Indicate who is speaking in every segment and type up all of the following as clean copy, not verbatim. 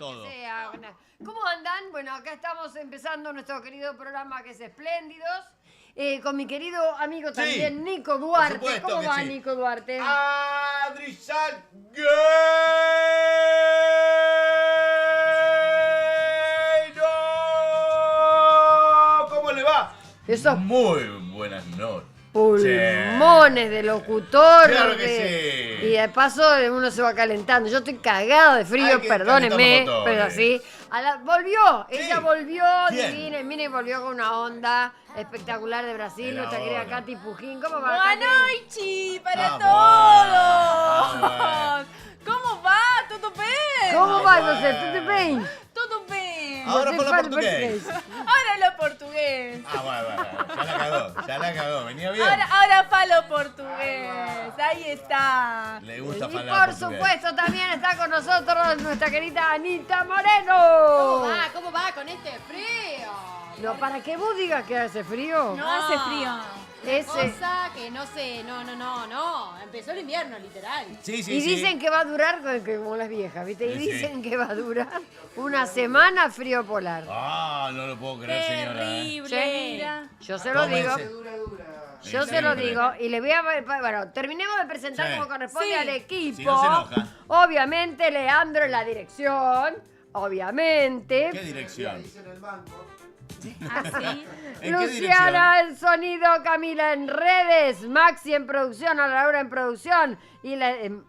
Speaker 1: todo.
Speaker 2: ¿Cómo andan? Bueno, acá estamos empezando nuestro querido programa que es Espléndidos. Con mi querido amigo también, Nico Duarte.
Speaker 1: Supuesto
Speaker 2: ¿Cómo
Speaker 1: que
Speaker 2: va,
Speaker 1: sí.
Speaker 2: Nico Duarte?
Speaker 1: Adri Salguero. ¿Cómo le va?
Speaker 2: Eso.
Speaker 1: Muy buenas noches.
Speaker 2: Pulmones de locutor.
Speaker 1: Claro que sí.
Speaker 2: Y de paso uno se va calentando. Yo estoy cagado de frío,
Speaker 1: Hay que
Speaker 2: perdónenme,
Speaker 1: calentarnos
Speaker 2: pero
Speaker 1: motores.
Speaker 2: sí. Volvió,
Speaker 1: Sí.
Speaker 2: ella volvió,
Speaker 1: ¿Quién?
Speaker 2: divina, mire, volvió con una onda espectacular de Brasil,
Speaker 1: Era
Speaker 2: nuestra querida
Speaker 1: ahora.
Speaker 2: Katy Pujín. ¿Cómo va,
Speaker 3: Boa
Speaker 2: Katy?
Speaker 3: noite para
Speaker 1: Ah,
Speaker 3: todos. Como va? Tudo bem?
Speaker 2: ¿Cómo va,
Speaker 1: bueno.
Speaker 2: José? ¿Tú te ven?
Speaker 3: Tudo bem.
Speaker 1: Ahora
Speaker 2: Você
Speaker 1: fala
Speaker 2: fala
Speaker 1: portugués.
Speaker 3: Ahora lo portugués.
Speaker 1: Bueno, ya la cagó, venía bien.
Speaker 3: Ahora falo portugués. Ahí está.
Speaker 1: Le gusta
Speaker 2: Y
Speaker 1: hablar
Speaker 2: por
Speaker 1: portugués.
Speaker 2: supuesto también está con nosotros nuestra querida Anita Moreno.
Speaker 4: ¿Cómo va con este frío?
Speaker 2: No, para que vos digas que hace frío.
Speaker 3: No hace frío.
Speaker 2: Ese.
Speaker 4: Cosa que no sé, no. Empezó el invierno, literal.
Speaker 1: Sí,
Speaker 2: Y
Speaker 1: sí.
Speaker 2: dicen que va a durar como las viejas, ¿viste? Y
Speaker 1: Sí.
Speaker 2: dicen que va a durar una semana frío polar.
Speaker 1: Ah, no lo puedo creer, señora.
Speaker 3: Terrible.
Speaker 2: Sí.
Speaker 3: Mira.
Speaker 2: Yo se lo digo.
Speaker 1: Tómense.
Speaker 2: Yo se lo digo y le voy a... Bueno, terminemos de presentar
Speaker 1: Sí.
Speaker 2: como corresponde
Speaker 3: Sí.
Speaker 2: al equipo.
Speaker 1: Si no se enoja.
Speaker 2: Obviamente Leandro en la dirección. Obviamente.
Speaker 1: ¿Qué dirección?
Speaker 3: Así.
Speaker 1: ¿En qué
Speaker 2: Luciana en sonido, Camila en redes, Maxi en producción, a la hora en producción y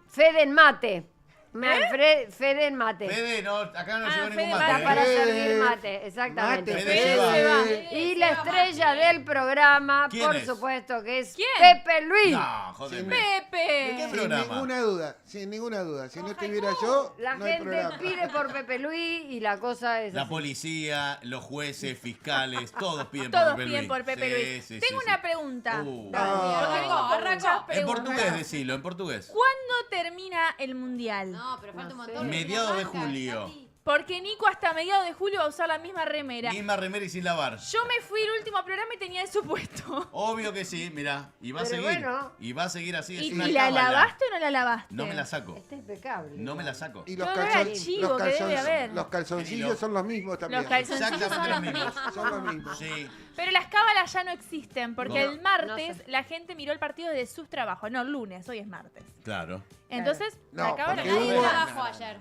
Speaker 2: Fede en mate. Fede en mate.
Speaker 1: Fede, no, acá no
Speaker 3: Ah,
Speaker 1: llegó
Speaker 3: Fede
Speaker 1: ningún
Speaker 3: mate.
Speaker 1: mate.
Speaker 2: Para
Speaker 1: ¿eh?
Speaker 2: servir mate, exactamente.
Speaker 1: Mate,
Speaker 3: Fede se va.
Speaker 2: Y la estrella del programa,
Speaker 1: ¿Quién
Speaker 2: por
Speaker 1: es?
Speaker 2: supuesto, que es
Speaker 3: ¿Quién?
Speaker 2: Pepe Luis.
Speaker 1: No, jódeme.
Speaker 3: Pepe.
Speaker 1: ¿Qué
Speaker 5: Sin
Speaker 1: programa?
Speaker 5: ninguna duda. Si no estuviera yo,
Speaker 2: La
Speaker 5: no hay
Speaker 2: gente
Speaker 5: programa.
Speaker 2: pide por Pepe Luis y la cosa es
Speaker 1: La
Speaker 2: así.
Speaker 1: policía, los jueces, fiscales, todos piden
Speaker 3: Todos
Speaker 1: por Pepe
Speaker 3: piden
Speaker 1: Luis.
Speaker 3: por Pepe
Speaker 1: Sí,
Speaker 3: Luis.
Speaker 1: sí,
Speaker 3: Tengo
Speaker 1: sí,
Speaker 3: una
Speaker 1: sí.
Speaker 3: pregunta.
Speaker 4: Arrancó,
Speaker 3: Tengo
Speaker 4: arrancó.
Speaker 3: muchas
Speaker 1: En
Speaker 3: preguntas.
Speaker 1: portugués, decilo, en portugués.
Speaker 3: ¿Cuándo termina el mundial?
Speaker 4: No, pero falta un
Speaker 2: No sé.
Speaker 4: montón.
Speaker 1: Mediados de
Speaker 4: Arranca,
Speaker 1: julio.
Speaker 4: Katy.
Speaker 3: Porque Nico hasta mediados de julio va a usar la misma remera.
Speaker 1: Misma remera y sin lavar.
Speaker 3: Yo me fui el último programa y tenía eso puesto.
Speaker 1: Obvio que sí, mirá. Y va a
Speaker 2: Pero
Speaker 1: seguir.
Speaker 2: bueno.
Speaker 1: Y va a seguir así. Es
Speaker 3: ¿Y
Speaker 1: una
Speaker 3: la
Speaker 1: cábala.
Speaker 3: lavaste o no la lavaste?
Speaker 1: No me la saco.
Speaker 2: Está impecable.
Speaker 1: No me la saco.
Speaker 5: Y los,
Speaker 3: No, era chivo que debe haber.
Speaker 5: los calzoncillos
Speaker 1: Querido.
Speaker 5: son los mismos también.
Speaker 3: Los calzoncillos
Speaker 1: Exactamente
Speaker 3: son
Speaker 1: los
Speaker 3: los
Speaker 1: mismos.
Speaker 3: mismos.
Speaker 5: Son los mismos.
Speaker 1: Sí.
Speaker 3: Pero las cábalas ya no existen, porque
Speaker 1: No.
Speaker 3: el martes
Speaker 2: No sé.
Speaker 3: la gente miró el partido desde sus trabajos. No, lunes, hoy es martes.
Speaker 1: Claro.
Speaker 3: Entonces,
Speaker 5: No,
Speaker 3: la cábala...
Speaker 5: porque
Speaker 4: Nadie
Speaker 5: hubo-
Speaker 4: trabajó ayer.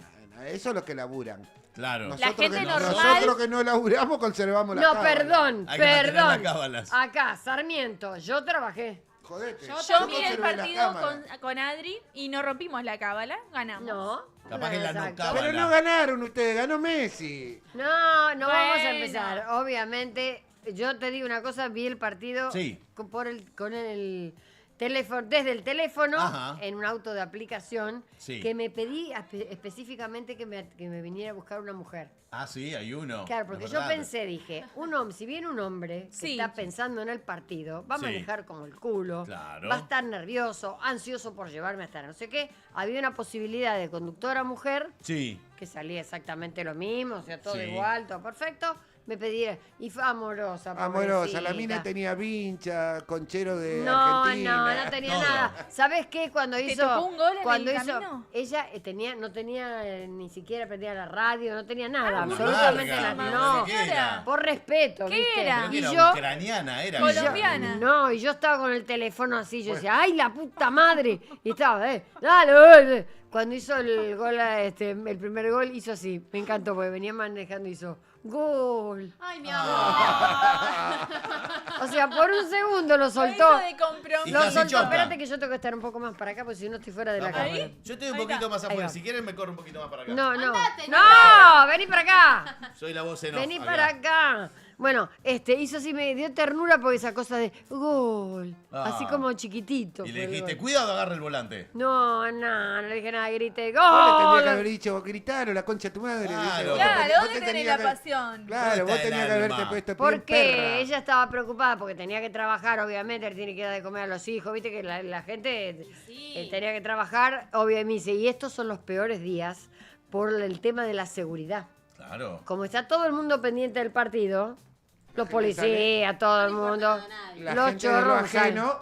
Speaker 5: Eso es lo que laburan.
Speaker 1: Claro.
Speaker 3: La gente
Speaker 5: que,
Speaker 3: normal-
Speaker 5: Nosotros que no laburamos conservamos la
Speaker 2: No,
Speaker 5: cábala.
Speaker 2: perdón,
Speaker 1: Hay que mantener las
Speaker 2: perdón.
Speaker 1: cábalas.
Speaker 2: Acá, Sarmiento, yo trabajé.
Speaker 5: Jodete.
Speaker 3: Yo miré el
Speaker 5: conservé la
Speaker 3: partido
Speaker 5: cámara.
Speaker 3: con Adri y no rompimos la cábala, ganamos.
Speaker 2: No.
Speaker 1: Capaz que la no
Speaker 2: Exacto.
Speaker 1: cábala.
Speaker 5: Pero no ganaron ustedes, ganó Messi.
Speaker 2: No, no vamos a
Speaker 3: Bueno.
Speaker 2: empezar. Obviamente, yo te digo una cosa, vi el partido
Speaker 1: Sí.
Speaker 2: con el teléfono, desde el teléfono,
Speaker 1: Ajá.
Speaker 2: en un auto de aplicación,
Speaker 1: Sí.
Speaker 2: que me pedí específicamente que me viniera a buscar una mujer.
Speaker 1: Ah, sí, hay uno.
Speaker 2: Claro, porque
Speaker 1: Es
Speaker 2: yo
Speaker 1: verdad.
Speaker 2: pensé, dije, un hombre, si viene un hombre que
Speaker 3: Sí.
Speaker 2: está pensando en el partido, va a
Speaker 1: Sí.
Speaker 2: manejar como el culo,
Speaker 1: Claro.
Speaker 2: va a estar nervioso, ansioso por llevarme hasta no sé qué, había una posibilidad de conductora mujer
Speaker 1: Sí.
Speaker 2: que salía exactamente lo mismo, o sea, todo
Speaker 1: Sí.
Speaker 2: igual, todo perfecto, me pedía, y fue amorosa,
Speaker 5: Amorosa, la
Speaker 2: pobrecita.
Speaker 5: mina tenía vincha, conchero de
Speaker 2: No,
Speaker 5: Argentina.
Speaker 2: no tenía
Speaker 1: Todo.
Speaker 2: nada. ¿Sabes qué? Cuando
Speaker 3: ¿Te
Speaker 2: hizo.
Speaker 3: tocó un gol en
Speaker 2: cuando
Speaker 3: el
Speaker 2: hizo.
Speaker 3: camino?
Speaker 2: Ella no tenía ni siquiera prendía la radio, no tenía nada,
Speaker 1: Una
Speaker 2: absolutamente
Speaker 1: larga,
Speaker 2: nada.
Speaker 1: pero
Speaker 2: No,
Speaker 1: ¿qué era?
Speaker 2: por respeto,
Speaker 3: ¿Qué
Speaker 2: ¿viste?
Speaker 3: era?
Speaker 1: Creo que
Speaker 2: Y
Speaker 1: era
Speaker 2: yo.
Speaker 1: ucraniana, era.
Speaker 3: Colombiana.
Speaker 2: No, y yo estaba con el teléfono así, yo decía, ¡ay, la puta madre! Y estaba, dale, dale. Cuando hizo el gol, el primer gol, hizo así. Me encantó, porque venía manejando y hizo, ¡gol!
Speaker 4: Ay, mi
Speaker 1: Ah.
Speaker 4: amor.
Speaker 2: O sea, por un segundo lo
Speaker 3: Lo
Speaker 2: soltó.
Speaker 3: hizo de compromiso.
Speaker 1: Y
Speaker 2: Lo
Speaker 1: casi
Speaker 2: soltó.
Speaker 1: choca.
Speaker 2: Espérate que yo tengo que estar un poco más para acá, porque si no estoy fuera de la
Speaker 1: Vamos.
Speaker 2: cámara.
Speaker 1: Yo estoy un
Speaker 3: Ahí
Speaker 1: poquito
Speaker 3: está.
Speaker 1: más
Speaker 2: Ahí
Speaker 1: afuera.
Speaker 2: va.
Speaker 1: Si quieren, me corro un poquito más para acá.
Speaker 2: No, no.
Speaker 4: Andate,
Speaker 2: No, vení para acá.
Speaker 1: Soy la voz en off.
Speaker 2: Vení
Speaker 1: acá.
Speaker 2: para acá. Bueno, hizo así, me dio ternura por esa cosa de gol.
Speaker 1: Ah.
Speaker 2: Así como chiquitito.
Speaker 1: Y
Speaker 2: fue
Speaker 1: le
Speaker 2: el
Speaker 1: dijiste,
Speaker 2: gol.
Speaker 1: cuidado, agarra el volante.
Speaker 2: No le dije nada, grité,
Speaker 5: Vos le tendrías que
Speaker 2: gol.
Speaker 5: haber dicho, gritaron la concha de tu madre.
Speaker 1: Claro.
Speaker 5: ¿viste?
Speaker 3: Claro,
Speaker 5: Vos
Speaker 3: vos
Speaker 5: te
Speaker 3: tenés
Speaker 5: tenías
Speaker 3: la
Speaker 5: que-
Speaker 3: pasión.
Speaker 5: Claro,
Speaker 1: ¿Dónde
Speaker 5: vos
Speaker 1: está el
Speaker 5: tenías que haberte
Speaker 1: alma?
Speaker 5: puesto bien
Speaker 2: Porque
Speaker 5: perra.
Speaker 2: ella estaba preocupada porque tenía que trabajar, obviamente, le tiene que dar de comer a los hijos, viste que la gente
Speaker 4: Sí.
Speaker 2: tenía que trabajar, obviamente, y estos son los peores días por el tema de la seguridad.
Speaker 1: Claro.
Speaker 2: Como está todo el mundo pendiente del partido, los
Speaker 5: gente
Speaker 2: policías, todo el
Speaker 4: No
Speaker 2: mundo,
Speaker 4: importa nada a nadie.
Speaker 5: La
Speaker 2: los
Speaker 5: gente de lo
Speaker 2: chorros salen.
Speaker 5: ajeno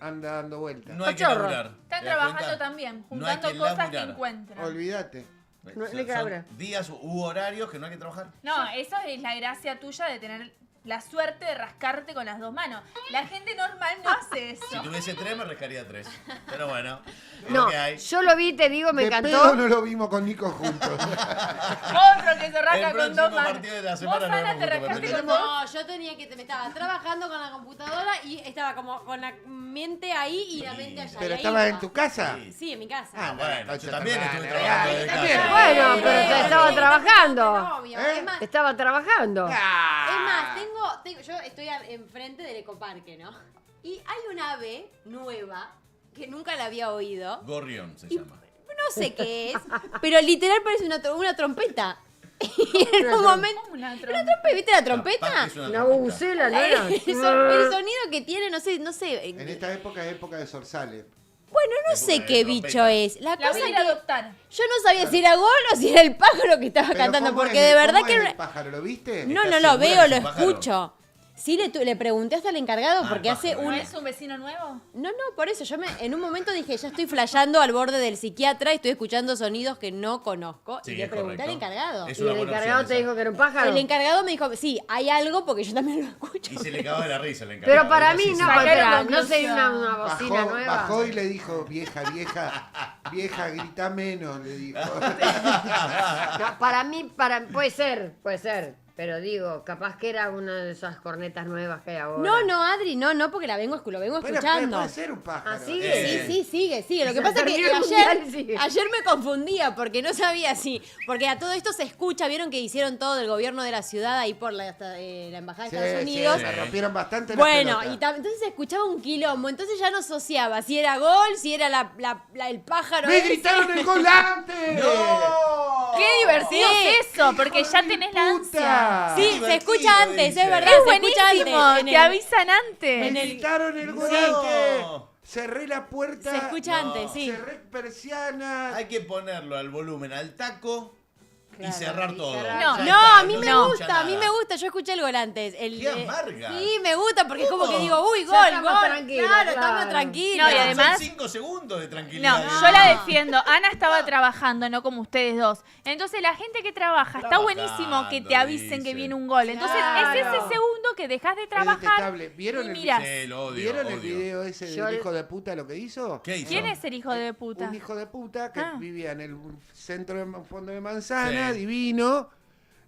Speaker 5: anda dando vueltas.
Speaker 1: No hay que
Speaker 2: Cachorro.
Speaker 1: laburar.
Speaker 3: Están
Speaker 1: ¿te das
Speaker 3: trabajando
Speaker 1: cuenta?
Speaker 3: también,
Speaker 1: No hay
Speaker 3: juntando
Speaker 1: que
Speaker 3: cosas que
Speaker 1: laburar.
Speaker 3: encuentran.
Speaker 5: Olvídate.
Speaker 2: No,
Speaker 1: Son-
Speaker 2: de cabra.
Speaker 1: son días u horarios que no hay que trabajar.
Speaker 3: No, eso es la gracia tuya de tener la suerte de rascarte con las dos manos. La gente normal no hace eso.
Speaker 1: Si tuviese 3, me rascaría 3. Pero bueno, es
Speaker 2: No,
Speaker 1: lo que hay.
Speaker 2: yo lo vi, te digo, me
Speaker 5: de
Speaker 2: encantó.
Speaker 5: pedo no lo vimos con Nico juntos.
Speaker 3: Otro que se rasca
Speaker 1: El
Speaker 3: con dos
Speaker 1: próximo
Speaker 3: manos.
Speaker 1: partido de la
Speaker 3: Vos,
Speaker 1: semana lo
Speaker 3: Ana,
Speaker 1: vemos
Speaker 3: te
Speaker 1: juntos,
Speaker 3: rascaste
Speaker 1: Patricia.
Speaker 3: con dos.
Speaker 4: No, yo tenía que. Me estaba trabajando con la computadora y estaba como con la mente ahí y la mente allá.
Speaker 5: ¿Pero
Speaker 4: y ahí
Speaker 5: estabas
Speaker 4: iba.
Speaker 5: en tu casa?
Speaker 1: Sí.
Speaker 4: Sí, en mi casa.
Speaker 1: Ah, bueno,
Speaker 5: Concha
Speaker 1: yo también
Speaker 5: tu
Speaker 1: estuve
Speaker 5: madre.
Speaker 1: trabajando
Speaker 5: Ay,
Speaker 1: de
Speaker 5: también.
Speaker 1: casa.
Speaker 2: Bueno, pero te estaba trabajando.
Speaker 4: Obvio.
Speaker 5: ¿Eh?
Speaker 4: Es más,
Speaker 2: Estaba trabajando.
Speaker 4: es más, yo estoy enfrente del ecoparque, ¿no? Y hay un ave nueva que nunca la había oído.
Speaker 1: Gorrión se
Speaker 4: Y
Speaker 1: llama.
Speaker 4: no sé qué es, pero literal parece una trompeta. Y en un momento.
Speaker 3: Como una
Speaker 4: ¿Viste la
Speaker 1: Capaz
Speaker 4: trompeta?
Speaker 1: que es una
Speaker 2: Una
Speaker 1: trompeta.
Speaker 2: bubucela, ¿no era?
Speaker 4: El sonido que tiene, no sé.
Speaker 5: En esta época es época de zorzales.
Speaker 4: Bueno, no
Speaker 1: Época
Speaker 4: sé
Speaker 1: de
Speaker 4: qué
Speaker 1: trompeta.
Speaker 4: bicho es. La
Speaker 3: La
Speaker 4: cosa
Speaker 3: voy a ir
Speaker 4: que
Speaker 3: a adoptar.
Speaker 4: yo no sabía si era gol o si era el pájaro que estaba
Speaker 5: Pero
Speaker 4: cantando,
Speaker 5: ¿cómo
Speaker 4: porque
Speaker 5: es?
Speaker 4: de verdad
Speaker 5: ¿Cómo
Speaker 4: que
Speaker 5: es
Speaker 4: era
Speaker 5: el pájaro? ¿Lo viste?
Speaker 4: No,
Speaker 1: ¿Estás
Speaker 4: no, lo
Speaker 1: segura
Speaker 4: veo,
Speaker 1: que
Speaker 4: lo
Speaker 1: es un pájaro?
Speaker 4: escucho. Sí, le pregunté hasta al encargado
Speaker 1: Ah,
Speaker 4: porque
Speaker 1: el
Speaker 4: hace
Speaker 1: pájaro,
Speaker 4: un...
Speaker 3: ¿No es un vecino nuevo?
Speaker 4: No, por eso, en un momento dije, ya estoy flasheando al borde del psiquiatra y estoy escuchando sonidos que no conozco.
Speaker 1: Sí,
Speaker 4: y le
Speaker 1: es
Speaker 4: pregunté al
Speaker 1: correcto.
Speaker 4: encargado.
Speaker 1: Es
Speaker 2: Y
Speaker 1: una
Speaker 2: el
Speaker 1: buena
Speaker 2: encargado
Speaker 1: opción
Speaker 2: te
Speaker 1: esa.
Speaker 2: dijo que era un pájaro.
Speaker 4: El encargado me dijo, sí, hay algo porque yo también lo escucho.
Speaker 1: Y se le cagaba de la risa el encargado.
Speaker 2: Pero para
Speaker 1: Era
Speaker 2: mí
Speaker 1: así,
Speaker 2: no,
Speaker 1: sí.
Speaker 3: Sacaron
Speaker 2: espera, no
Speaker 3: conclusión.
Speaker 2: sería una bocina nueva.
Speaker 5: Bajó y le dijo, vieja, grita menos, le dijo.
Speaker 2: No, para mí, puede ser. Pero digo, capaz que era una de esas cornetas nuevas que hay ahora.
Speaker 4: No, Adri, no, porque lo vengo
Speaker 5: Pero
Speaker 4: escuchando.
Speaker 5: puede ser un pájaro.
Speaker 2: ¿Ah, sigue?
Speaker 4: Sí, sigue. Lo que
Speaker 2: Se
Speaker 4: pasa es que
Speaker 2: perdió el mundial,
Speaker 4: ayer,
Speaker 2: sigue.
Speaker 4: ayer me confundía porque no sabía si. Porque a todo esto se escucha, vieron que hicieron todo del gobierno de la ciudad ahí por la embajada de Estados Unidos.
Speaker 5: se rompieron bastante las
Speaker 4: Bueno,
Speaker 5: pelotas.
Speaker 4: entonces se escuchaba un quilombo, entonces ya no asociaba si era gol, si era el pájaro.
Speaker 5: ¡Me
Speaker 4: ese.
Speaker 5: gritaron el gol antes!
Speaker 3: ¡Qué divertido
Speaker 4: Sí.
Speaker 3: es eso! Porque
Speaker 5: ¡Hijo
Speaker 3: ya
Speaker 5: de
Speaker 3: tenés
Speaker 5: puta!
Speaker 3: la ansia.
Speaker 4: Sí,
Speaker 1: Divertido,
Speaker 4: se escucha antes,
Speaker 1: dice.
Speaker 4: es verdad,
Speaker 3: Es
Speaker 4: se escucha
Speaker 3: buenísimo,
Speaker 4: antes.
Speaker 3: te avisan antes.
Speaker 5: ¡Me
Speaker 4: en el-
Speaker 5: gritaron el gol
Speaker 1: No.
Speaker 5: antes! Cerré la puerta.
Speaker 4: Se escucha
Speaker 1: No.
Speaker 4: antes, sí.
Speaker 5: Cerré persiana.
Speaker 1: Hay que ponerlo al volumen, al taco y
Speaker 2: Claro,
Speaker 1: cerrar
Speaker 2: y
Speaker 1: todo.
Speaker 2: cerrar.
Speaker 3: No,
Speaker 1: Ya
Speaker 4: No,
Speaker 1: está,
Speaker 4: a mí me
Speaker 1: se escucha
Speaker 4: gusta, a mí
Speaker 1: nada.
Speaker 4: me gusta, yo escuché el gol antes.
Speaker 1: ¡Qué amarga!
Speaker 4: Sí, me gusta porque es como
Speaker 1: ¿Cómo?
Speaker 4: que digo, uy,
Speaker 2: Ya
Speaker 4: gol,
Speaker 2: estamos
Speaker 4: gol.
Speaker 2: tranquilos,
Speaker 4: Claro,
Speaker 2: claro.
Speaker 4: estamos tranquilos.
Speaker 3: No, y
Speaker 1: Son
Speaker 3: además-
Speaker 1: 5 segundos de
Speaker 3: No,
Speaker 1: tranquilidad.
Speaker 3: yo la defiendo. Ana estaba trabajando, no como ustedes dos. Entonces la gente que trabaja, está
Speaker 1: Trabajando,
Speaker 3: buenísimo que te avisen que
Speaker 1: dice.
Speaker 3: viene un gol. Entonces
Speaker 2: Claro.
Speaker 3: es ese segundo que dejas de
Speaker 5: Es
Speaker 3: trabajar
Speaker 5: detestable. ¿Vieron
Speaker 3: y
Speaker 5: el
Speaker 3: miras.
Speaker 1: Sí, lo odio,
Speaker 5: ¿Vieron el
Speaker 1: odio.
Speaker 5: video ese
Speaker 2: Yo
Speaker 5: del
Speaker 2: el-
Speaker 5: hijo de puta lo que hizo?
Speaker 1: ¿Qué hizo?
Speaker 3: ¿Quién es el hijo de puta?
Speaker 5: Un hijo de puta que
Speaker 3: Ah.
Speaker 5: vivía en el centro de fondo de manzana,
Speaker 1: Sí.
Speaker 5: divino.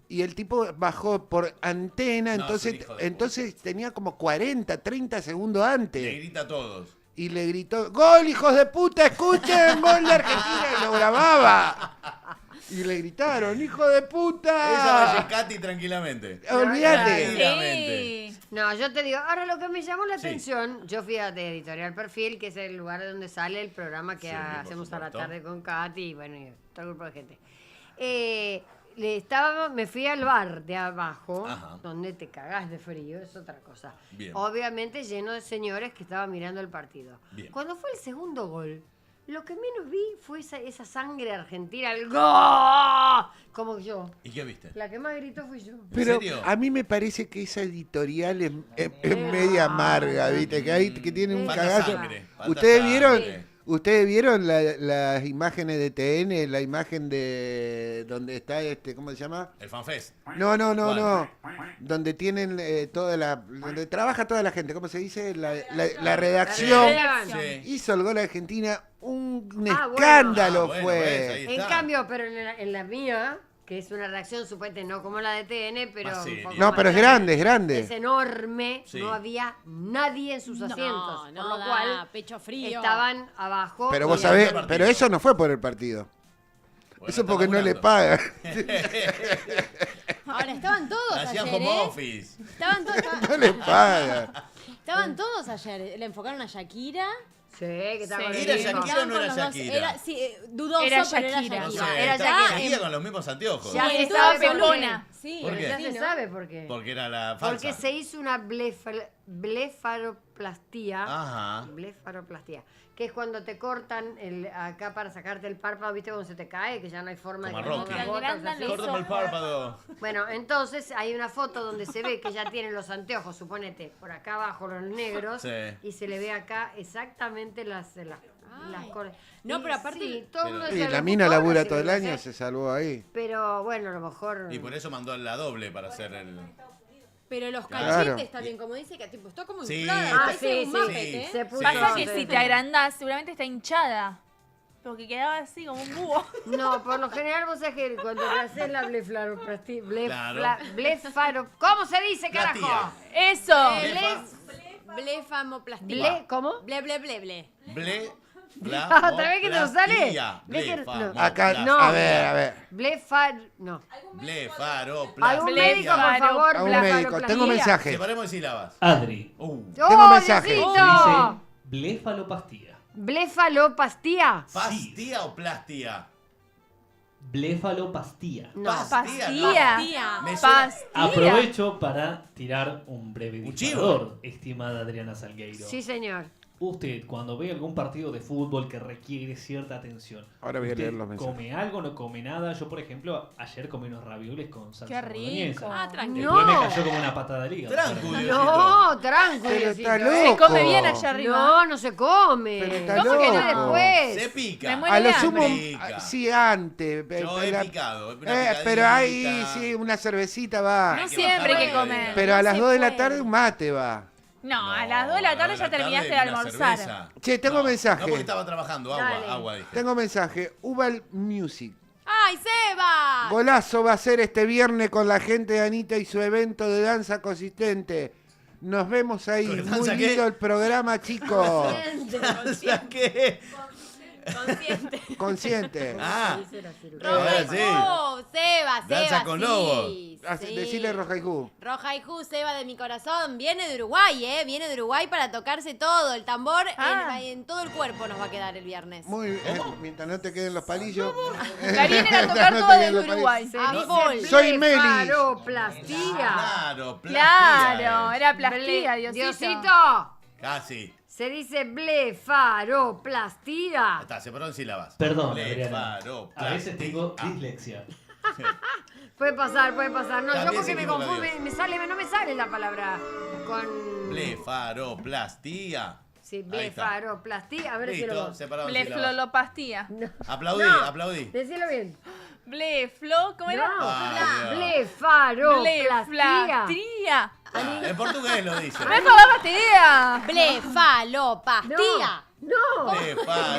Speaker 5: Y el tipo bajó por antena,
Speaker 1: No,
Speaker 5: entonces,
Speaker 1: es un hijo de
Speaker 5: entonces tenía como 40, 30 segundos
Speaker 1: Le
Speaker 5: antes.
Speaker 1: grita a todos.
Speaker 5: Y le gritó, ¡gol, hijos de puta! ¡Escuchen! ¡Gol de Argentina! Y lo grababa. Y le gritaron, ¡hijo de
Speaker 1: Esa
Speaker 5: puta!
Speaker 1: vaya Katy tranquilamente.
Speaker 5: Olvídate.
Speaker 1: Tranquilamente.
Speaker 3: Sí.
Speaker 2: No, yo te digo, ahora lo que me llamó la
Speaker 1: Sí.
Speaker 2: atención, yo fui a Editorial Perfil, que es el lugar donde sale el programa que
Speaker 1: Sí, por
Speaker 2: hacemos a la
Speaker 1: supuesto.
Speaker 2: tarde con Katy y bueno, y todo el grupo de gente. Me fui al bar de abajo,
Speaker 1: Ajá.
Speaker 2: donde te cagás de frío, es otra cosa.
Speaker 1: Bien.
Speaker 2: Obviamente lleno de señores que estaban mirando el partido.
Speaker 1: Bien.
Speaker 2: Cuando fue el segundo gol, lo que menos vi fue esa sangre argentina, el gol, como yo.
Speaker 1: ¿Y qué viste?
Speaker 2: La que más gritó fui yo.
Speaker 5: Pero
Speaker 1: serio?
Speaker 5: a mí me parece que esa editorial es media amarga, ¿viste? Que tiene un
Speaker 1: Falta
Speaker 5: cagazo.
Speaker 1: sangre, falta
Speaker 5: ¿Ustedes
Speaker 1: sangre.
Speaker 5: vieron las imágenes de TN? La imagen de donde está ¿cómo se llama?
Speaker 1: El FanFest.
Speaker 5: No.
Speaker 1: ¿Cuál?
Speaker 5: Donde tienen donde trabaja toda la gente, ¿cómo se dice? La
Speaker 2: La
Speaker 5: redacción.
Speaker 2: redacción.
Speaker 1: Sí.
Speaker 5: Hizo el gol a Argentina, un
Speaker 2: Ah, bueno.
Speaker 5: escándalo
Speaker 1: Ah, bueno,
Speaker 5: fue.
Speaker 1: ves, ahí
Speaker 2: En
Speaker 1: está.
Speaker 2: cambio, pero en la mía, que es una reacción supuestamente no como la de TN, pero
Speaker 1: Más
Speaker 2: un
Speaker 1: seria.
Speaker 2: poco
Speaker 5: No,
Speaker 2: más
Speaker 5: pero es grande.
Speaker 2: Es enorme,
Speaker 1: Sí.
Speaker 2: no había nadie en sus asientos,
Speaker 4: No,
Speaker 2: por lo
Speaker 4: da,
Speaker 2: cual
Speaker 4: pecho frío.
Speaker 2: estaban abajo.
Speaker 5: Pero vos
Speaker 1: Mirando
Speaker 5: sabés,
Speaker 1: el partido.
Speaker 5: pero eso no fue por el partido.
Speaker 1: Bueno,
Speaker 5: Eso
Speaker 1: está
Speaker 5: porque no le
Speaker 1: laburando.
Speaker 5: pagan.
Speaker 4: Ahora, estaban todos
Speaker 1: Hacían
Speaker 4: ayer,
Speaker 1: home
Speaker 4: ¿eh?
Speaker 1: office.
Speaker 5: No le pagan.
Speaker 4: Estaban todos ayer. Le enfocaron a Shakira.
Speaker 2: Sí, que estaba
Speaker 3: Sí.
Speaker 2: con el
Speaker 1: ¿Era
Speaker 2: hijo.
Speaker 1: Shakira o no
Speaker 4: Con
Speaker 1: era
Speaker 4: los dos.
Speaker 1: Shakira?
Speaker 4: Sí, dudoso,
Speaker 3: Era
Speaker 4: pero era
Speaker 3: Shakira.
Speaker 1: No sé,
Speaker 4: Shakira.
Speaker 2: Era
Speaker 1: está
Speaker 2: Shakira.
Speaker 1: Shakira con los mismos anteojos.
Speaker 2: Ya
Speaker 3: Sí,
Speaker 2: se
Speaker 3: estaba
Speaker 2: sabe por qué.
Speaker 3: pelona.
Speaker 4: Sí,
Speaker 1: ¿Por qué?
Speaker 2: Ya
Speaker 4: sí,
Speaker 2: se
Speaker 4: ¿no?
Speaker 2: sabe por qué.
Speaker 1: Porque era la falsa.
Speaker 2: Porque se hizo una blefaroplastia.
Speaker 1: Ajá.
Speaker 2: Blefaroplastia. Que es cuando te cortan acá para sacarte el párpado, ¿viste? Cuando se te cae, que ya no hay forma
Speaker 1: Como
Speaker 2: de
Speaker 1: a
Speaker 2: que
Speaker 1: Rocky.
Speaker 2: pongas
Speaker 3: Te
Speaker 2: gotas
Speaker 3: agrandan
Speaker 2: así.
Speaker 3: los
Speaker 1: Córtame el párpado.
Speaker 2: Bueno, entonces hay una foto donde se ve que ya tienen los anteojos, suponete, por acá abajo los negros,
Speaker 1: Sí.
Speaker 2: y se le ve acá exactamente las las cosas.
Speaker 4: No, pero aparte-
Speaker 2: Sí, todo el mundo
Speaker 1: Pero-
Speaker 5: Y
Speaker 2: decía,
Speaker 5: la mina
Speaker 2: locutora,
Speaker 5: labura
Speaker 2: sí,
Speaker 5: todo el
Speaker 2: no
Speaker 5: año,
Speaker 2: sé.
Speaker 5: se salvó ahí.
Speaker 2: Pero bueno, a lo mejor.
Speaker 1: Y por eso mandó la doble para hacer el.
Speaker 4: Pero los
Speaker 1: Claro.
Speaker 4: cachetes también, como dice, que tipo, está como
Speaker 1: Sí.
Speaker 4: inflada.
Speaker 2: Ah,
Speaker 4: parece
Speaker 2: sí,
Speaker 4: un
Speaker 2: sí.
Speaker 4: Muppet,
Speaker 1: Sí.
Speaker 4: ¿eh?
Speaker 2: Se puso.
Speaker 3: Pasa que
Speaker 2: sí,
Speaker 3: si
Speaker 2: sí.
Speaker 3: te agrandás, seguramente está hinchada. Porque quedaba así como un búho.
Speaker 2: No, por lo general vos sabés que cuando te haces la blefaroplastia.
Speaker 1: Claro.
Speaker 2: ¿Cómo se dice, carajo?
Speaker 1: Plastía.
Speaker 3: Eso.
Speaker 4: Blefamoplastia.
Speaker 2: ¿Cómo?
Speaker 4: Ble, ble, ble, ble.
Speaker 1: Ble.
Speaker 2: ¿Otra vez que te lo sale? ¿Ves que- no.
Speaker 5: Acá,
Speaker 2: No.
Speaker 5: a ver.
Speaker 2: No. ¿Algún
Speaker 1: Blefaroplastia.
Speaker 2: médico, por favor?
Speaker 5: A un médico.
Speaker 2: blefaroplastia.
Speaker 5: Tengo mensaje.
Speaker 1: Separemos de sílabas.
Speaker 6: Adri.
Speaker 5: Tengo
Speaker 2: ¡Oh,
Speaker 5: mensaje.
Speaker 2: Diosito!
Speaker 6: Se dice blefalopastía.
Speaker 2: ¿Blefalopastía?
Speaker 1: ¿Pastía o plastía?
Speaker 6: Blefalopastía.
Speaker 2: No.
Speaker 3: Pastilla.
Speaker 1: Me suena-
Speaker 3: Pastilla.
Speaker 6: Aprovecho para tirar un breve
Speaker 1: Un
Speaker 6: disparador, estimada Adriana Salgueiro.
Speaker 2: Sí, señor.
Speaker 6: Usted, cuando ve algún partido de fútbol que requiere cierta atención,
Speaker 5: Ahora voy a
Speaker 6: ¿usted
Speaker 5: leer los mensajes.
Speaker 6: come algo, no come nada? Yo, por ejemplo, ayer comí unos ravioles con salsa
Speaker 3: Qué rico.
Speaker 6: boloñesa.
Speaker 4: Ah, tranquilo.
Speaker 6: Después
Speaker 2: No.
Speaker 6: me cayó como una patada de hígado.
Speaker 1: Tranqui,
Speaker 6: Pero-
Speaker 1: Diosito.
Speaker 2: No, tranquilo.
Speaker 5: Pero está
Speaker 2: Diosito.
Speaker 3: Se
Speaker 5: loco.
Speaker 3: come bien allá arriba.
Speaker 2: No, no se come.
Speaker 5: Pero está
Speaker 2: ¿Cómo que no
Speaker 5: loco.
Speaker 2: después?
Speaker 1: Se pica.
Speaker 3: Me muero
Speaker 5: A lo
Speaker 3: de
Speaker 5: sumo,
Speaker 1: Pica.
Speaker 5: sí, antes.
Speaker 1: Yo he
Speaker 5: la-
Speaker 1: picado. Una
Speaker 5: pero ahí
Speaker 1: picadita.
Speaker 5: sí, una cervecita va.
Speaker 3: No
Speaker 1: Hay que
Speaker 3: siempre
Speaker 1: bajarle
Speaker 3: que
Speaker 1: la
Speaker 3: comer.
Speaker 1: idea.
Speaker 5: Pero a
Speaker 4: No
Speaker 5: las
Speaker 4: se
Speaker 5: 2 de la
Speaker 4: puede.
Speaker 5: tarde un mate va.
Speaker 3: No, a las 2 de la tarde ya terminaste de
Speaker 1: una
Speaker 3: almorzar.
Speaker 1: cerveza.
Speaker 5: Che, tengo mensaje.
Speaker 1: No, porque estaba trabajando.
Speaker 2: Dale.
Speaker 1: Agua, dije.
Speaker 5: Tengo mensaje. Ubal Music.
Speaker 4: ¡Ay, Seba!
Speaker 5: Golazo va a ser este viernes con la gente de Anita y su evento de danza consistente. Nos vemos ahí.
Speaker 1: ¿Con
Speaker 5: Muy
Speaker 1: danza
Speaker 5: lindo
Speaker 1: qué?
Speaker 5: el programa, chicos.
Speaker 1: ¿Sabes qué?
Speaker 4: Consciente.
Speaker 5: Consciente.
Speaker 1: Ah,
Speaker 4: Roja y
Speaker 1: sí.
Speaker 4: Ju, Seba,
Speaker 1: Danza
Speaker 4: Seba,
Speaker 1: con
Speaker 4: sí,
Speaker 1: lobos.
Speaker 4: sí.
Speaker 5: Decirle Roja y Ju.
Speaker 4: Roja y Ju, Seba de mi corazón. Viene de Uruguay, ¿eh? Viene de Uruguay para tocarse todo. El tambor
Speaker 3: Ah.
Speaker 4: en todo el cuerpo nos va a quedar el viernes.
Speaker 5: Muy bien. Mientras no te queden los palillos.
Speaker 3: La vienen a tocar
Speaker 5: No
Speaker 3: todo
Speaker 5: te queden
Speaker 3: desde
Speaker 5: los palillos.
Speaker 3: Uruguay.
Speaker 4: A
Speaker 1: No,
Speaker 4: full.
Speaker 5: Soy Meli.
Speaker 2: Blefaroplastia.
Speaker 1: Claro, plastía
Speaker 3: Claro,
Speaker 1: es.
Speaker 3: era plastía,
Speaker 2: Ble-
Speaker 3: Diosito.
Speaker 1: Casi.
Speaker 2: Se dice blefaroplastia.
Speaker 1: Está, separó en sílabas.
Speaker 6: Perdón, Adriana.
Speaker 1: Blefaroplastia.
Speaker 6: A veces tengo dislexia.
Speaker 2: Puede pasar, puede pasar. No, yo
Speaker 1: También
Speaker 2: porque
Speaker 1: se
Speaker 2: me
Speaker 1: equivoca
Speaker 2: confundo,
Speaker 1: Dios.
Speaker 2: no me sale la palabra con...
Speaker 1: Blefaroplastia.
Speaker 2: Sí,
Speaker 1: Ahí está.
Speaker 2: blefaroplastia. A ver si
Speaker 1: Listo,
Speaker 2: lo...
Speaker 1: separado en sílabas.
Speaker 3: Bleflolopastía.
Speaker 2: No.
Speaker 1: Aplaudí,
Speaker 2: No.
Speaker 1: aplaudí.
Speaker 2: Decilo bien.
Speaker 3: Bleflo, ¿cómo era?
Speaker 2: No,
Speaker 1: Ah, Dios.
Speaker 2: blefaroplastia.
Speaker 3: Bleflastía.
Speaker 1: Ah, en portugués lo dice.
Speaker 3: Bleflolopastía.
Speaker 4: Blefalopastía.
Speaker 2: No.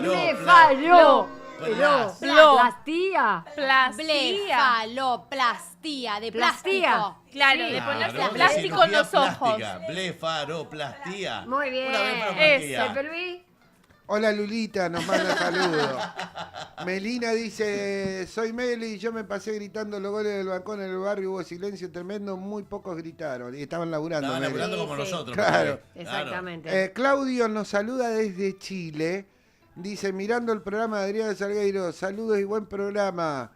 Speaker 1: Blefaroplastia.
Speaker 2: Blefaroplastia.
Speaker 3: Plastía.
Speaker 4: Blefaloplastia de
Speaker 2: Plastía.
Speaker 4: plástico.
Speaker 3: Claro,
Speaker 2: Sí.
Speaker 3: de ponerse
Speaker 1: Claro,
Speaker 3: plástico en
Speaker 1: cirugía
Speaker 3: los ojos.
Speaker 1: plástica. Blefaroplastia.
Speaker 2: Muy bien.
Speaker 1: Una blefaroplastia.
Speaker 2: Pepe Luis.
Speaker 5: Hola Lulita, nos manda saludos. Melina dice, soy Meli, yo me pasé gritando los goles del balcón en el barrio, hubo silencio tremendo, muy pocos gritaron y estaban laburando.
Speaker 1: Estaban
Speaker 5: Meli.
Speaker 1: laburando como
Speaker 2: Sí, sí.
Speaker 1: nosotros.
Speaker 5: Claro.
Speaker 1: porque-
Speaker 2: Exactamente.
Speaker 5: Claudio nos saluda desde Chile, dice, mirando el programa de Adrián Salgueiro, saludos y buen programa.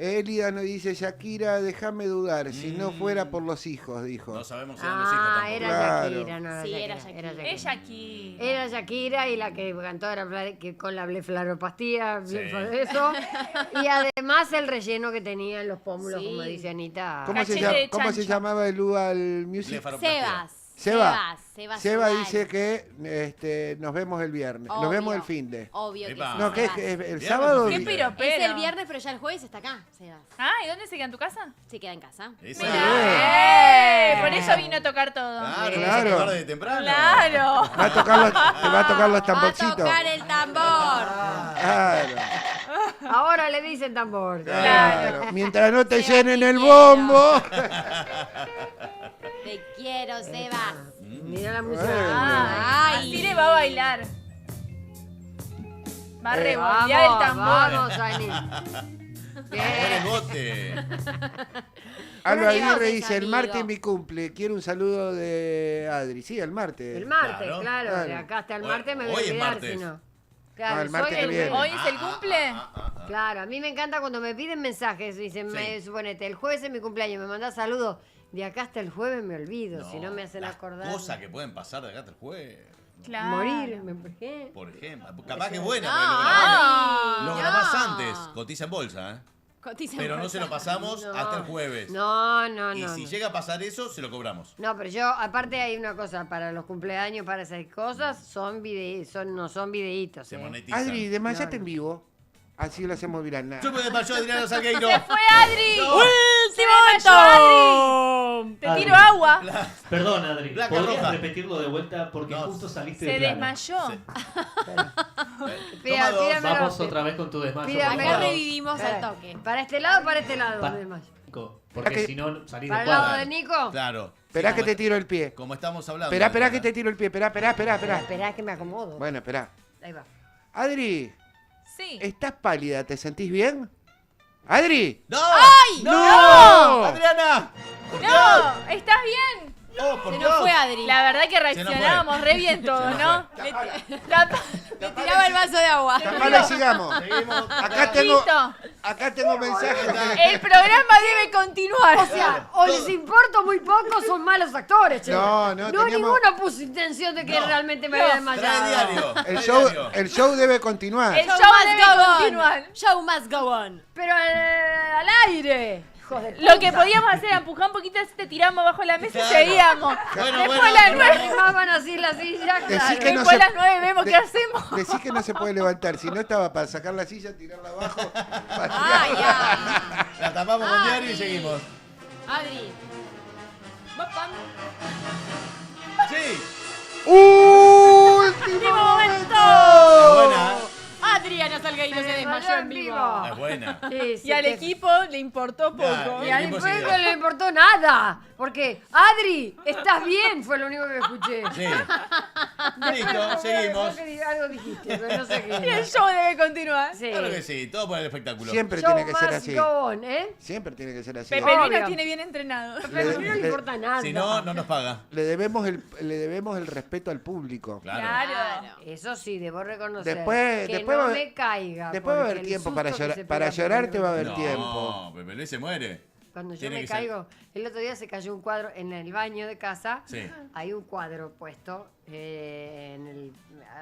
Speaker 5: Elida nos dice, Shakira, déjame dudar, si no fuera por los hijos, dijo.
Speaker 1: No sabemos si eran los hijos tampoco.
Speaker 2: Era
Speaker 5: Claro.
Speaker 2: Shakira, no era
Speaker 4: Sí,
Speaker 2: Shakira.
Speaker 4: era Shakira.
Speaker 3: Ella aquí.
Speaker 2: Era Shakira y la que cantó era que con la blefaropastía,
Speaker 1: Sí.
Speaker 2: eso. Y además el relleno que tenía en los pómulos,
Speaker 4: Sí.
Speaker 2: como dice Anita.
Speaker 5: ¿Cómo se,
Speaker 3: Cachete de
Speaker 5: cómo se
Speaker 3: chancho.
Speaker 5: llamaba el Ual Music?
Speaker 1: Blefaroplastia.
Speaker 4: Sebas.
Speaker 5: Seba
Speaker 4: Sebas
Speaker 5: dice que nos vemos el viernes, nos
Speaker 4: Obvio.
Speaker 5: vemos el fin de.
Speaker 4: Obvio que
Speaker 1: Epa.
Speaker 4: sí.
Speaker 5: No, que
Speaker 4: Sebas.
Speaker 5: el
Speaker 1: Viernes
Speaker 5: sábado.
Speaker 1: o
Speaker 3: Qué
Speaker 1: fin de.
Speaker 3: piropero.
Speaker 4: Es el viernes, pero ya el jueves está acá, Sebas.
Speaker 3: Ah, ¿y dónde se queda en tu casa?
Speaker 4: Se queda en casa.
Speaker 1: Esa.
Speaker 3: Mirá, por eso vino a tocar todo.
Speaker 1: Claro,
Speaker 5: Claro.
Speaker 1: claro. Tarde temprano.
Speaker 3: Claro.
Speaker 5: Va a tocar los, te va a tocar los
Speaker 4: Va a
Speaker 5: tamborcitos.
Speaker 4: tocar el tambor.
Speaker 5: Claro,
Speaker 2: Ahora le dicen tambor.
Speaker 5: claro. Mientras no te
Speaker 4: Seba,
Speaker 5: llenen
Speaker 4: te
Speaker 5: el
Speaker 4: quiero.
Speaker 5: bombo.
Speaker 4: Te quiero, Sebas.
Speaker 2: Mira la música.
Speaker 3: Ah,
Speaker 4: Ay.
Speaker 3: así le va a bailar. Va a revoltear el
Speaker 2: Vamos,
Speaker 3: tambor.
Speaker 2: vamos, Ani.
Speaker 1: Pon el
Speaker 2: Bien.
Speaker 1: bote.
Speaker 5: Alba
Speaker 4: Bueno,
Speaker 5: Aguirre
Speaker 4: Dios,
Speaker 5: dice, el
Speaker 4: amigo.
Speaker 5: martes mi cumple, quiero un saludo de Adri. Sí, el martes.
Speaker 2: El martes,
Speaker 1: Claro.
Speaker 2: claro.
Speaker 5: Claro.
Speaker 2: De acá hasta el
Speaker 1: Hoy-
Speaker 2: martes me voy
Speaker 1: hoy
Speaker 2: a
Speaker 1: es
Speaker 2: olvidar
Speaker 1: martes.
Speaker 2: si no. Claro,
Speaker 5: Ah, el martes
Speaker 2: soy
Speaker 5: que viene.
Speaker 3: ¿Hoy es el cumple?
Speaker 2: Claro, a mí me encanta cuando me piden mensajes. Dicen, suponete, el jueves es mi cumpleaños, me mandás saludos. De acá hasta el jueves me olvido, si no me hacen
Speaker 1: las
Speaker 2: acordar.
Speaker 1: cosas que pueden pasar de acá hasta el jueves.
Speaker 3: Claro.
Speaker 2: Morir, ¿por qué?
Speaker 1: Por ejemplo. Capaz que es buena.
Speaker 4: No,
Speaker 1: porque lo grabás
Speaker 4: no.
Speaker 1: antes. Cotiza en bolsa, ¿eh?
Speaker 4: Cotizan
Speaker 1: Pero
Speaker 4: por
Speaker 1: no se lo
Speaker 4: semana.
Speaker 1: pasamos
Speaker 2: No.
Speaker 1: hasta el jueves.
Speaker 2: No.
Speaker 1: Y si llega a pasar eso, se lo cobramos.
Speaker 2: No, pero yo, aparte hay una cosa, para los cumpleaños, para esas cosas, no son videitos.
Speaker 1: Se monetiza.
Speaker 5: Adri, desmayate
Speaker 2: No.
Speaker 5: en vivo. Así lo hacemos viral. Nada.
Speaker 1: Yo me desmayó Adriano Salgueiro.
Speaker 3: ¡Se fue Adri!
Speaker 1: No.
Speaker 3: ¡Último momento! Te
Speaker 6: Adri.
Speaker 3: tiro agua.
Speaker 6: Perdón, Adri.
Speaker 1: Blanca
Speaker 6: ¿Podrías
Speaker 1: roja.
Speaker 6: repetirlo de vuelta? Porque
Speaker 1: No.
Speaker 6: justo saliste
Speaker 3: Se
Speaker 6: de plano.
Speaker 3: desmayó.
Speaker 2: Pida-
Speaker 1: Toma dos.
Speaker 2: pídamelo.
Speaker 6: Vamos otra vez con tu desmayo.
Speaker 2: Pídame
Speaker 6: por
Speaker 4: Acá
Speaker 6: favor.
Speaker 4: revivimos al
Speaker 2: Espera,
Speaker 4: toque.
Speaker 2: ¿Para este lado o para este lado?
Speaker 6: Pa-
Speaker 2: Además?
Speaker 6: Porque
Speaker 5: Para que-
Speaker 6: si no salís
Speaker 2: ¿Para
Speaker 6: de
Speaker 2: el lado
Speaker 6: cuadra.
Speaker 2: de Nico?
Speaker 1: Claro.
Speaker 5: Esperá
Speaker 1: Sí,
Speaker 5: que
Speaker 1: como-
Speaker 5: te tiro el pie.
Speaker 1: Como estamos hablando.
Speaker 5: Esperá que
Speaker 1: Adriana.
Speaker 5: te tiro el pie. Esperá.
Speaker 2: Esperá que me acomodo.
Speaker 5: Bueno, esperá.
Speaker 2: Ahí va.
Speaker 5: Adri,
Speaker 3: Sí.
Speaker 5: estás pálida. ¿Te sentís bien? ¡Adri!
Speaker 1: ¡No!
Speaker 5: ¡No!
Speaker 1: ¡Adriana!
Speaker 3: ¡No! ¿Estás bien?
Speaker 1: ¡Oh, por
Speaker 4: Se
Speaker 1: Dios!
Speaker 4: nos fue Adri.
Speaker 3: La verdad que
Speaker 1: Se nos
Speaker 3: reaccionábamos re bien todos,
Speaker 1: Se nos
Speaker 3: ¿no?
Speaker 1: fue.
Speaker 4: Le tiraba el vaso de agua.
Speaker 5: Tapala y sigamos.
Speaker 1: Seguimos.
Speaker 5: Acá tengo,
Speaker 3: Listo.
Speaker 5: acá tengo mensajes.
Speaker 3: El programa debe continuar.
Speaker 2: O sea, o les importo muy poco, son malos actores, che.
Speaker 5: No, teníamos-
Speaker 2: ninguno puso intención de que
Speaker 1: No.
Speaker 2: realmente me había desmayado.
Speaker 1: Trae diario.
Speaker 5: El
Speaker 1: trae
Speaker 5: show,
Speaker 1: diario.
Speaker 5: el show debe continuar.
Speaker 3: El show
Speaker 4: must
Speaker 3: debe
Speaker 4: go on.
Speaker 3: continuar.
Speaker 4: Show must go on.
Speaker 2: Pero al aire. Hijo de
Speaker 3: Lo que podíamos hacer era empujar un poquito, así te tiramos bajo la mesa
Speaker 1: Claro.
Speaker 3: y seguíamos.
Speaker 1: Bueno,
Speaker 3: Después
Speaker 1: bueno,
Speaker 3: las
Speaker 1: pero-
Speaker 3: nueve.
Speaker 2: arrimaban así en la silla,
Speaker 5: Decí
Speaker 2: claro.
Speaker 5: que no
Speaker 3: Después
Speaker 5: se-
Speaker 3: las 9 vemos
Speaker 5: de-
Speaker 3: qué hacemos.
Speaker 5: Decí que no se puede levantar. Si no estaba para sacar la silla, tirarla abajo.
Speaker 4: Ah, ya.
Speaker 1: La tapamos con diario y seguimos.
Speaker 4: Adri. Bapam.
Speaker 1: Sí.
Speaker 5: ¡Último momento!
Speaker 1: Buena.
Speaker 4: Adriana Salgueiro se desmayó en vivo.
Speaker 1: Es buena.
Speaker 2: Sí, sí,
Speaker 3: Y al
Speaker 2: que-
Speaker 3: equipo le importó poco.
Speaker 1: Ya,
Speaker 2: Y al
Speaker 1: equipo
Speaker 2: pueblo
Speaker 1: siguió.
Speaker 2: no le importó nada. Porque, Adri, ¿estás bien? Fue lo único que escuché.
Speaker 1: Sí. Listo, seguimos.
Speaker 2: Creo que algo dijiste, pero no sé
Speaker 3: Y el
Speaker 2: qué.
Speaker 3: show debe continuar.
Speaker 2: Sí.
Speaker 1: Claro que sí, todo por el espectáculo.
Speaker 5: Siempre
Speaker 2: Show
Speaker 5: tiene que ser
Speaker 2: must
Speaker 5: así.
Speaker 2: go on, ¿eh?
Speaker 5: Siempre tiene que ser así.
Speaker 3: Pepe Luis
Speaker 2: Obvio.
Speaker 3: nos tiene bien entrenados.
Speaker 2: Pero a mí no le
Speaker 5: le-
Speaker 2: importa nada.
Speaker 1: Si no, no nos paga.
Speaker 5: Le debemos el respeto al público.
Speaker 1: Claro.
Speaker 3: Claro.
Speaker 2: Eso sí, debo reconocer.
Speaker 5: Después-
Speaker 2: que
Speaker 5: después
Speaker 2: no
Speaker 5: va a-
Speaker 2: me caiga.
Speaker 5: Después va a
Speaker 2: porque
Speaker 5: haber
Speaker 2: el
Speaker 5: tiempo
Speaker 2: susto
Speaker 5: para
Speaker 2: que
Speaker 5: llorar.
Speaker 2: se
Speaker 5: Para
Speaker 2: pega
Speaker 5: llorarte va a haber
Speaker 1: No,
Speaker 5: tiempo.
Speaker 1: Pepe Luis se muere.
Speaker 2: Cuando yo
Speaker 1: Tiene
Speaker 2: me
Speaker 1: que ser-
Speaker 2: caigo, el otro día se cayó un cuadro en el baño de casa.
Speaker 1: Sí.
Speaker 2: Hay un cuadro puesto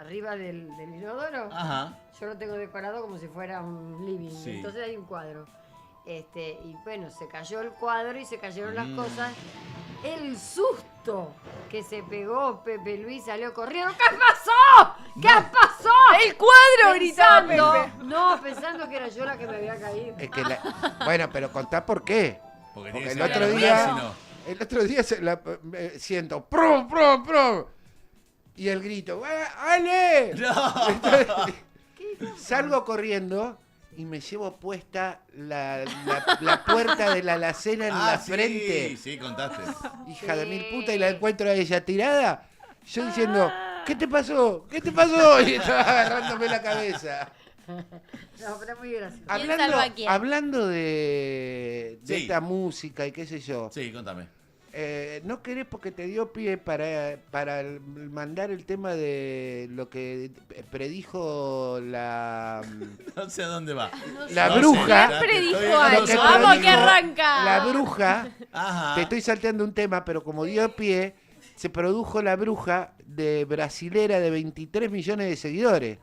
Speaker 2: arriba del inodoro.
Speaker 1: Ajá.
Speaker 2: Yo lo tengo decorado como si fuera un living.
Speaker 1: Sí.
Speaker 2: Entonces hay un cuadro. Y bueno, se cayó el cuadro y se cayeron las
Speaker 1: Mm.
Speaker 2: cosas. El susto que se pegó Pepe Luis salió corriendo. ¿Qué pasó? ¿Qué pasó?
Speaker 3: ¡El cuadro! Gritaba
Speaker 2: Pensando,
Speaker 3: Pepe.
Speaker 2: no, pensando que era yo la que me había caído.
Speaker 5: Es que bueno, pero contá por qué.
Speaker 1: Porque
Speaker 5: Porque
Speaker 1: tiene
Speaker 5: el
Speaker 1: que ser
Speaker 5: otro
Speaker 1: la
Speaker 5: día,
Speaker 1: verdad, si no.
Speaker 5: el otro día siento ¡prum, prum, prum! Y el grito ¡Ale! Salgo corriendo y me llevo puesta la puerta de la alacena en la frente.
Speaker 1: Sí, sí, contaste.
Speaker 5: Hija de mil puta, y la encuentro a ella tirada. Yo diciendo, ¿qué te pasó? ¿Qué te pasó? Y estaba agarrándome la cabeza.
Speaker 2: No, pero es muy gracioso.
Speaker 4: salva a quién?
Speaker 5: Hablando de
Speaker 1: Sí.
Speaker 5: esta música y qué sé yo,
Speaker 1: Sí, contame.
Speaker 5: ¿no querés porque te dio pie para mandar el tema de lo que predijo la
Speaker 1: No sé a dónde va.
Speaker 5: La
Speaker 1: No sé,
Speaker 5: bruja.
Speaker 1: ya
Speaker 3: ¿Quién
Speaker 1: te
Speaker 3: predijo
Speaker 1: estoy
Speaker 3: algo?
Speaker 1: dejando
Speaker 5: que
Speaker 1: solo.
Speaker 4: ¡Vamos,
Speaker 5: predijo
Speaker 4: que arranca!
Speaker 5: la bruja?
Speaker 1: Ajá.
Speaker 5: Te estoy salteando un tema, pero como dio pie, se produjo la bruja de brasilera de 23 millones de seguidores.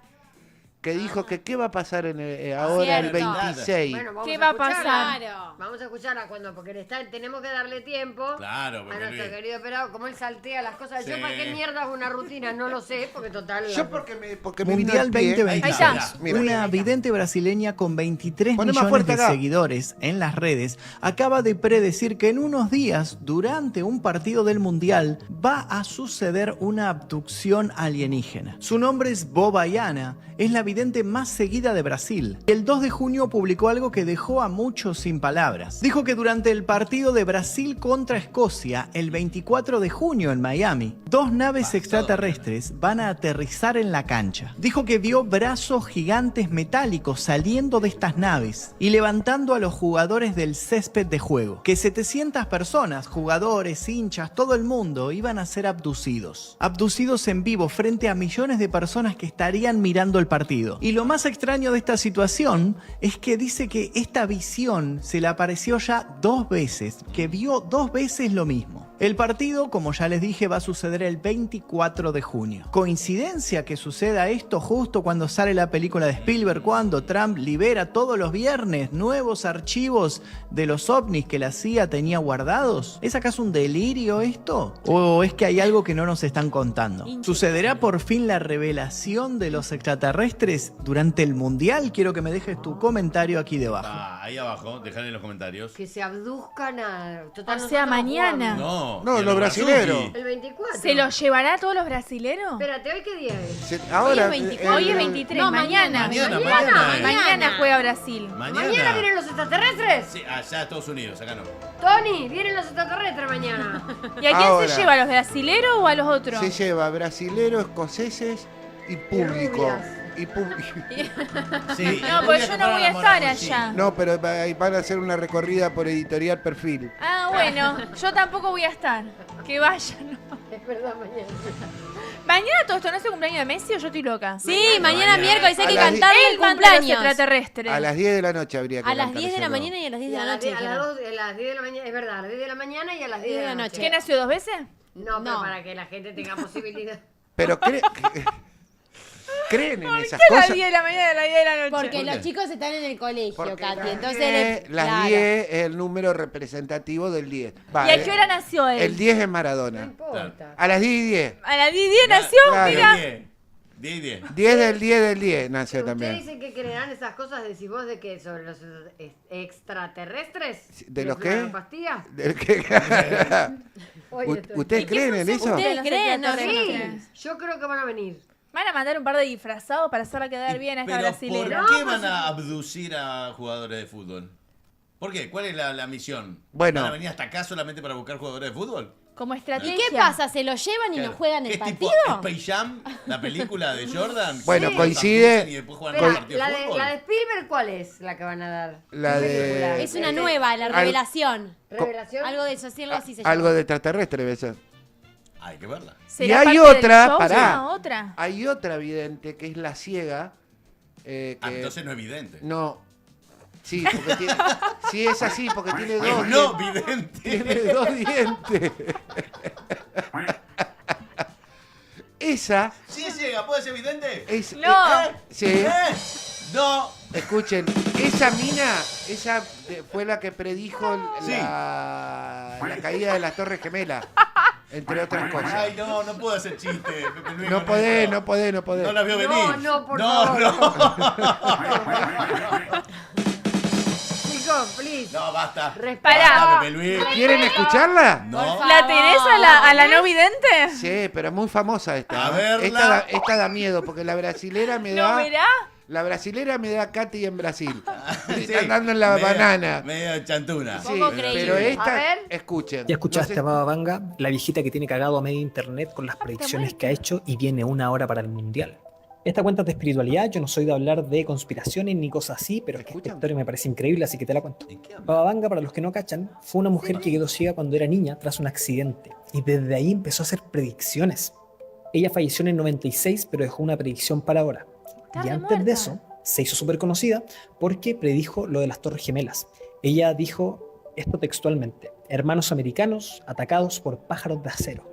Speaker 5: Que dijo que qué va a pasar ahora el
Speaker 4: Cierto.
Speaker 5: 26.
Speaker 2: Bueno, vamos
Speaker 3: ¿Qué
Speaker 2: a
Speaker 3: va a
Speaker 2: escucharla.
Speaker 3: pasar?
Speaker 4: Claro.
Speaker 2: Vamos a escucharla porque tenemos que darle tiempo
Speaker 1: Claro,
Speaker 2: a
Speaker 1: Pepe
Speaker 2: nuestro
Speaker 1: Luis.
Speaker 2: querido operado. Como él saltea las cosas. Yo
Speaker 1: Sí.
Speaker 2: para qué mierda hago una rutina, no lo sé, porque total.
Speaker 5: Yo porque me vino
Speaker 7: Mundial
Speaker 5: el pie.
Speaker 7: 2026.
Speaker 1: Ahí está.
Speaker 5: Mira.
Speaker 7: Una vidente brasileña con 23
Speaker 5: Poné más
Speaker 7: millones
Speaker 5: fuerte
Speaker 7: de
Speaker 5: acá.
Speaker 7: seguidores en las redes acaba de predecir que en unos días, durante un partido del Mundial, va a suceder una abducción alienígena. Su nombre es Bobayana, es la vidente más seguida de Brasil. El 2 de junio publicó algo que dejó a muchos sin palabras. Dijo que durante el partido de Brasil contra Escocia, el 24 de junio en Miami, 2 naves extraterrestres van a aterrizar en la cancha. Dijo que vio brazos gigantes metálicos saliendo de estas naves y levantando a los jugadores del césped de juego. Que 700 personas, jugadores, hinchas, todo el mundo, iban a ser abducidos. Abducidos en vivo frente a millones de personas que estarían mirando el partido. Y lo más extraño de esta situación es que dice que esta visión se le apareció ya 2 veces, que vio 2 veces lo mismo. El partido, como ya les dije, va a suceder el 24 de junio. Coincidencia que suceda esto justo cuando sale la película de Spielberg, cuando Trump libera todos los viernes nuevos archivos de los ovnis que la CIA tenía guardados. ¿Es acaso un delirio esto? ¿O es que hay algo que no nos están contando? ¿Sucederá por fin la revelación de los extraterrestres durante el Mundial? Quiero que me dejes tu comentario aquí debajo.
Speaker 1: Ahí abajo, dejale en los comentarios.
Speaker 2: Que se abduzcan a... Total,
Speaker 3: O sea,
Speaker 2: nosotros
Speaker 3: mañana.
Speaker 2: jugamos.
Speaker 5: No,
Speaker 1: que
Speaker 5: los brasileros.
Speaker 1: Brazuki.
Speaker 2: El 24.
Speaker 3: ¿Se los llevará a todos los brasileros?
Speaker 2: Espérate, ¿hoy qué día es?
Speaker 5: Ahora,
Speaker 4: Hoy es 24.
Speaker 3: Hoy es 23,
Speaker 4: No,
Speaker 3: mañana.
Speaker 1: Mañana.
Speaker 3: Mañana juega Brasil.
Speaker 2: ¿Mañana vienen los extraterrestres?
Speaker 1: Sí, allá Estados Unidos, acá no.
Speaker 2: Tony, vienen los extraterrestres mañana.
Speaker 3: ¿Y a quién
Speaker 5: Ahora.
Speaker 3: se lleva? ¿A los brasileros o a los otros?
Speaker 5: se lleva brasileros, escoceses y público.
Speaker 2: rubias.
Speaker 5: Y público.
Speaker 1: Sí,
Speaker 3: No, pues yo no voy a estar allá.
Speaker 5: No, pero van a hacer una recorrida por Editorial Perfil.
Speaker 3: Ah, bueno, yo tampoco voy a estar. Que vayan.
Speaker 2: Es verdad, mañana.
Speaker 3: ¿Mañana todo esto no es el cumpleaños de Messi o yo estoy loca?
Speaker 4: Sí, mañana
Speaker 1: Mañana.
Speaker 4: miércoles hay
Speaker 5: A
Speaker 4: que
Speaker 5: las
Speaker 4: cantarle
Speaker 3: Él
Speaker 4: el
Speaker 3: manda a los
Speaker 4: cumpleaños.
Speaker 3: extraterrestres.
Speaker 5: A las 10 de la noche habría que
Speaker 4: A las 10 de la
Speaker 5: cantárselo.
Speaker 4: mañana y a las 10 de la noche.
Speaker 2: a
Speaker 4: dijeron.
Speaker 2: las 10 de la mañana, es verdad, a las 10 de la mañana y a las 10 de la noche.
Speaker 3: ¿Qué nació 2 veces?
Speaker 2: No, pero
Speaker 4: No.
Speaker 2: para que la gente tenga posibilidad.
Speaker 5: Pero creen en esas
Speaker 3: ¿Qué a las
Speaker 5: cosas.
Speaker 3: 10 de la mañana y a las 10 de la noche?
Speaker 4: Porque
Speaker 1: ¿Por
Speaker 4: los
Speaker 1: qué?
Speaker 4: chicos están en el colegio,
Speaker 5: Porque
Speaker 4: Katy.
Speaker 5: las
Speaker 4: Entonces,
Speaker 5: 10, las
Speaker 4: claro.
Speaker 5: 10 es el número representativo del 10.
Speaker 3: ¿Y a qué hora nació él?
Speaker 5: El 10 es
Speaker 2: No
Speaker 5: Maradona.
Speaker 2: importa.
Speaker 5: A las 10 y 10.
Speaker 3: A las 10 nació,
Speaker 5: Claro.
Speaker 3: mira.
Speaker 1: 10 y 10.
Speaker 5: 10 del 10 del 10 nació
Speaker 2: ¿Ustedes
Speaker 5: también.
Speaker 2: dicen que creerán esas cosas? ¿Decís vos de que sobre los extraterrestres?
Speaker 5: ¿De los
Speaker 2: ¿Les
Speaker 5: qué?
Speaker 2: dan pastillas?
Speaker 5: Del que-
Speaker 2: Oye, estoy-
Speaker 5: ¿Ustedes
Speaker 3: ¿Y qué
Speaker 5: creen en eso?
Speaker 3: función
Speaker 4: ¿Ustedes creen? No,
Speaker 3: extraterrestres?
Speaker 2: Sí, yo creo que van a venir.
Speaker 3: Van a mandar un par de disfrazados para hacerla quedar bien a esta
Speaker 1: Pero
Speaker 3: brasilera.
Speaker 1: ¿por qué
Speaker 2: No,
Speaker 1: van
Speaker 2: pues-
Speaker 1: a abducir a jugadores de fútbol? ¿Por qué? ¿Cuál es la misión?
Speaker 5: Bueno.
Speaker 1: ¿Van a venir hasta acá solamente para buscar jugadores de fútbol?
Speaker 3: Como
Speaker 4: ¿Y
Speaker 3: estrategia.
Speaker 4: qué pasa? ¿Se lo llevan y no
Speaker 1: Claro.
Speaker 4: juegan
Speaker 1: ¿Qué
Speaker 4: el
Speaker 1: es tipo
Speaker 4: partido?
Speaker 1: Space Jam, la película de Jordan?
Speaker 5: Bueno,
Speaker 1: ¿Los
Speaker 5: coincide-
Speaker 1: abducen y después juegan
Speaker 2: Espera,
Speaker 1: un partido
Speaker 2: la
Speaker 1: de
Speaker 2: de,
Speaker 1: fútbol?
Speaker 2: la de Spielberg, ¿cuál es la que van a dar?
Speaker 5: La
Speaker 2: ¿Qué
Speaker 5: de-
Speaker 2: película?
Speaker 4: Es una nueva, la revelación.
Speaker 2: ¿Revelación?
Speaker 4: Algo de eso, sí, algo así se llama.
Speaker 5: Algo de extraterrestre debe ser.
Speaker 1: Hay que verla.
Speaker 3: ¿Será
Speaker 5: Y hay
Speaker 3: parte
Speaker 5: otra,
Speaker 3: del show?
Speaker 5: pará.
Speaker 3: ¿Será otra?
Speaker 5: Hay otra vidente que es la ciega. Que
Speaker 1: Entonces no es evidente.
Speaker 5: no. Sí, porque tiene. Sí, es así, porque tiene dos.
Speaker 1: Es no vidente.
Speaker 5: Tiene dos dientes. Esa
Speaker 1: Sí llega, ¿puede ser vidente?
Speaker 5: es.
Speaker 3: No.
Speaker 5: Sí.
Speaker 1: No.
Speaker 5: Escuchen, esa mina, fue la que predijo
Speaker 1: Sí.
Speaker 5: la caída de las Torres Gemelas, entre otras cosas.
Speaker 1: Ay, no puedo hacer chiste. Pepe Luis,
Speaker 5: No
Speaker 1: con
Speaker 5: podés,
Speaker 1: esto.
Speaker 5: no podés, no podés.
Speaker 1: No la vio
Speaker 2: No,
Speaker 1: venir.
Speaker 2: no, por
Speaker 1: no,
Speaker 2: favor.
Speaker 1: No.
Speaker 2: Chicos, please.
Speaker 1: No, basta.
Speaker 2: Respara.
Speaker 1: Basta, Pepe Luis.
Speaker 5: ¿Quieren escucharla?
Speaker 1: No.
Speaker 3: ¿La tenés a la no vidente?
Speaker 5: Sí, pero es muy famosa esta.
Speaker 1: A
Speaker 5: ¿no?
Speaker 1: verla.
Speaker 5: Esta da miedo, porque la brasilera me
Speaker 3: ¿No
Speaker 5: da.
Speaker 3: verá?
Speaker 5: La brasilera me da Katy en Brasil.
Speaker 1: Sí,
Speaker 5: Está andando en la
Speaker 1: media-
Speaker 5: banana.
Speaker 1: Media chantuna.
Speaker 5: Sí,
Speaker 4: Poco creíble.
Speaker 5: pero
Speaker 2: A
Speaker 5: esta,
Speaker 2: ver.
Speaker 5: escuchen.
Speaker 8: ¿Ya escuchaste
Speaker 5: No
Speaker 8: a
Speaker 5: sé-
Speaker 8: Baba Vanga, la viejita que tiene cagado a medio internet con las predicciones que ha hecho y viene una hora para el mundial? Esta cuenta es de espiritualidad, yo no soy de hablar de conspiraciones ni cosas así, pero es que esta
Speaker 5: ¿Escuchan?
Speaker 8: historia me parece increíble, así que te la cuento.
Speaker 1: ¿En qué habla?
Speaker 8: Baba Vanga, para los que no cachan, fue una mujer que quedó ciega cuando era niña tras un accidente y desde ahí empezó a hacer predicciones. Ella falleció en el 96, pero dejó una predicción para ahora.
Speaker 3: Está
Speaker 8: Y
Speaker 3: re
Speaker 8: antes
Speaker 3: muerta.
Speaker 8: de eso, se hizo súper conocida porque predijo lo de las Torres Gemelas. Ella dijo esto textualmente: hermanos americanos atacados por pájaros de acero.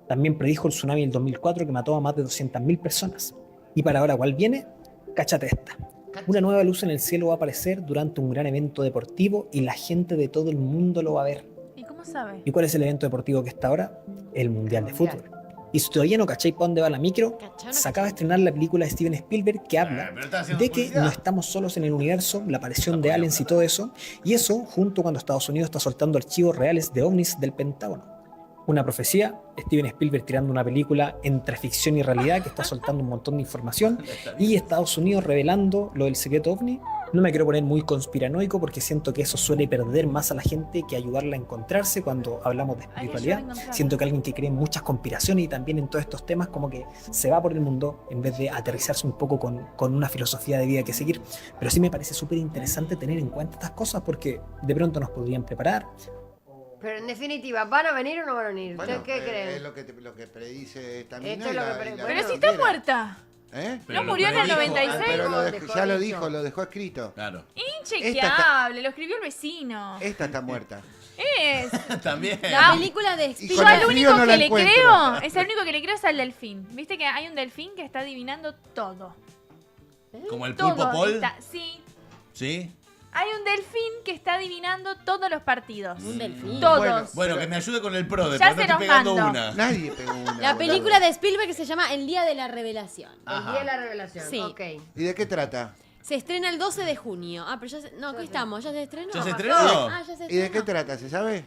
Speaker 8: También predijo el tsunami del 2004 que mató a más de 200.000 personas. Y para ahora, ¿cuál viene? Cáchate esta. Una nueva luz en el cielo va a aparecer durante un gran evento deportivo y la gente de todo el mundo lo va a ver.
Speaker 3: ¿Y cómo sabe?
Speaker 8: ¿Y cuál es el evento deportivo que está ahora? El Mundial de Fútbol. Y si todavía no cacháis para dónde va la micro,
Speaker 4: Cachá,
Speaker 8: se acaba de estrenar la película de Steven Spielberg que habla
Speaker 1: Pero está haciendo
Speaker 8: de que
Speaker 1: publicidad.
Speaker 8: no estamos solos en el universo, la aparición de aliens y todo eso, y eso junto cuando Estados Unidos está soltando archivos reales de ovnis del Pentágono. Una profecía, Steven Spielberg tirando una película entre ficción y realidad que está soltando un montón de información, y Estados Unidos revelando lo del secreto ovni. No me quiero poner muy conspiranoico porque siento que eso suele perder más a la gente que ayudarla a encontrarse cuando hablamos de espiritualidad.
Speaker 3: ayuda a encontrarla.
Speaker 8: Siento que alguien que cree en muchas conspiraciones y también en todos estos temas como que se va por el mundo en vez de aterrizarse un poco con una filosofía de vida que seguir. Pero sí me parece súper interesante tener en cuenta estas cosas porque de pronto nos podrían preparar.
Speaker 2: Pero en definitiva, ¿van a venir o no van a venir?
Speaker 5: Bueno,
Speaker 2: ¿Ustedes qué creen?
Speaker 5: es lo que predice esta mina.
Speaker 2: Esto es
Speaker 5: y
Speaker 2: lo
Speaker 5: la-
Speaker 2: que pre-
Speaker 5: y la
Speaker 2: Bueno,
Speaker 3: Pero si
Speaker 5: mina
Speaker 3: está
Speaker 5: quiera.
Speaker 3: muerta.
Speaker 5: ¿Eh?
Speaker 1: Pero
Speaker 3: ¿No
Speaker 1: lo
Speaker 3: murió en el
Speaker 1: predijo
Speaker 3: 96?
Speaker 5: Ah, pero
Speaker 2: Dejó
Speaker 5: ya lo
Speaker 2: dicho.
Speaker 5: dijo, lo dejó escrito.
Speaker 1: Claro.
Speaker 3: inchequeable, lo escribió el vecino.
Speaker 5: Esta está muerta.
Speaker 3: Es.
Speaker 1: También.
Speaker 4: La película de
Speaker 5: Y
Speaker 3: Yo
Speaker 5: con
Speaker 3: al
Speaker 5: el frío
Speaker 3: único
Speaker 5: no la
Speaker 3: que le
Speaker 5: encuentro.
Speaker 3: creo, es el único que le creo es al delfín. Viste que hay un delfín que está adivinando todo.
Speaker 1: Como el
Speaker 3: Todo.
Speaker 1: pulpo Paul.
Speaker 3: Sí.
Speaker 1: ¿Sí?
Speaker 3: Hay un delfín que está adivinando todos los partidos.
Speaker 4: Un delfín.
Speaker 3: Todos.
Speaker 1: Bueno, que me ayude con el PRODE,
Speaker 3: Ya
Speaker 1: porque
Speaker 3: se
Speaker 1: no estoy
Speaker 3: nos
Speaker 1: pegando
Speaker 3: mando.
Speaker 1: una.
Speaker 5: Nadie pegó una.
Speaker 4: La
Speaker 5: boludo.
Speaker 4: película de Spielberg que se llama El Día de la Revelación.
Speaker 2: El día de la revelación.
Speaker 4: Sí.
Speaker 2: Ok.
Speaker 5: ¿Y de qué trata?
Speaker 4: Se estrena el 12 de junio. Ah, pero ya se... No, ¿qué estamos? ¿Ya se estrenó?
Speaker 1: ¿Ya se
Speaker 4: Ah,
Speaker 1: estrenó?
Speaker 4: Ah, ya se
Speaker 5: ¿Y de
Speaker 4: estrenó.
Speaker 5: qué trata? ¿Se sabe?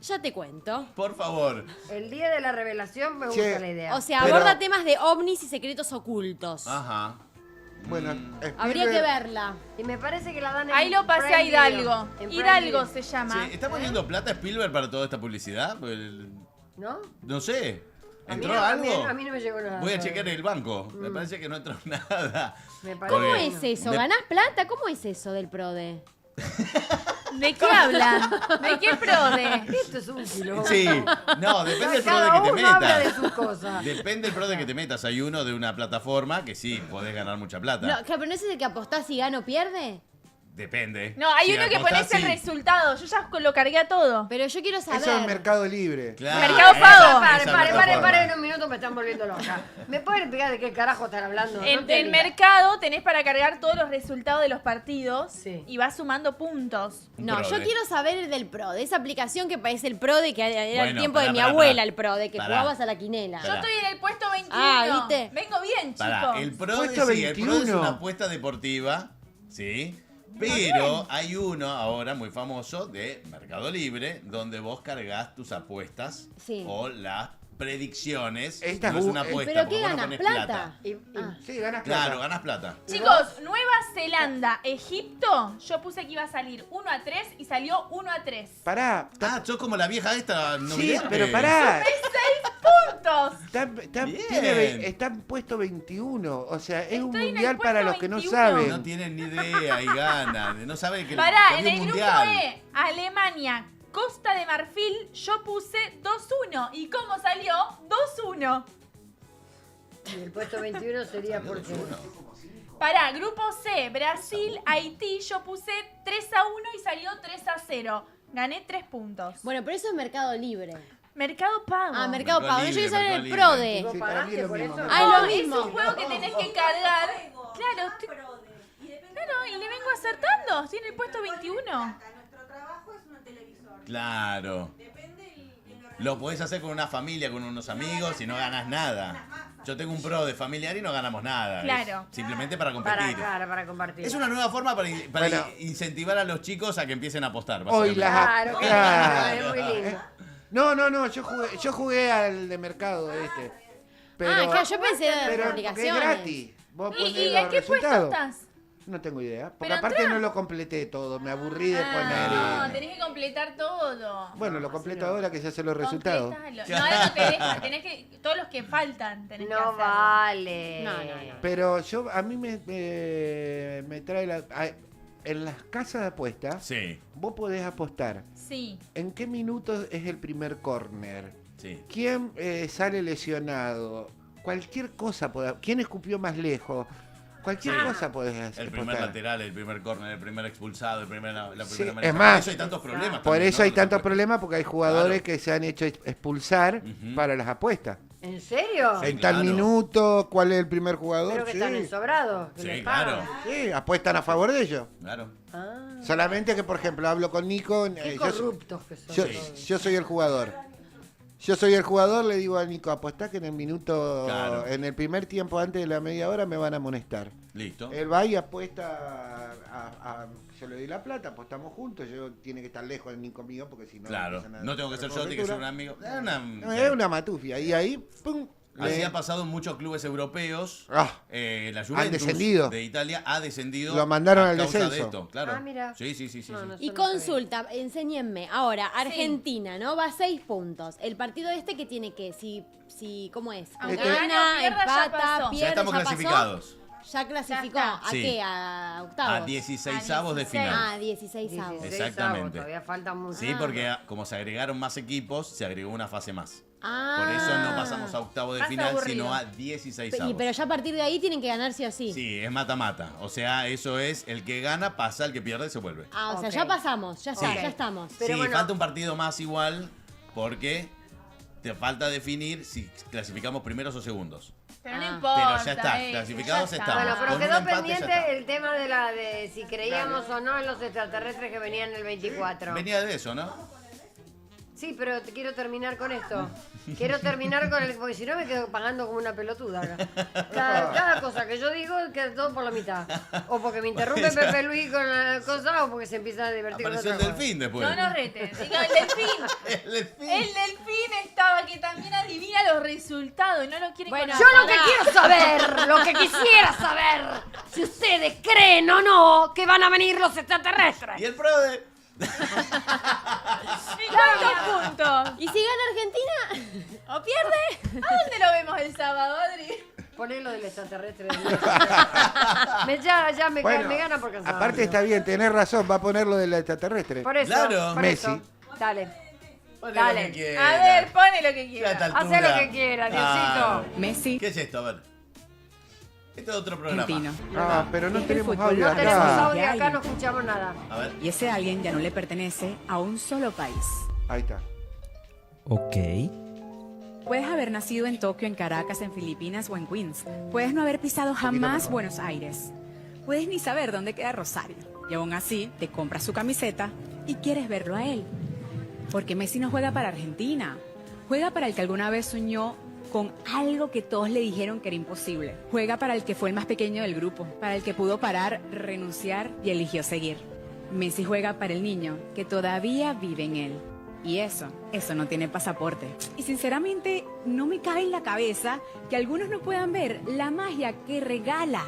Speaker 4: Ya te cuento.
Speaker 1: Por favor.
Speaker 2: El día de la revelación me gusta
Speaker 5: Che,
Speaker 2: la idea.
Speaker 4: O sea,
Speaker 5: Pero-
Speaker 4: aborda temas de ovnis y secretos ocultos.
Speaker 1: Ajá.
Speaker 5: Bueno,
Speaker 4: Habría que verla.
Speaker 2: Y me parece que la dan en
Speaker 3: Ahí lo pasé a
Speaker 2: Prime Video.
Speaker 3: Hidalgo.
Speaker 2: En Prime
Speaker 3: Hidalgo
Speaker 2: Video.
Speaker 3: se llama.
Speaker 1: ¿Está poniendo plata Spielberg para toda esta publicidad?
Speaker 2: ¿No?
Speaker 1: No sé.
Speaker 2: A mí
Speaker 1: ¿Entró
Speaker 2: no-
Speaker 1: algo?
Speaker 2: A mí no me llegó nada.
Speaker 1: Voy a
Speaker 2: todavía.
Speaker 1: chequear el banco. Me parece que no entró nada.
Speaker 2: Me parece.
Speaker 4: ¿Cómo
Speaker 1: Porque-
Speaker 4: es eso?
Speaker 1: Me-
Speaker 4: ¿Ganás plata? ¿Cómo es eso del PRODE?
Speaker 3: ¿De qué hablan? ¿De qué PRODE?
Speaker 2: Esto es un quilombo.
Speaker 1: Sí. No, depende del
Speaker 2: Cada
Speaker 1: PRODE que te
Speaker 2: uno habla de
Speaker 1: metas.
Speaker 2: sus cosas.
Speaker 1: Depende del PRODE que te metas. Hay uno de una plataforma que sí, podés ganar mucha plata.
Speaker 4: No, claro, pero no es el que apostás y gano o pierde.
Speaker 1: Depende.
Speaker 3: No, hay
Speaker 1: Si
Speaker 3: uno que
Speaker 1: apostás,
Speaker 3: pones el
Speaker 1: sí.
Speaker 3: resultado. Yo ya lo cargué a todo.
Speaker 4: Pero yo quiero saber.
Speaker 5: Eso es Mercado Libre.
Speaker 1: Claro,
Speaker 3: Mercado
Speaker 1: esa-
Speaker 3: Pago.
Speaker 1: esa
Speaker 2: Pare,
Speaker 1: plataforma.
Speaker 2: pare, en un minuto me están volviendo loca. ¿Me pueden explicar de qué carajo están hablando? No
Speaker 3: En
Speaker 2: te
Speaker 3: el
Speaker 2: digas.
Speaker 3: mercado tenés para cargar todos los resultados de los partidos
Speaker 2: Sí.
Speaker 3: y vas sumando puntos.
Speaker 4: No,
Speaker 1: PRODE.
Speaker 4: yo quiero saber el del PRODE. Esa aplicación que parece el PRODE, que era el
Speaker 1: Bueno,
Speaker 4: tiempo de
Speaker 1: pará,
Speaker 4: mi
Speaker 1: pará,
Speaker 4: abuela,
Speaker 1: pará.
Speaker 4: el PRODE, que
Speaker 1: Pará.
Speaker 4: jugabas a la quinela.
Speaker 3: Yo estoy en el puesto 21.
Speaker 4: Ah, ¿viste?
Speaker 3: Vengo bien, chicos.
Speaker 1: Pará, el PRODE
Speaker 5: Puesto
Speaker 1: sí, el PRODE es
Speaker 5: 21.
Speaker 1: una apuesta deportiva, ¿sí? Pero hay uno ahora muy famoso de Mercado Libre donde vos cargas tus apuestas
Speaker 4: Sí.
Speaker 1: o las predicciones.
Speaker 5: Esta
Speaker 1: no es
Speaker 5: es
Speaker 1: una
Speaker 5: un-
Speaker 1: apuesta,
Speaker 4: ¿Pero
Speaker 1: porque
Speaker 4: qué
Speaker 1: vos no
Speaker 4: ganas?
Speaker 1: ponés
Speaker 4: ¿Plata? Ah.
Speaker 5: Sí, ganas plata.
Speaker 1: Claro, ganas plata.
Speaker 3: Chicos, Nueva Zelanda, Egipto, yo puse que iba a salir 1-3 y salió 1-3.
Speaker 5: Pará.
Speaker 1: Ah, sos como la vieja esta. No
Speaker 5: Sí, pero pará.
Speaker 3: ¡Puntos!
Speaker 5: Están puesto 21. O sea, es un
Speaker 3: Estoy en el
Speaker 5: mundial para
Speaker 3: puesto
Speaker 5: los que no
Speaker 3: 21.
Speaker 5: saben.
Speaker 1: No tienen ni idea y ganan. No saben que
Speaker 3: Pará,
Speaker 1: que
Speaker 3: en
Speaker 1: había
Speaker 3: el
Speaker 1: un
Speaker 3: grupo
Speaker 1: mundial.
Speaker 3: E, Alemania, Costa de Marfil, yo puse 2-1. ¿Y cómo salió? 2-1.
Speaker 2: Y el puesto 21 sería porque.
Speaker 3: Pará, grupo C, Brasil, Haití, yo puse 3-1 y salió 3-0. Gané 3 puntos.
Speaker 4: Bueno, pero eso es Mercado Libre.
Speaker 3: Mercado Pago.
Speaker 4: Ah, Mercado
Speaker 1: Mercado
Speaker 4: Pago. Yo quiero
Speaker 1: Libre,
Speaker 4: saber el
Speaker 1: Mercado
Speaker 4: PRODE.
Speaker 2: ¿Vos
Speaker 5: Sí, para mí
Speaker 2: pagaste
Speaker 5: es lo
Speaker 2: por
Speaker 5: mismo.
Speaker 2: eso?
Speaker 4: Ah, es lo
Speaker 3: Es
Speaker 4: mismo.
Speaker 3: un juego que tenés que cargar. Claro, claro, y le vengo acertando. Estoy en el puesto 21.
Speaker 1: Claro. Lo podés hacer con una familia, con unos amigos y no ganas nada. Yo tengo un pro de familiar y no ganamos nada.
Speaker 3: Claro.
Speaker 1: Es simplemente para
Speaker 2: Para,
Speaker 1: competir.
Speaker 2: claro, para compartir.
Speaker 1: Es una nueva forma para
Speaker 5: Bueno.
Speaker 1: incentivar a los chicos a que empiecen a apostar.
Speaker 5: Hoy
Speaker 1: básicamente.
Speaker 5: las
Speaker 2: Claro,
Speaker 5: claro.
Speaker 2: es muy lindo.
Speaker 5: No, yo jugué al de mercado Pero,
Speaker 4: Ah, claro, yo pensé en
Speaker 5: pero porque es
Speaker 4: aplicaciones.
Speaker 5: gratis. Vos ponés
Speaker 3: ¿Y
Speaker 5: los
Speaker 3: en qué puesto
Speaker 5: resultados.
Speaker 3: estás?
Speaker 5: No tengo idea. Porque
Speaker 3: Pero
Speaker 5: aparte
Speaker 3: entrá.
Speaker 5: no lo completé todo. Me aburrí de poner.
Speaker 3: No, tenés que completar todo.
Speaker 5: Bueno, lo completo ahora que ya sé los resultados.
Speaker 3: Completalo. No, ahora no te deja. Tenés que. Todos los que faltan tenés que
Speaker 2: No
Speaker 3: hacerlo.
Speaker 2: vale.
Speaker 4: No, no, no.
Speaker 5: Pero a mí me trae en las casas de apuestas,
Speaker 1: Sí,
Speaker 5: vos podés apostar.
Speaker 3: Sí.
Speaker 5: ¿En qué minutos es el primer córner?
Speaker 1: sí.
Speaker 5: ¿Quién sale lesionado? Cualquier cosa. ¿Quién escupió más lejos? Cualquier cosa podés hacer.
Speaker 1: El primer lateral, el primer córner, el primer expulsado, la primera
Speaker 5: Sí,
Speaker 1: manejada.
Speaker 5: es más,
Speaker 1: Por eso hay tantos problemas.
Speaker 5: Por
Speaker 1: también,
Speaker 5: eso
Speaker 1: ¿no?
Speaker 5: hay
Speaker 1: Los
Speaker 5: tantos
Speaker 1: apuestas.
Speaker 5: problemas porque hay jugadores
Speaker 1: Claro.
Speaker 5: que se han hecho expulsar
Speaker 1: Ujú.
Speaker 5: para las apuestas.
Speaker 2: ¿En serio?
Speaker 1: Sí.
Speaker 5: En tal
Speaker 1: claro.
Speaker 5: minuto, ¿cuál es el primer jugador?
Speaker 2: Pero que
Speaker 5: Sí.
Speaker 2: están ensobrados. que
Speaker 1: Sí,
Speaker 2: les
Speaker 1: claro.
Speaker 2: pagan.
Speaker 5: Sí, apuestan a favor de ellos.
Speaker 1: Claro.
Speaker 2: Ah,
Speaker 5: Solamente que, por ejemplo, hablo con Nico.
Speaker 2: qué
Speaker 5: yo,
Speaker 2: corruptos que son.
Speaker 5: yo-
Speaker 2: todos.
Speaker 5: yo soy el jugador. Yo soy el jugador, le digo a Nico, apostá que en el minuto,
Speaker 1: Claro.
Speaker 5: en el primer tiempo antes de la media hora me van a amonestar.
Speaker 1: Listo.
Speaker 5: Él va y apuesta yo le doy la plata, apostamos juntos, yo tiene que estar lejos de Nico mío porque si no...
Speaker 1: Claro.
Speaker 5: empiezan a
Speaker 1: No tengo que ser
Speaker 5: hacer
Speaker 1: yo, tiene que ser un
Speaker 5: correctura.
Speaker 1: amigo.
Speaker 5: No, es una matufia. Y ahí, ¡pum!
Speaker 1: Así
Speaker 5: le-
Speaker 1: ha pasado en muchos clubes europeos.
Speaker 5: Ah,
Speaker 1: La Juventus
Speaker 5: descendido.
Speaker 1: de Italia ha descendido.
Speaker 5: Lo mandaron
Speaker 1: a
Speaker 5: al
Speaker 1: causa de
Speaker 5: descenso.
Speaker 1: esto, claro.
Speaker 2: Ah, mira.
Speaker 1: Sí, sí, sí, sí.
Speaker 2: No,
Speaker 1: sí.
Speaker 2: no.
Speaker 4: Y
Speaker 2: Eso no
Speaker 4: consulta, enséñenme. Ahora, Argentina, ¿no? Va a 6 puntos. El partido este que tiene que, si ¿cómo es?
Speaker 3: Aunque
Speaker 5: Este-
Speaker 3: gane o pierda, ya
Speaker 4: empata,
Speaker 3: pasó.
Speaker 4: pierde,
Speaker 1: Ya estamos
Speaker 4: pasó.
Speaker 1: clasificados.
Speaker 4: Ya clasificó.
Speaker 3: Ya
Speaker 4: ¿A
Speaker 1: Sí.
Speaker 4: qué? ¿A octavos?
Speaker 1: A 16avos de final.
Speaker 4: Ah, 16avos.
Speaker 2: 16
Speaker 1: Exactamente.
Speaker 2: avos, todavía falta mucho.
Speaker 1: Sí, porque como se agregaron más equipos, se agregó una fase más.
Speaker 4: Ah.
Speaker 1: Por eso no pasamos a octavo de
Speaker 3: Más
Speaker 1: final,
Speaker 3: aburrido.
Speaker 1: sino a 16avos.
Speaker 4: Pero ya a partir de ahí tienen que ganar sí o sí.
Speaker 1: Sí, es mata-mata. O sea, eso es el que gana, pasa, el que pierde se vuelve.
Speaker 4: Ah, o sea,
Speaker 2: Ok.
Speaker 4: ya pasamos, ya está,
Speaker 2: Ok.
Speaker 4: ya estamos.
Speaker 2: Pero
Speaker 1: sí,
Speaker 2: bueno.
Speaker 1: falta un partido más igual, porque te falta definir si clasificamos primeros o segundos.
Speaker 3: Pero no
Speaker 4: Ah.
Speaker 3: importa.
Speaker 1: Pero ya está,
Speaker 3: eso,
Speaker 1: clasificados
Speaker 3: ya
Speaker 1: estamos.
Speaker 2: Bueno, pero
Speaker 1: Con un
Speaker 2: quedó
Speaker 1: empate ya
Speaker 2: pendiente
Speaker 1: está.
Speaker 2: el tema de si creíamos o no en los extraterrestres que venían el 24.
Speaker 1: Venía de eso, ¿no?
Speaker 2: Sí, pero quiero terminar con esto. Quiero terminar con el... Porque si no me quedo pagando como una pelotuda acá. Cada cosa que yo digo queda todo por la mitad. O porque me interrumpe Pepe Luis con la cosa o porque se empieza a divertir
Speaker 1: Apareció el
Speaker 2: con otra cosa.
Speaker 1: delfín después.
Speaker 3: No nos retes. Diga, el delfín.
Speaker 1: El delfín.
Speaker 3: El delfín estaba que también adivina los resultados y no lo quiere
Speaker 4: Bueno,
Speaker 2: Yo lo que quiero saber, lo que quisiera saber, si ustedes creen o no que van a venir los extraterrestres.
Speaker 1: Y el fraude.
Speaker 3: ¿Y cuántos puntos?
Speaker 4: ¿Y si gana Argentina? ¿O pierde?
Speaker 3: ¿A dónde lo vemos el sábado, Adri?
Speaker 2: Poné lo del extraterrestre. ya me gana por cansado.
Speaker 5: aparte está bien, tenés razón, va a poner lo del extraterrestre.
Speaker 2: Por eso,
Speaker 1: Claro.
Speaker 2: por
Speaker 5: Messi.
Speaker 2: eso. Dale.
Speaker 1: Pone
Speaker 2: Dale.
Speaker 1: lo que quiera.
Speaker 3: A ver, pone lo que
Speaker 1: Ya a esta
Speaker 3: quiera.
Speaker 1: altura.
Speaker 2: Hacé lo que quiera, Diosito.
Speaker 9: Messi,
Speaker 1: ¿Qué es esto? A ver. Este es otro programa.
Speaker 9: argentino.
Speaker 5: Ah, pero no
Speaker 9: Es que
Speaker 5: tenemos
Speaker 9: el fútbol
Speaker 5: audio
Speaker 2: No tenemos
Speaker 5: acá.
Speaker 2: audio acá, no escuchamos nada.
Speaker 1: A ver.
Speaker 9: Y ese alguien ya no le pertenece a un solo país.
Speaker 5: Ahí está.
Speaker 10: Ok.
Speaker 9: Puedes haber nacido en Tokio, en Caracas, en Filipinas o en Queens. Puedes no haber pisado jamás
Speaker 5: mejor.
Speaker 9: Buenos Aires. Puedes ni saber dónde queda Rosario. Y aún así, te compras su camiseta y quieres verlo a él. Porque Messi no juega para Argentina. Juega para el que alguna vez soñó con algo que todos le dijeron que era imposible. Juega para el que fue el más pequeño del grupo, para el que pudo parar, renunciar y eligió seguir. Messi juega para el niño que todavía vive en él. Y eso no tiene pasaporte. Y sinceramente, no me cabe en la cabeza que algunos no puedan ver la magia que regala,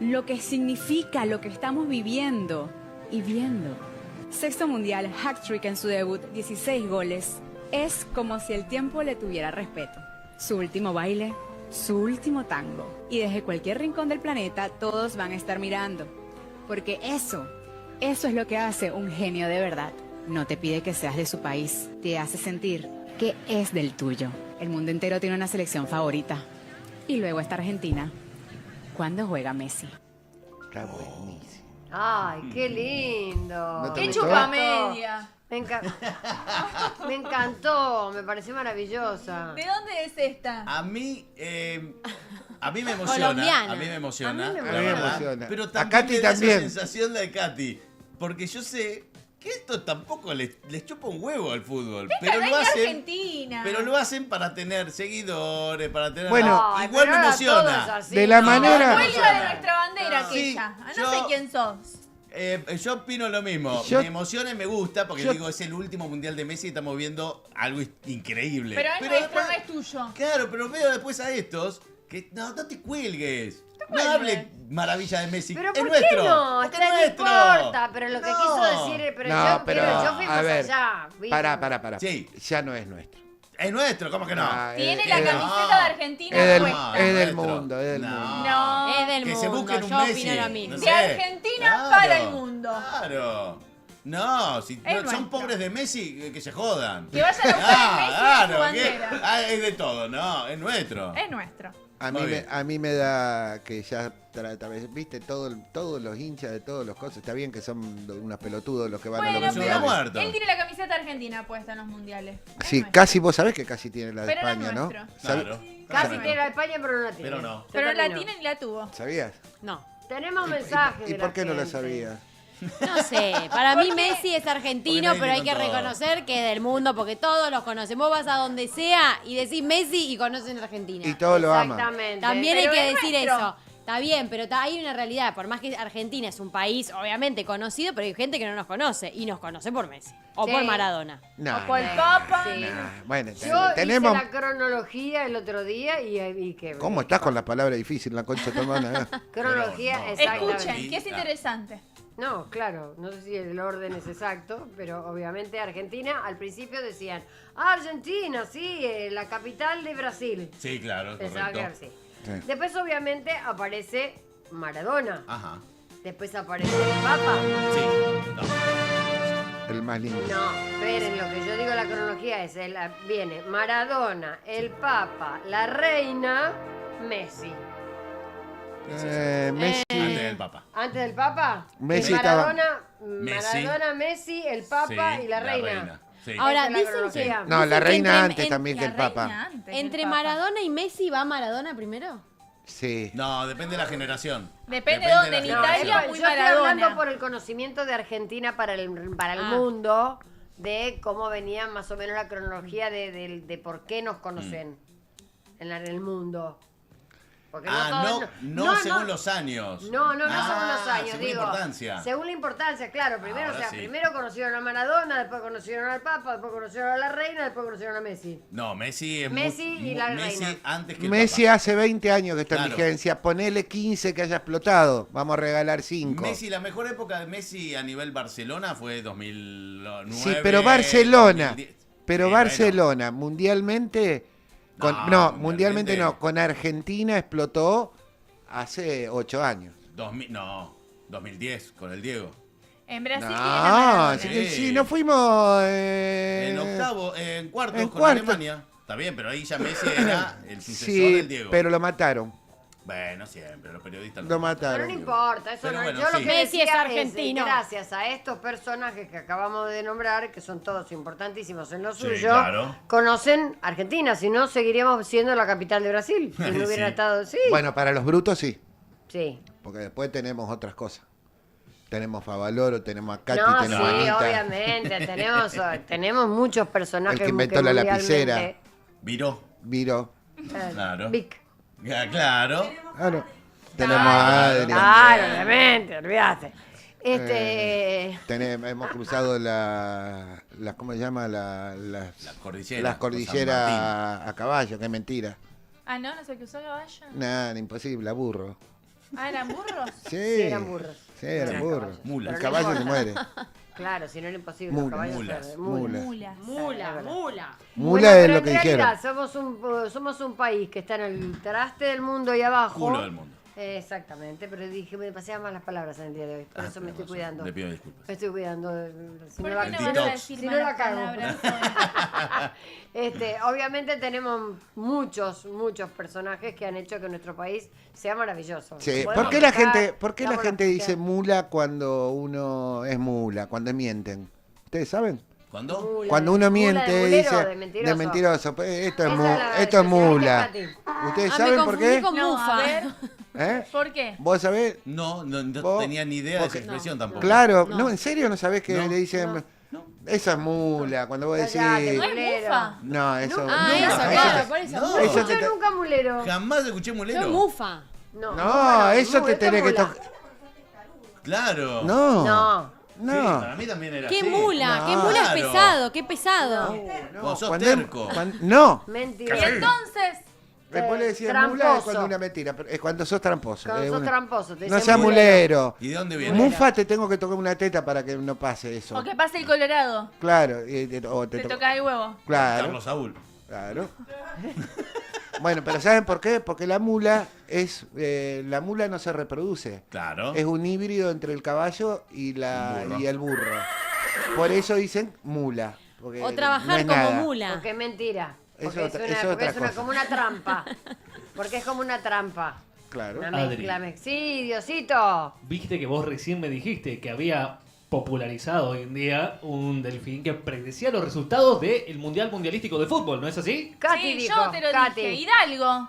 Speaker 9: lo que significa lo que estamos viviendo y viendo. Sexto mundial, hat-trick en su debut, 16 goles. Es como si el tiempo le tuviera respeto. Su último baile, su último tango. Y desde cualquier rincón del planeta, todos van a estar mirando. Porque eso es lo que hace un genio de verdad. No te pide que seas de su país, te hace sentir que es del tuyo. El mundo entero tiene una selección favorita. Y luego está Argentina. ¿Cuándo juega Messi?
Speaker 5: Está buenísimo.
Speaker 2: Ay, qué lindo.
Speaker 5: ¿No te
Speaker 3: ¡Qué
Speaker 5: gustó?
Speaker 3: chupa media!
Speaker 2: Me encantó, me pareció maravillosa.
Speaker 3: ¿De dónde es esta?
Speaker 1: A mí me emociona.
Speaker 4: Colombiana.
Speaker 1: A mí me emociona.
Speaker 2: A mí me
Speaker 1: la verdad.
Speaker 5: emociona.
Speaker 1: Pero
Speaker 5: A
Speaker 1: también
Speaker 5: Katy
Speaker 1: me da
Speaker 5: también.
Speaker 1: esa sensación de Katy. Porque yo sé que esto tampoco les chupa un huevo al fútbol. Pero
Speaker 3: Pero
Speaker 1: lo hacen.
Speaker 3: Argentina.
Speaker 1: Pero lo hacen para tener seguidores, para tener.
Speaker 5: Bueno,
Speaker 2: Ay,
Speaker 1: igual
Speaker 2: pero
Speaker 1: me
Speaker 2: ahora
Speaker 1: emociona.
Speaker 2: todo es así.
Speaker 5: De la
Speaker 2: No,
Speaker 5: manera-
Speaker 3: Huelga de nuestra bandera
Speaker 1: Sí,
Speaker 3: aquella. No
Speaker 1: yo-
Speaker 3: sé quién sos.
Speaker 1: Yo opino lo mismo.
Speaker 5: Yo-
Speaker 1: Me emociona y me gusta porque
Speaker 5: yo-
Speaker 1: digo, es el último mundial de Messi y estamos viendo algo increíble.
Speaker 3: Pero es nuestro,
Speaker 1: después-
Speaker 3: no es tuyo.
Speaker 1: Claro, pero veo después a estos que no te cuelgues. No
Speaker 3: cuelgues.
Speaker 1: hable maravilla de Messi.
Speaker 2: Pero
Speaker 1: es
Speaker 2: ¿por
Speaker 1: nuestro.
Speaker 2: qué no?
Speaker 1: Porque
Speaker 2: Está,
Speaker 1: es
Speaker 2: no
Speaker 1: nuestro.
Speaker 2: importa, pero lo que
Speaker 1: No.
Speaker 2: quiso decir, pero
Speaker 5: No,
Speaker 2: yo,
Speaker 5: pero,
Speaker 2: yo fuimos
Speaker 5: a ver,
Speaker 2: allá. ¿viste?
Speaker 5: Pará.
Speaker 1: Sí.
Speaker 5: Ya no es nuestro.
Speaker 1: Es nuestro, ¿cómo que no?
Speaker 5: Ah,
Speaker 3: Tiene
Speaker 5: es-
Speaker 3: la
Speaker 5: es-
Speaker 3: camiseta de Argentina
Speaker 5: es del-
Speaker 3: puesta.
Speaker 5: es del
Speaker 1: nuestro.
Speaker 5: mundo, es del
Speaker 1: No.
Speaker 5: mundo.
Speaker 3: No.
Speaker 4: Es del
Speaker 1: Que
Speaker 4: mundo.
Speaker 1: se busquen un
Speaker 4: Yo
Speaker 1: Messi.
Speaker 4: opino lo mismo.
Speaker 1: No
Speaker 3: De
Speaker 1: sé.
Speaker 3: Argentina para el mundo.
Speaker 1: Claro. No, si
Speaker 3: Es
Speaker 1: no- son
Speaker 3: nuestro.
Speaker 1: pobres de Messi, que se jodan.
Speaker 3: Que vayan a buscar Messi en su
Speaker 1: claro,
Speaker 3: bandera.
Speaker 1: es de todo, no, es nuestro.
Speaker 3: Es nuestro.
Speaker 5: A
Speaker 1: Muy
Speaker 5: mí,
Speaker 1: bien.
Speaker 5: a mí me da que ya viste todos los hinchas de todos los cosas, está bien que son unos pelotudos los que van a
Speaker 3: Bueno,
Speaker 5: los
Speaker 1: pero-
Speaker 5: mundiales.
Speaker 1: muerto.
Speaker 3: él tiene la camiseta argentina puesta en los mundiales. Es
Speaker 5: Sí,
Speaker 3: nuestro.
Speaker 5: casi vos sabés que casi tiene la de
Speaker 3: Pero no es
Speaker 5: España, ¿no?
Speaker 3: nuestro.
Speaker 1: Claro.
Speaker 2: Casi
Speaker 1: Claro.
Speaker 2: tiene la de España, pero no la tiene.
Speaker 1: Pero no.
Speaker 2: Se
Speaker 3: Pero la
Speaker 2: terminó.
Speaker 3: tiene y la tuvo.
Speaker 5: ¿Sabías?
Speaker 4: No.
Speaker 2: Tenemos mensajes.
Speaker 5: ¿Y
Speaker 2: de
Speaker 5: por qué no la
Speaker 2: gente.
Speaker 5: sabías?
Speaker 4: No sé, para mí
Speaker 3: ¿Por qué?
Speaker 4: Messi es
Speaker 1: Porque
Speaker 4: argentino,
Speaker 1: nadie
Speaker 4: pero hay
Speaker 1: le
Speaker 4: que
Speaker 1: contó.
Speaker 4: reconocer que es del mundo, porque todos los conocemos. Vos vas a donde sea y decís Messi y conocen Argentina.
Speaker 5: Y todos lo aman.
Speaker 2: Exactamente.
Speaker 4: También hay
Speaker 3: Pero
Speaker 4: que
Speaker 3: es
Speaker 4: decir
Speaker 3: nuestro.
Speaker 4: eso. Está bien, pero hay una realidad. Por más que Argentina es un país, obviamente, conocido, pero hay gente que no nos conoce. Y nos conoce por Messi. O
Speaker 2: Sí.
Speaker 4: por Maradona.
Speaker 5: No,
Speaker 3: O por el
Speaker 5: no,
Speaker 3: Papa.
Speaker 2: Sí.
Speaker 5: Bueno,
Speaker 2: Yo
Speaker 5: tenemos...
Speaker 2: hice la cronología el otro día y que...
Speaker 5: ¿Cómo estás con la palabra difícil, la concha de tu hermana?
Speaker 2: Cronología,
Speaker 1: Pero no.
Speaker 2: exactamente.
Speaker 3: Escuchen, que es interesante.
Speaker 2: No, claro, no sé si el orden es exacto, pero obviamente Argentina, al principio decían, Argentina, sí, la capital de Brasil.
Speaker 1: Sí, claro,
Speaker 2: Pensaba que era
Speaker 1: correcto.
Speaker 2: así.
Speaker 5: Sí.
Speaker 2: Después obviamente aparece Maradona.
Speaker 1: Ajá.
Speaker 2: Después aparece el Papa.
Speaker 1: Sí. No.
Speaker 5: El más lindo.
Speaker 2: No, esperen, lo que yo digo la cronología es, viene Maradona, el Papa, la Reina, Messi.
Speaker 5: Messi.
Speaker 1: Antes del Papa.
Speaker 2: ¿Antes del Papa?
Speaker 5: Messi
Speaker 2: Maradona,
Speaker 1: Messi.
Speaker 2: Maradona, Messi, el Papa
Speaker 1: Sí,
Speaker 2: y la Reina.
Speaker 1: Sí.
Speaker 4: Ahora,
Speaker 2: Esa es la
Speaker 4: dicen
Speaker 2: cronología.
Speaker 5: No, la
Speaker 4: Dicen que
Speaker 5: reina
Speaker 4: entre-
Speaker 5: antes también que el Papa.
Speaker 4: Entre Maradona y Messi, ¿va Maradona primero?
Speaker 5: Sí.
Speaker 1: No, depende de la generación.
Speaker 3: Depende de dónde, en
Speaker 1: la
Speaker 2: No,
Speaker 3: Italia,
Speaker 1: generación.
Speaker 3: muy
Speaker 2: yo estoy hablando
Speaker 3: Maradona.
Speaker 2: por el conocimiento de Argentina para el
Speaker 4: Ah.
Speaker 2: mundo, de cómo venía más o menos la cronología de por qué nos conocen en el mundo. Porque
Speaker 1: No según los años.
Speaker 2: No según los años,
Speaker 1: según
Speaker 2: digo.
Speaker 1: importancia.
Speaker 2: Según la importancia, claro. Primero,
Speaker 1: Ahora sí.
Speaker 2: primero conocieron a Maradona, después conocieron al Papa, después conocieron a la Reina, después conocieron a Messi.
Speaker 1: No, Messi es
Speaker 2: Messi y la
Speaker 1: Messi
Speaker 2: reina.
Speaker 1: antes que el
Speaker 5: Messi
Speaker 1: Papa.
Speaker 5: hace 20 años que está en
Speaker 1: Claro.
Speaker 5: vigencia. Ponele 15 que haya explotado. Vamos a regalar 5.
Speaker 1: Messi, la mejor época de Messi a nivel Barcelona fue 2009.
Speaker 5: Sí, pero Barcelona.
Speaker 1: 2010.
Speaker 5: Pero
Speaker 1: Sí,
Speaker 5: Barcelona, mundialmente. Mundialmente
Speaker 1: mundialmente.
Speaker 5: no. Con Argentina explotó hace 8 años.
Speaker 1: 2010 con el Diego.
Speaker 3: En Brasil tiene a
Speaker 5: No,
Speaker 3: Maradona.
Speaker 5: sí, no fuimos.
Speaker 1: En octavo, en cuartos
Speaker 5: en
Speaker 1: con
Speaker 5: cuartos.
Speaker 1: Alemania. Está bien, pero ahí ya Messi era el sucesor
Speaker 5: Sí,
Speaker 1: del Diego.
Speaker 5: pero lo mataron.
Speaker 1: Bueno, siempre, los periodistas
Speaker 5: Lo
Speaker 2: Pero
Speaker 5: mataron.
Speaker 2: no importa, eso
Speaker 1: Pero
Speaker 2: no.
Speaker 1: bueno,
Speaker 2: Yo lo
Speaker 1: sí.
Speaker 2: que
Speaker 4: Messi
Speaker 2: decía
Speaker 4: es argentino.
Speaker 2: gracias a estos personajes que acabamos de nombrar, que son todos importantísimos en lo
Speaker 1: Sí,
Speaker 2: suyo,
Speaker 1: claro.
Speaker 2: conocen Argentina. Si no, seguiríamos siendo la capital de Brasil. Si no hubiera
Speaker 1: Sí.
Speaker 2: estado. Sí.
Speaker 5: Bueno, para los brutos sí.
Speaker 2: Sí.
Speaker 5: Porque después tenemos otras cosas. Tenemos Favaloro, tenemos a Katy,
Speaker 2: No, sí,
Speaker 5: tenemos a Anita.
Speaker 2: obviamente. Tenemos muchos personajes
Speaker 5: El que inventó la lapicera.
Speaker 2: mundialmente,
Speaker 1: Viró.
Speaker 5: Viro.
Speaker 1: Claro.
Speaker 2: Vic.
Speaker 1: Ya, claro.
Speaker 5: Claro. Tenemos a Adri.
Speaker 2: Claro, obviamente, olvídate.
Speaker 5: Hemos cruzado las ¿cómo se llama? Las
Speaker 1: cordilleras.
Speaker 5: las
Speaker 1: San
Speaker 5: cordilleras a caballo, que es mentira.
Speaker 3: Ah, no sé qué usó caballo.
Speaker 5: Nada, imposible, a burro.
Speaker 3: Ah, ¿eran burros?
Speaker 5: Sí,
Speaker 2: Sí, eran burros.
Speaker 5: Sí, eran
Speaker 2: Eran
Speaker 5: burros.
Speaker 2: caballos.
Speaker 1: Mula.
Speaker 5: El
Speaker 2: Pero no
Speaker 5: caballo se
Speaker 2: importa.
Speaker 5: muere.
Speaker 2: Claro, si no era imposible.
Speaker 5: Mulas.
Speaker 2: Los caballos
Speaker 1: Mulas.
Speaker 2: se-
Speaker 5: Mulas.
Speaker 3: Mulas.
Speaker 4: Mula.
Speaker 5: Mula
Speaker 2: Bueno,
Speaker 5: es
Speaker 2: pero
Speaker 5: lo
Speaker 2: en
Speaker 5: que dijeron.
Speaker 2: realidad somos un país que está en el traste del mundo y abajo.
Speaker 1: Culo del mundo.
Speaker 2: Exactamente, pero dije, me pasaban más las palabras en el día de hoy. Por eso me estoy
Speaker 1: tenés razón.
Speaker 2: cuidando.
Speaker 1: Le pido disculpas.
Speaker 2: Me estoy cuidando. Si
Speaker 3: ¿Por
Speaker 2: no la
Speaker 3: qué no
Speaker 2: si
Speaker 3: vas
Speaker 2: no-
Speaker 3: a decir
Speaker 2: si no la
Speaker 3: malas
Speaker 2: cago.
Speaker 3: palabras hoy?
Speaker 2: Obviamente tenemos muchos personajes que han hecho que nuestro país sea maravilloso.
Speaker 5: Sí.
Speaker 2: Podemos
Speaker 5: ¿Por qué la
Speaker 2: criticar,
Speaker 5: gente, por qué la
Speaker 2: damos
Speaker 5: gente
Speaker 2: las
Speaker 5: dice
Speaker 2: criticadas.
Speaker 5: mula cuando uno es mula, cuando mienten? ¿Ustedes saben?
Speaker 1: ¿Cuándo?
Speaker 2: Mula,
Speaker 5: Cuando uno
Speaker 2: mula
Speaker 5: miente,
Speaker 2: de mulero,
Speaker 5: dice
Speaker 2: de mentiroso.
Speaker 5: de mentiroso. Pues, esto es,
Speaker 2: Esa
Speaker 5: mu-
Speaker 2: la
Speaker 5: esto es
Speaker 2: especialidad
Speaker 5: mula.
Speaker 2: de
Speaker 5: ¿Ustedes
Speaker 4: Ah,
Speaker 5: saben
Speaker 4: me
Speaker 5: por
Speaker 4: confundí
Speaker 5: qué?
Speaker 4: con
Speaker 3: No,
Speaker 4: mufa.
Speaker 3: a ver.
Speaker 5: ¿Eh?
Speaker 3: ¿Por qué?
Speaker 5: ¿Vos sabés?
Speaker 1: No
Speaker 5: Vos-
Speaker 1: tenía ni idea de esa
Speaker 5: porque-
Speaker 1: expresión tampoco.
Speaker 5: Claro,
Speaker 4: No.
Speaker 5: no, ¿en serio no sabés que
Speaker 1: No,
Speaker 5: le dicen? Esa es mula, cuando vos decís...
Speaker 2: Cállate,
Speaker 3: ¿No es
Speaker 2: mulero.
Speaker 3: mufa?
Speaker 5: No, eso...
Speaker 4: Ah,
Speaker 5: no,
Speaker 4: eso,
Speaker 5: eso
Speaker 4: claro,
Speaker 5: te-
Speaker 4: por eso.
Speaker 1: No.
Speaker 5: Eso
Speaker 2: Yo
Speaker 5: te-
Speaker 2: nunca mulero.
Speaker 1: Jamás escuché mulero.
Speaker 4: Yo mufa.
Speaker 2: No,
Speaker 5: No, eso te
Speaker 2: esto
Speaker 5: tenés que
Speaker 2: mula.
Speaker 5: tocar.
Speaker 1: Claro.
Speaker 5: No.
Speaker 2: No.
Speaker 1: Sí,
Speaker 5: No.
Speaker 1: para mí también era
Speaker 4: ¡Qué
Speaker 1: así.
Speaker 4: mula!
Speaker 5: No.
Speaker 4: ¡Qué mula es
Speaker 1: Claro.
Speaker 4: pesado! ¡Qué pesado!
Speaker 1: Vos sos
Speaker 5: Cuando-
Speaker 1: terco.
Speaker 5: no.
Speaker 2: Mentira.
Speaker 3: Y entonces,
Speaker 5: Después le decían mula es
Speaker 2: Tramposo.
Speaker 5: cuando una mentira, pero es cuando sos tramposo.
Speaker 2: Cuando
Speaker 5: es
Speaker 2: sos
Speaker 5: una-
Speaker 2: tramposo, te
Speaker 5: No
Speaker 2: dicen
Speaker 5: seas mulero.
Speaker 1: ¿Y de dónde viene?
Speaker 5: Mufa, te tengo que tocar una teta para que no pase eso.
Speaker 3: o que pase el colorado.
Speaker 5: Claro. O
Speaker 3: Te
Speaker 5: to-
Speaker 3: toca el huevo.
Speaker 5: Claro.
Speaker 1: Carlos Saúl.
Speaker 5: Claro. Bueno, pero ¿saben por qué? Porque la mula la mula no se reproduce.
Speaker 1: Claro.
Speaker 5: Es un híbrido entre el caballo y
Speaker 1: Burro.
Speaker 5: y el burro. Por eso dicen mula. Porque
Speaker 4: O
Speaker 5: no
Speaker 4: trabajar
Speaker 5: es
Speaker 4: como
Speaker 5: nada.
Speaker 4: mula.
Speaker 2: Porque es mentira.
Speaker 5: Es
Speaker 2: Porque
Speaker 5: otra-
Speaker 2: es,
Speaker 5: es
Speaker 2: una,
Speaker 5: otra
Speaker 2: porque es una-
Speaker 5: cosa.
Speaker 2: como una trampa. Porque es como una trampa.
Speaker 5: Claro.
Speaker 2: Una
Speaker 6: Adri.
Speaker 2: mezcla. Sí, Diosito.
Speaker 6: Viste que vos recién me dijiste que había popularizado hoy en día un delfín que predecía los resultados del Mundial Mundialístico de Fútbol, ¿no es así?
Speaker 2: Katy
Speaker 3: Sí,
Speaker 2: dijo.
Speaker 3: yo te lo
Speaker 2: Katy.
Speaker 3: dije. Hidalgo.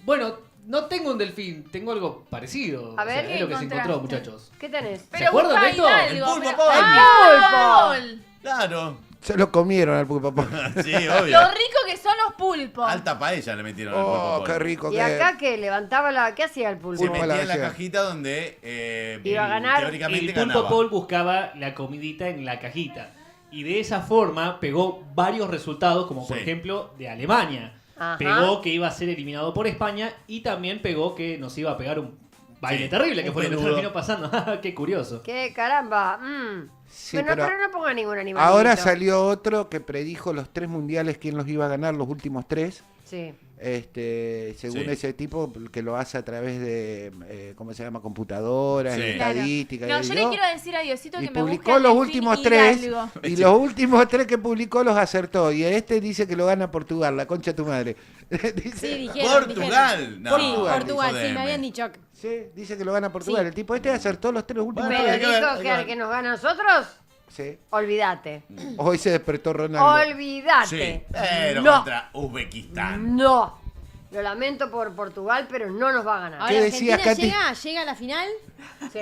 Speaker 6: Bueno, no tengo un delfín, tengo algo parecido.
Speaker 2: A ver,
Speaker 6: es
Speaker 3: ¿qué
Speaker 6: lo que se encontró,
Speaker 3: encontraste?
Speaker 6: muchachos.
Speaker 2: ¿Qué tenés?
Speaker 3: Pero
Speaker 6: acuerdan
Speaker 3: busca
Speaker 6: de esto?
Speaker 3: Hidalgo.
Speaker 1: El pulpo
Speaker 3: pero-
Speaker 1: Paul.
Speaker 3: ¡Ah, Paul!
Speaker 1: Claro.
Speaker 5: Se lo comieron al pulpo.
Speaker 1: Sí, obvio.
Speaker 3: Lo rico que son los pulpos.
Speaker 1: Alta paella le metieron al
Speaker 5: Oh,
Speaker 1: pulpo.
Speaker 5: qué rico
Speaker 2: Y
Speaker 5: que
Speaker 2: acá que levantaba la. ¿Qué hacía el pulpo?
Speaker 1: Se
Speaker 5: Pulpo a la
Speaker 1: metía en la
Speaker 5: gallina.
Speaker 1: cajita donde
Speaker 2: Iba a ganar.
Speaker 1: teóricamente
Speaker 6: El pulpo
Speaker 1: ganaba.
Speaker 6: Paul buscaba la comidita en la cajita. Y de esa forma pegó varios resultados, como por
Speaker 1: Sí.
Speaker 6: ejemplo de Alemania.
Speaker 2: Ajá.
Speaker 6: Pegó que iba a ser eliminado por España y también pegó que nos iba a pegar un baile
Speaker 1: Sí,
Speaker 6: terrible, que
Speaker 1: un
Speaker 6: fue lo que
Speaker 1: peludo.
Speaker 6: terminó pasando. Qué curioso.
Speaker 2: ¿Qué caramba?
Speaker 5: Sí,
Speaker 2: Bueno,
Speaker 5: pero
Speaker 2: pero no ponga ningún animal.
Speaker 5: ahora salió otro que predijo los 3 mundiales, quién los iba a ganar, los últimos 3.
Speaker 2: Sí.
Speaker 5: según
Speaker 1: Sí.
Speaker 5: ese tipo que lo hace a través de, ¿cómo se llama? Computadoras,
Speaker 1: Sí.
Speaker 5: estadísticas.
Speaker 3: No,
Speaker 5: y
Speaker 3: yo
Speaker 5: yo,
Speaker 3: le quiero decir a Diosito
Speaker 5: y
Speaker 3: que me busque
Speaker 5: publicó
Speaker 3: al
Speaker 5: los
Speaker 3: Delfín
Speaker 5: últimos 3
Speaker 3: Hidalgo.
Speaker 5: y los últimos 3 que publicó los acertó y dice que lo gana Portugal, la concha de tu madre. Dice,
Speaker 4: Sí, dijeron.
Speaker 1: Portugal. No,
Speaker 4: Sí,
Speaker 5: Portugal,
Speaker 4: Portugal, sí,
Speaker 1: jodeme.
Speaker 4: me habían dicho. que-
Speaker 5: sí, dice que lo gana Portugal.
Speaker 4: Sí.
Speaker 5: El tipo acertó los 3 últimos
Speaker 1: Bueno,
Speaker 2: Pero
Speaker 1: hay que ver,
Speaker 2: dijo
Speaker 1: hay que
Speaker 2: que al
Speaker 1: ver.
Speaker 2: que nos gana a nosotros,
Speaker 5: Sí.
Speaker 2: olvídate.
Speaker 5: Hoy se despertó Ronaldo.
Speaker 1: Sí,
Speaker 2: Olvídate.
Speaker 1: pero
Speaker 2: No.
Speaker 1: contra Uzbekistán.
Speaker 2: No. Lo lamento por Portugal, pero no nos va a ganar.
Speaker 4: Ahora,
Speaker 5: ¿Qué decías,
Speaker 4: ¿Argentina
Speaker 5: Katy?
Speaker 4: llega a la final?
Speaker 2: Sí,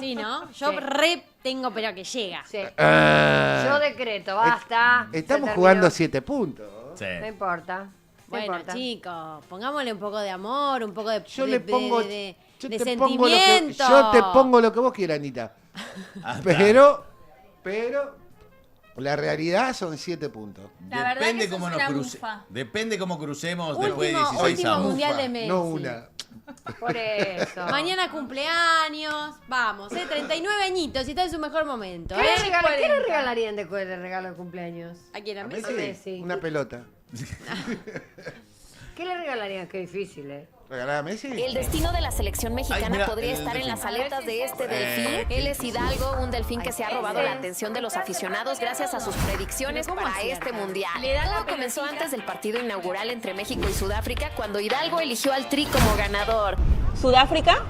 Speaker 4: Sí, ¿no? Yo
Speaker 2: Sí.
Speaker 4: tengo, pero que llega.
Speaker 2: sí.
Speaker 5: Ah,
Speaker 2: Yo decreto, basta. Se
Speaker 5: estamos
Speaker 2: terminó.
Speaker 5: jugando 7 puntos.
Speaker 1: Sí.
Speaker 2: No importa. No
Speaker 4: Bueno,
Speaker 2: importa.
Speaker 4: chicos, pongámosle un poco de amor, un poco de,
Speaker 5: Yo
Speaker 4: de-
Speaker 5: le pongo.
Speaker 4: de
Speaker 5: yo
Speaker 4: de
Speaker 5: te pongo lo que,
Speaker 4: sentimiento.
Speaker 5: yo te pongo lo que vos quieras, Anita.
Speaker 1: Ah,
Speaker 5: Pero la realidad son 7 puntos.
Speaker 3: La verdad
Speaker 1: Depende
Speaker 3: que
Speaker 1: cómo
Speaker 3: sos
Speaker 1: nos
Speaker 3: una
Speaker 1: cruce.
Speaker 3: mufa.
Speaker 1: Depende cómo crucemos después de
Speaker 4: Último
Speaker 1: 16 avos.
Speaker 4: mundial de Messi.
Speaker 5: No una.
Speaker 2: Por eso.
Speaker 4: Mañana cumpleaños, vamos, 39 añitos y está en su mejor momento,
Speaker 2: ¿Qué le, ¿Qué le
Speaker 3: 40.
Speaker 2: regalarían de regalo de cumpleaños?
Speaker 4: ¿A quién? ¿A
Speaker 5: ¿A
Speaker 4: Messi?
Speaker 5: Messi?
Speaker 2: Messi.
Speaker 5: Una pelota.
Speaker 2: ¿Qué le regalarían? Qué difícil, ¿eh?
Speaker 5: ¿Regalada a Messi?
Speaker 10: El destino de la selección mexicana
Speaker 1: Ay, mira,
Speaker 10: podría
Speaker 1: el
Speaker 10: estar en
Speaker 1: delfín.
Speaker 10: las aletas de este delfín. Él es Hidalgo, un delfín que se ha robado la atención de los aficionados gracias a sus predicciones
Speaker 4: ¿Pero cómo
Speaker 10: para
Speaker 4: acierta?
Speaker 10: este mundial.
Speaker 3: Le da la
Speaker 10: Todo comenzó
Speaker 3: pelotita.
Speaker 10: antes del partido inaugural entre México y Sudáfrica, cuando Hidalgo eligió al Tri como ganador.
Speaker 11: ¿Sudáfrica?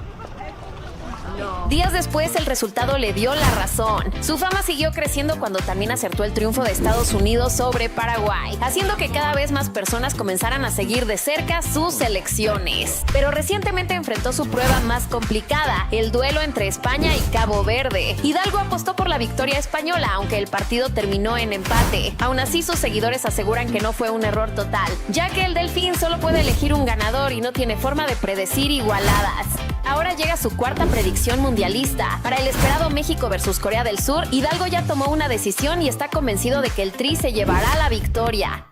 Speaker 10: Días después, el resultado le dio la razón. Su fama siguió creciendo cuando también acertó el triunfo de Estados Unidos sobre Paraguay, haciendo que cada vez más personas comenzaran a seguir de cerca sus selecciones. Pero recientemente enfrentó su prueba más complicada, el duelo entre España y Cabo Verde. Hidalgo apostó por la victoria española, aunque el partido terminó en empate. Aún así, sus seguidores aseguran que no fue un error total, ya que el Delfín solo puede elegir un ganador y no tiene forma de predecir igualadas. Ahora llega su cuarta predicción mundialista. Para el esperado México versus Corea del Sur, Hidalgo ya tomó una decisión y está convencido de que el Tri se llevará la victoria.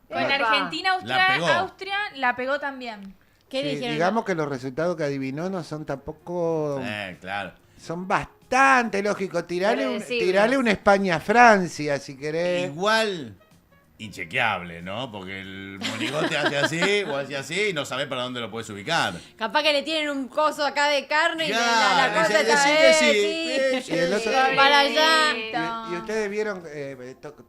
Speaker 3: Con
Speaker 2: Epa.
Speaker 3: Argentina,
Speaker 1: La pegó.
Speaker 3: Austria la pegó también.
Speaker 4: ¿Qué
Speaker 5: Sí,
Speaker 4: dijeron?
Speaker 5: digamos que los resultados que adivinó no son tampoco.
Speaker 1: Claro.
Speaker 5: Son bastante lógicos.
Speaker 2: Predecibles.
Speaker 5: Tirale una España-Francia si querés.
Speaker 1: Igual inchequeable, ¿no? Porque el monigote hace así o hace así y no sabés para dónde lo puedes ubicar.
Speaker 4: Capaz que le tienen un coso acá de carne y la
Speaker 1: Claro,
Speaker 4: cosa
Speaker 1: decí
Speaker 4: está
Speaker 1: que
Speaker 5: sí. Y el otro-
Speaker 4: para allá.
Speaker 5: Y ustedes vieron,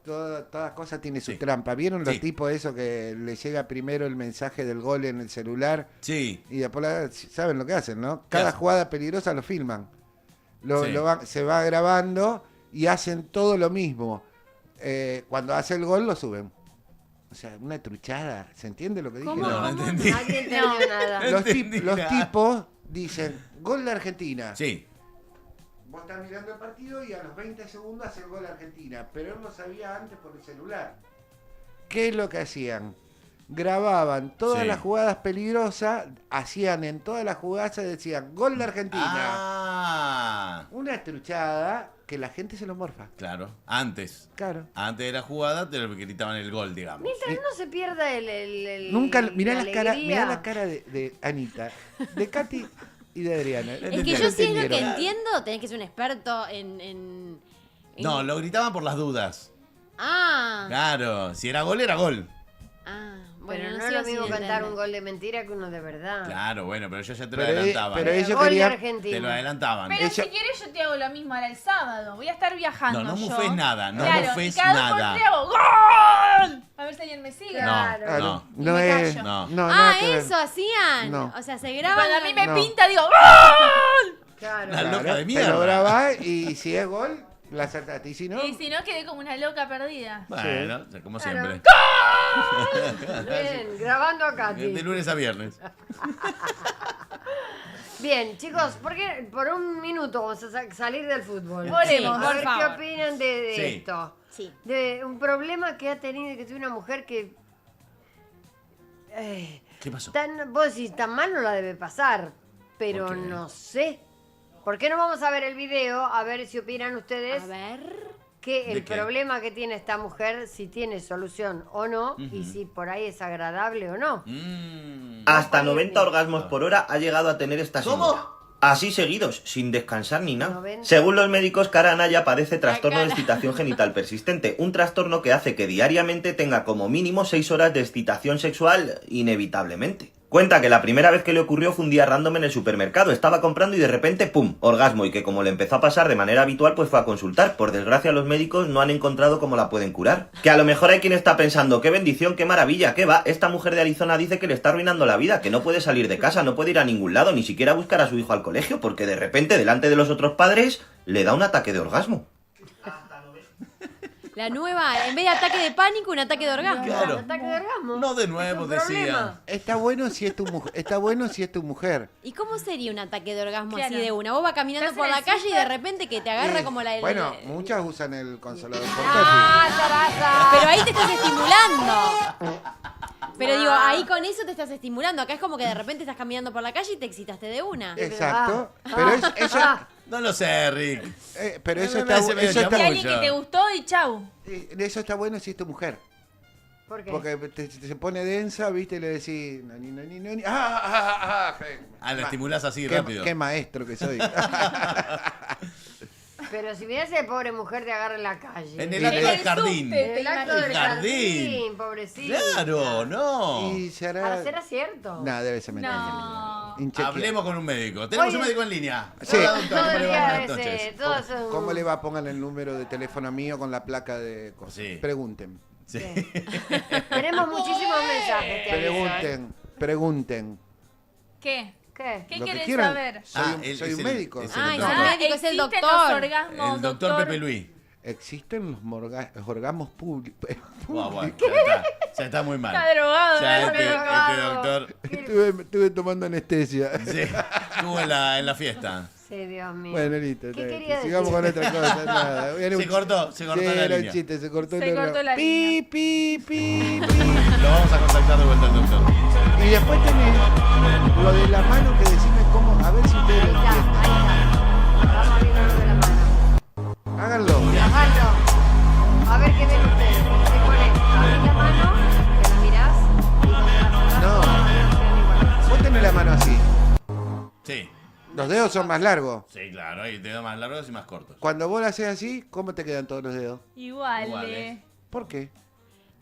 Speaker 5: todas cosas tienen su trampa. ¿Vieron los
Speaker 1: Sí.
Speaker 5: tipos esos que le llega primero el mensaje del gol en el celular?
Speaker 1: Sí.
Speaker 5: Y después saben lo que hacen, ¿no? Cada
Speaker 1: hacen?
Speaker 5: jugada peligrosa lo filman.
Speaker 1: Sí.
Speaker 5: Se va grabando y hacen todo lo mismo. Cuando hace el gol lo suben. O sea, una truchada. ¿Se entiende lo que dije?
Speaker 1: No, no entendí.
Speaker 2: Nadie entendió nada.
Speaker 5: Los,
Speaker 1: entendí
Speaker 5: los
Speaker 1: nada.
Speaker 5: tipos dicen, gol de Argentina.
Speaker 1: Sí.
Speaker 5: Vos estás mirando el partido y a los 20 segundos hace el gol de Argentina. Pero él lo sabía antes por el celular. ¿Qué es lo que hacían? Grababan todas
Speaker 1: Sí.
Speaker 5: las jugadas peligrosas, hacían en todas las jugadas, decían, gol de Argentina.
Speaker 1: Ah,
Speaker 5: Una truchada que la gente se lo morfa.
Speaker 1: claro. Antes.
Speaker 5: Claro.
Speaker 1: Antes de la jugada te lo gritaban el gol, digamos.
Speaker 2: Mientras no se pierda el
Speaker 5: Nunca, mirá la cara,
Speaker 2: alegría.
Speaker 5: mirá la cara de Anita, de Katy y de Adriana.
Speaker 4: Es que yo sí es lo que
Speaker 5: entendieron.
Speaker 4: entiendo, tenés que ser un experto en-
Speaker 1: No, lo gritaban por las dudas.
Speaker 4: Ah,
Speaker 1: Claro, si era gol, era gol.
Speaker 4: bueno,
Speaker 2: Pero no,
Speaker 4: sigo
Speaker 2: es lo
Speaker 4: sin
Speaker 2: mismo cantar
Speaker 4: entender.
Speaker 2: un gol de mentira que uno de verdad.
Speaker 1: Claro, bueno, pero ellos ya te lo
Speaker 5: Pero
Speaker 1: adelantaban.
Speaker 5: pero ellos
Speaker 2: Gol de
Speaker 5: querían-
Speaker 2: Argentina.
Speaker 1: Te lo adelantaban.
Speaker 3: Pero
Speaker 5: Ella-
Speaker 3: si quieres yo te hago lo mismo ahora el sábado. Voy a estar viajando
Speaker 1: No, no
Speaker 3: yo.
Speaker 1: mufes nada, no
Speaker 3: claro,
Speaker 1: mufes
Speaker 3: y cada
Speaker 1: nada.
Speaker 3: gol te hago ¡gol! A ver si alguien me sigue.
Speaker 2: Claro.
Speaker 5: Ah,
Speaker 1: No.
Speaker 5: no
Speaker 3: me
Speaker 5: es.
Speaker 3: callo.
Speaker 1: No.
Speaker 5: No,
Speaker 4: Ah,
Speaker 5: nada que ver.
Speaker 4: eso hacían.
Speaker 5: No.
Speaker 4: O sea, se
Speaker 3: Y
Speaker 4: graban.
Speaker 3: cuando a mí me
Speaker 5: No.
Speaker 3: pinta digo ¡gol!
Speaker 2: Claro.
Speaker 1: Una loca de
Speaker 5: Claro,
Speaker 1: mierda.
Speaker 5: te lo grabás y si es gol, la acertaste. Y si no,
Speaker 3: Y si no quedé como una loca perdida.
Speaker 1: Bueno, como
Speaker 2: Claro.
Speaker 1: siempre.
Speaker 2: Bien, grabando acá.
Speaker 1: De lunes a viernes.
Speaker 2: Bien, chicos, por un minuto vamos a salir del fútbol.
Speaker 3: Oremos,
Speaker 2: a
Speaker 3: por
Speaker 2: ver
Speaker 3: favor.
Speaker 2: qué opinan de
Speaker 1: Sí.
Speaker 2: esto.
Speaker 4: Sí.
Speaker 2: De un problema que ha tenido, que tuvo una mujer que...
Speaker 1: ¿Qué pasó?
Speaker 2: Vos decís, tan mal no la debe pasar, pero
Speaker 1: ¿Por qué?
Speaker 2: no sé. ¿Por qué no vamos a ver el video? A ver si opinan ustedes
Speaker 4: A ver.
Speaker 2: que el
Speaker 1: ¿De qué?
Speaker 2: problema que tiene esta mujer, si tiene solución o no, y si por ahí es agradable o no.
Speaker 1: Mm.
Speaker 12: Hasta 90 orgasmos por hora ha llegado a tener esta señora.
Speaker 1: ¿Cómo?
Speaker 11: Así seguidos, sin descansar ni nada.
Speaker 2: 90.
Speaker 11: Según los médicos, Cara Anaya padece trastorno de excitación genital persistente, un trastorno que hace que diariamente tenga como mínimo 6 horas de excitación sexual inevitablemente. Cuenta que la primera vez que le ocurrió fue un día random en el supermercado, estaba comprando y de repente, ¡pum!, orgasmo, y que como le empezó a pasar de manera habitual, pues fue a consultar. Por desgracia, los médicos no han encontrado cómo la pueden curar. Que a lo mejor hay quien está pensando, ¡qué bendición, qué maravilla, qué va! Esta mujer de Arizona dice que le está arruinando la vida, que no puede salir de casa, no puede ir a ningún lado, ni siquiera buscar a su hijo al colegio, porque de repente, delante de los otros padres, le da un ataque de orgasmo.
Speaker 4: La nueva, en vez de ataque de pánico, un ataque de orgasmo.
Speaker 1: Claro.
Speaker 2: ¿Ataque de orgasmo?
Speaker 1: No de nuevo,
Speaker 2: ¿Es un
Speaker 1: decía.
Speaker 2: problema?
Speaker 5: Está bueno si es tu mujer. Está bueno si es tu mujer.
Speaker 4: ¿Y cómo sería un ataque de orgasmo
Speaker 3: Claro.
Speaker 4: así de una? Vos vas caminando
Speaker 3: Estás
Speaker 4: por
Speaker 3: en
Speaker 4: la
Speaker 3: el
Speaker 4: calle y de
Speaker 3: súper.
Speaker 4: repente que te agarra como la...
Speaker 5: Bueno, muchas usan el consolador portátil.
Speaker 2: ¡Ah, Sarasa!
Speaker 4: Pero ahí te estás estimulando. Pero digo, ahí con eso te estás estimulando. Acá es como que de repente estás caminando por la calle y te excitaste de una.
Speaker 5: Exacto. Pero eso,
Speaker 1: No lo sé, Rick.
Speaker 5: pero eso
Speaker 1: Me
Speaker 5: está,
Speaker 1: parece medio
Speaker 5: eso
Speaker 3: Y
Speaker 5: está,
Speaker 1: chamuyo.
Speaker 3: alguien que te gustó y chau.
Speaker 5: eso está bueno si es tu mujer.
Speaker 2: ¿Por qué?
Speaker 5: Porque se pone densa, viste, y le decís, no.
Speaker 1: La estimulás así
Speaker 5: Qué,
Speaker 1: rápido.
Speaker 5: qué maestro que soy.
Speaker 2: Pero si vienes esa pobre mujer te agarra en la calle.
Speaker 1: En el
Speaker 5: En
Speaker 1: acto
Speaker 5: el
Speaker 1: del jardín.
Speaker 3: subte.
Speaker 2: En el acto del
Speaker 1: Jardín.
Speaker 2: jardín, pobrecito.
Speaker 1: Claro, no.
Speaker 5: Y será...
Speaker 2: ¿Para ser cierto?
Speaker 5: No, debe ser mentira.
Speaker 3: No.
Speaker 5: Inchequeable.
Speaker 1: Hablemos con un médico. Tenemos
Speaker 2: Oye.
Speaker 1: un médico en línea.
Speaker 5: Sí.
Speaker 1: Hola, doctor,
Speaker 2: Todo
Speaker 1: ¿cómo
Speaker 2: el
Speaker 1: le va?
Speaker 2: día
Speaker 1: Buenas noches.
Speaker 2: ese, todos son...
Speaker 5: ¿Cómo le va? Pongan el número de teléfono mío con la placa de cosas.
Speaker 1: Sí.
Speaker 5: Pregunten.
Speaker 1: Sí.
Speaker 2: Tenemos muchísimos mensajes, te aviso, ¿eh?
Speaker 5: Pregunten.
Speaker 3: ¿Qué?
Speaker 2: ¿Qué?
Speaker 3: ¿Qué
Speaker 5: Lo que
Speaker 3: quieres
Speaker 5: quieran.
Speaker 3: saber?
Speaker 5: Soy un médico.
Speaker 1: es el
Speaker 4: Ay,
Speaker 1: doctor.
Speaker 4: no, el médico es el
Speaker 3: ¿existen
Speaker 4: doctor.
Speaker 3: los orgasmos,
Speaker 1: El doctor Pepe Luis.
Speaker 5: ¿Existen los orgasmos públicos?
Speaker 1: Guau, guau, ya está muy mal.
Speaker 3: Está drogado.
Speaker 1: Ya
Speaker 3: ¿no?
Speaker 1: este doctor
Speaker 5: Estuve tomando anestesia.
Speaker 1: sí, estuvo en la fiesta.
Speaker 2: Sí, Dios mío.
Speaker 5: Bueno, listo.
Speaker 2: ¿Qué
Speaker 5: está bien.
Speaker 2: quería
Speaker 5: Sigamos
Speaker 2: decir?
Speaker 5: con otra cosa. Nada. Era
Speaker 1: Se
Speaker 5: un
Speaker 1: cortó
Speaker 5: sí,
Speaker 1: la
Speaker 5: era un
Speaker 1: línea.
Speaker 5: chiste, se cortó
Speaker 3: Se
Speaker 5: el
Speaker 3: cortó la
Speaker 5: pi,
Speaker 3: línea.
Speaker 5: pi, pi, pi.
Speaker 1: Lo vamos a contactar de vuelta al doctor.
Speaker 5: Y después tenés lo de la mano que decime cómo, a ver si ustedes lo
Speaker 2: Ahí está,
Speaker 5: entienden.
Speaker 2: ahí está. Vamos viendo lo de la mano.
Speaker 5: Háganlo.
Speaker 2: Bajalo. A ver qué ven ustedes. Se pone abrí la mano, te la mirás y cuando la cerrás,
Speaker 5: No.
Speaker 2: todas las manos quedan iguales.
Speaker 5: Vos tenés la mano así.
Speaker 1: Sí,
Speaker 5: Los dedos son más largos.
Speaker 1: sí, claro. Hay dedos más largos y más cortos.
Speaker 5: Cuando vos lo haces así, ¿cómo te quedan todos los dedos?
Speaker 3: Igual.
Speaker 1: Iguales.
Speaker 5: ¿Por qué?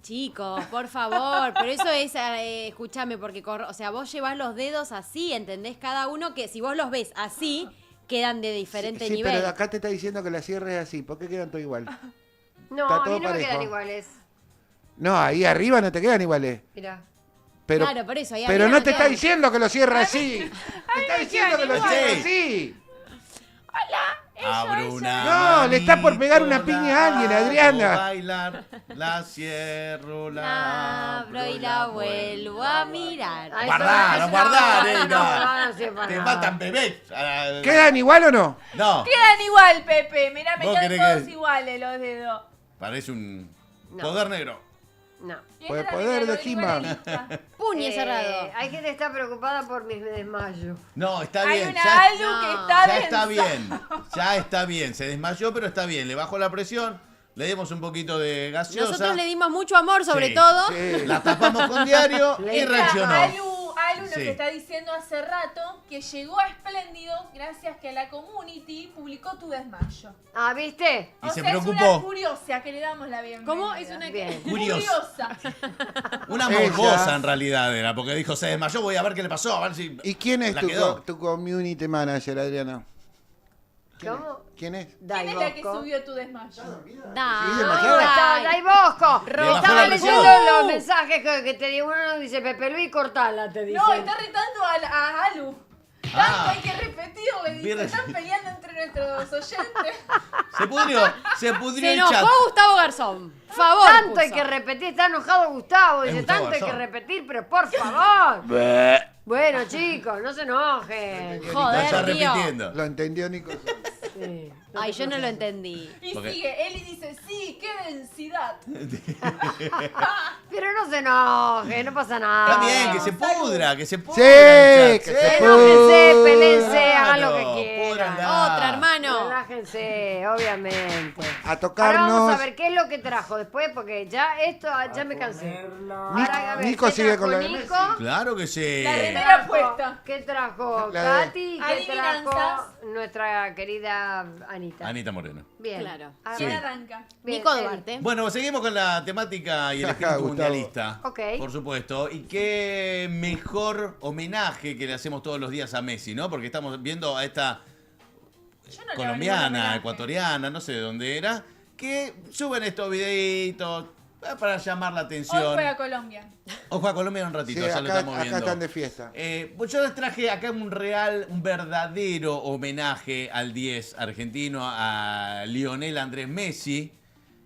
Speaker 4: Chicos, por favor, pero eso es, escúchame, porque, o sea, vos llevas los dedos así, ¿entendés? Cada uno que si vos los ves así, quedan de diferente
Speaker 5: Sí,
Speaker 4: nivel.
Speaker 5: pero acá te está diciendo que la cierre es así. ¿Por qué quedan todos igual?
Speaker 2: No,
Speaker 5: Está
Speaker 2: a
Speaker 5: todo
Speaker 2: mí no me
Speaker 5: parejo.
Speaker 2: quedan iguales.
Speaker 5: No, ahí arriba no te quedan iguales.
Speaker 2: Mirá.
Speaker 5: Pero,
Speaker 4: Claro, por eso, ahí
Speaker 5: pero
Speaker 4: arriba
Speaker 5: no te está
Speaker 4: quedan.
Speaker 5: diciendo que lo cierre así. Te está diciendo que lo
Speaker 1: igual.
Speaker 5: cierre
Speaker 1: Sí.
Speaker 5: así.
Speaker 1: Abro una
Speaker 5: No, le está por pegar una
Speaker 1: manito,
Speaker 5: piña a alguien,
Speaker 1: la
Speaker 5: Adriana.
Speaker 1: hago bailar, la cierro, la
Speaker 4: La abro y la vuelvo a mirar.
Speaker 2: Ay,
Speaker 1: Guardar,
Speaker 2: eso-
Speaker 1: guardar,
Speaker 2: eso
Speaker 1: no.
Speaker 2: no sirve para
Speaker 1: Te
Speaker 2: nada.
Speaker 1: matan bebés.
Speaker 5: ¿Quedan igual o no?
Speaker 1: No,
Speaker 3: Quedan igual, Pepe. Mirá, me
Speaker 1: ¿Vos
Speaker 3: quedan
Speaker 1: querés
Speaker 3: todos
Speaker 1: que-
Speaker 3: iguales los dedos.
Speaker 1: parece un
Speaker 2: No.
Speaker 1: poder negro.
Speaker 2: No.
Speaker 5: Por el
Speaker 3: Esta
Speaker 5: poder
Speaker 3: la
Speaker 5: de
Speaker 3: tengo
Speaker 5: He-Man.
Speaker 3: en la lista.
Speaker 4: Puño cerrado.
Speaker 2: Hay gente que está preocupada por mi desmayo.
Speaker 1: No, está
Speaker 3: Hay
Speaker 1: bien.
Speaker 3: una
Speaker 1: Ya,
Speaker 3: Alu que
Speaker 4: No.
Speaker 3: está
Speaker 1: ya está
Speaker 3: densa.
Speaker 1: bien. Ya está bien. Se desmayó, pero está bien. Le bajó la presión. Le dimos un poquito de gaseosa.
Speaker 4: Nosotros le dimos mucho amor, sobre
Speaker 1: Sí.
Speaker 4: todo.
Speaker 5: Sí.
Speaker 1: La tapamos con diario y
Speaker 2: Está
Speaker 1: reaccionó.
Speaker 3: Alu nos
Speaker 1: Sí.
Speaker 3: está diciendo hace rato que llegó a Espléndido gracias que la community publicó tu desmayo.
Speaker 2: Ah, ¿viste?
Speaker 1: Y
Speaker 3: O
Speaker 1: se
Speaker 3: sea, es
Speaker 1: preocupó.
Speaker 3: una curiosa que le damos la bienvenida.
Speaker 4: ¿Cómo? Es una
Speaker 2: Bien.
Speaker 1: Curiosa. Una
Speaker 5: Ella.
Speaker 1: morbosa en realidad era, porque dijo, se desmayó, voy a ver qué le pasó, a ver si...
Speaker 5: ¿Y quién es
Speaker 1: La
Speaker 5: tu,
Speaker 1: quedó.
Speaker 5: tu community manager, Adriana?
Speaker 2: ¿Cómo?
Speaker 5: ¿Quién es?
Speaker 3: ¿Quién es la que subió tu desmayo?
Speaker 5: ¿Sí,
Speaker 4: Dai,
Speaker 5: desmayada?
Speaker 2: Dai Bosco.
Speaker 1: Le bajó
Speaker 2: Estaba
Speaker 1: la
Speaker 2: leyendo
Speaker 1: presión.
Speaker 2: los mensajes que te dio uno, dice Pepe Luis, cortala, te dice.
Speaker 3: No, está retando a Alu. Tanto
Speaker 1: Ah.
Speaker 3: hay que repetirle, dice.
Speaker 1: Bien.
Speaker 3: Están peleando entre nuestros oyentes.
Speaker 1: Se pudrió
Speaker 4: Se
Speaker 1: el chat.
Speaker 4: enojó Gustavo Garzón. Favor.
Speaker 2: Tanto hay
Speaker 4: puso.
Speaker 2: que repetir, está enojado Gustavo, dice,
Speaker 1: Gustavo
Speaker 2: tanto hay que
Speaker 1: Garzón.
Speaker 2: repetir, pero por favor. Bueno, chicos, no se enojen.
Speaker 1: Vaya
Speaker 4: Joder, tío.
Speaker 1: repitiendo.
Speaker 5: Lo entendió Nico.
Speaker 2: Sí.
Speaker 4: Ay, yo no lo entendí.
Speaker 3: Y
Speaker 1: Porque-
Speaker 3: sigue, él y dice, sí, qué densidad.
Speaker 2: Pero no se enojen, no pasa nada.
Speaker 1: Está bien, que se pudra, que se pudra.
Speaker 5: Sí,
Speaker 1: el chat.
Speaker 5: que se
Speaker 2: Enójense,
Speaker 5: pudra.
Speaker 2: pelense, hagan lo que
Speaker 1: Claro,
Speaker 2: quieran.
Speaker 1: púdranla.
Speaker 4: Otra, hermano.
Speaker 2: Trájense, obviamente.
Speaker 5: A
Speaker 2: Ahora
Speaker 5: tocarnos.
Speaker 2: vamos a ver qué es lo que trajo después, porque ya esto, ya me cansé. Ahora, a ver,
Speaker 5: Nico
Speaker 2: ¿qué
Speaker 5: sigue
Speaker 2: trajo
Speaker 5: con la de
Speaker 2: Nico?
Speaker 1: Claro que sí.
Speaker 3: La
Speaker 2: ¿Qué
Speaker 3: remera
Speaker 2: trajo?
Speaker 3: puesta.
Speaker 2: ¿Qué trajo
Speaker 5: La de-
Speaker 2: Katy? ¿Y qué trajo
Speaker 3: Adivinanzas.
Speaker 2: nuestra querida Anita?
Speaker 1: Anita Moreno.
Speaker 2: Bien.
Speaker 4: Claro.
Speaker 2: A
Speaker 3: ¿Quién
Speaker 2: ver,
Speaker 3: arranca?
Speaker 2: bien,
Speaker 4: Nico
Speaker 2: él.
Speaker 4: Duarte.
Speaker 1: Bueno, seguimos con la temática y el
Speaker 5: Ajá,
Speaker 1: espíritu
Speaker 5: Gustavo.
Speaker 1: mundialista.
Speaker 2: Ok.
Speaker 1: Por supuesto. Y qué mejor homenaje que le hacemos todos los días a Messi, ¿no? Porque estamos viendo a esta
Speaker 3: Yo no le hago ningún
Speaker 1: colombiana,
Speaker 3: homenaje.
Speaker 1: ecuatoriana, no sé de dónde era, que suben estos videitos para llamar la
Speaker 3: Hoy
Speaker 1: atención.
Speaker 3: fue a Colombia.
Speaker 1: Ojo a Colombia un
Speaker 5: Sí,
Speaker 1: ratito, ya lo
Speaker 5: acá,
Speaker 1: estamos viendo.
Speaker 5: acá están de fiesta.
Speaker 1: Pues yo les traje acá un verdadero homenaje al 10 argentino, a Lionel Andrés Messi,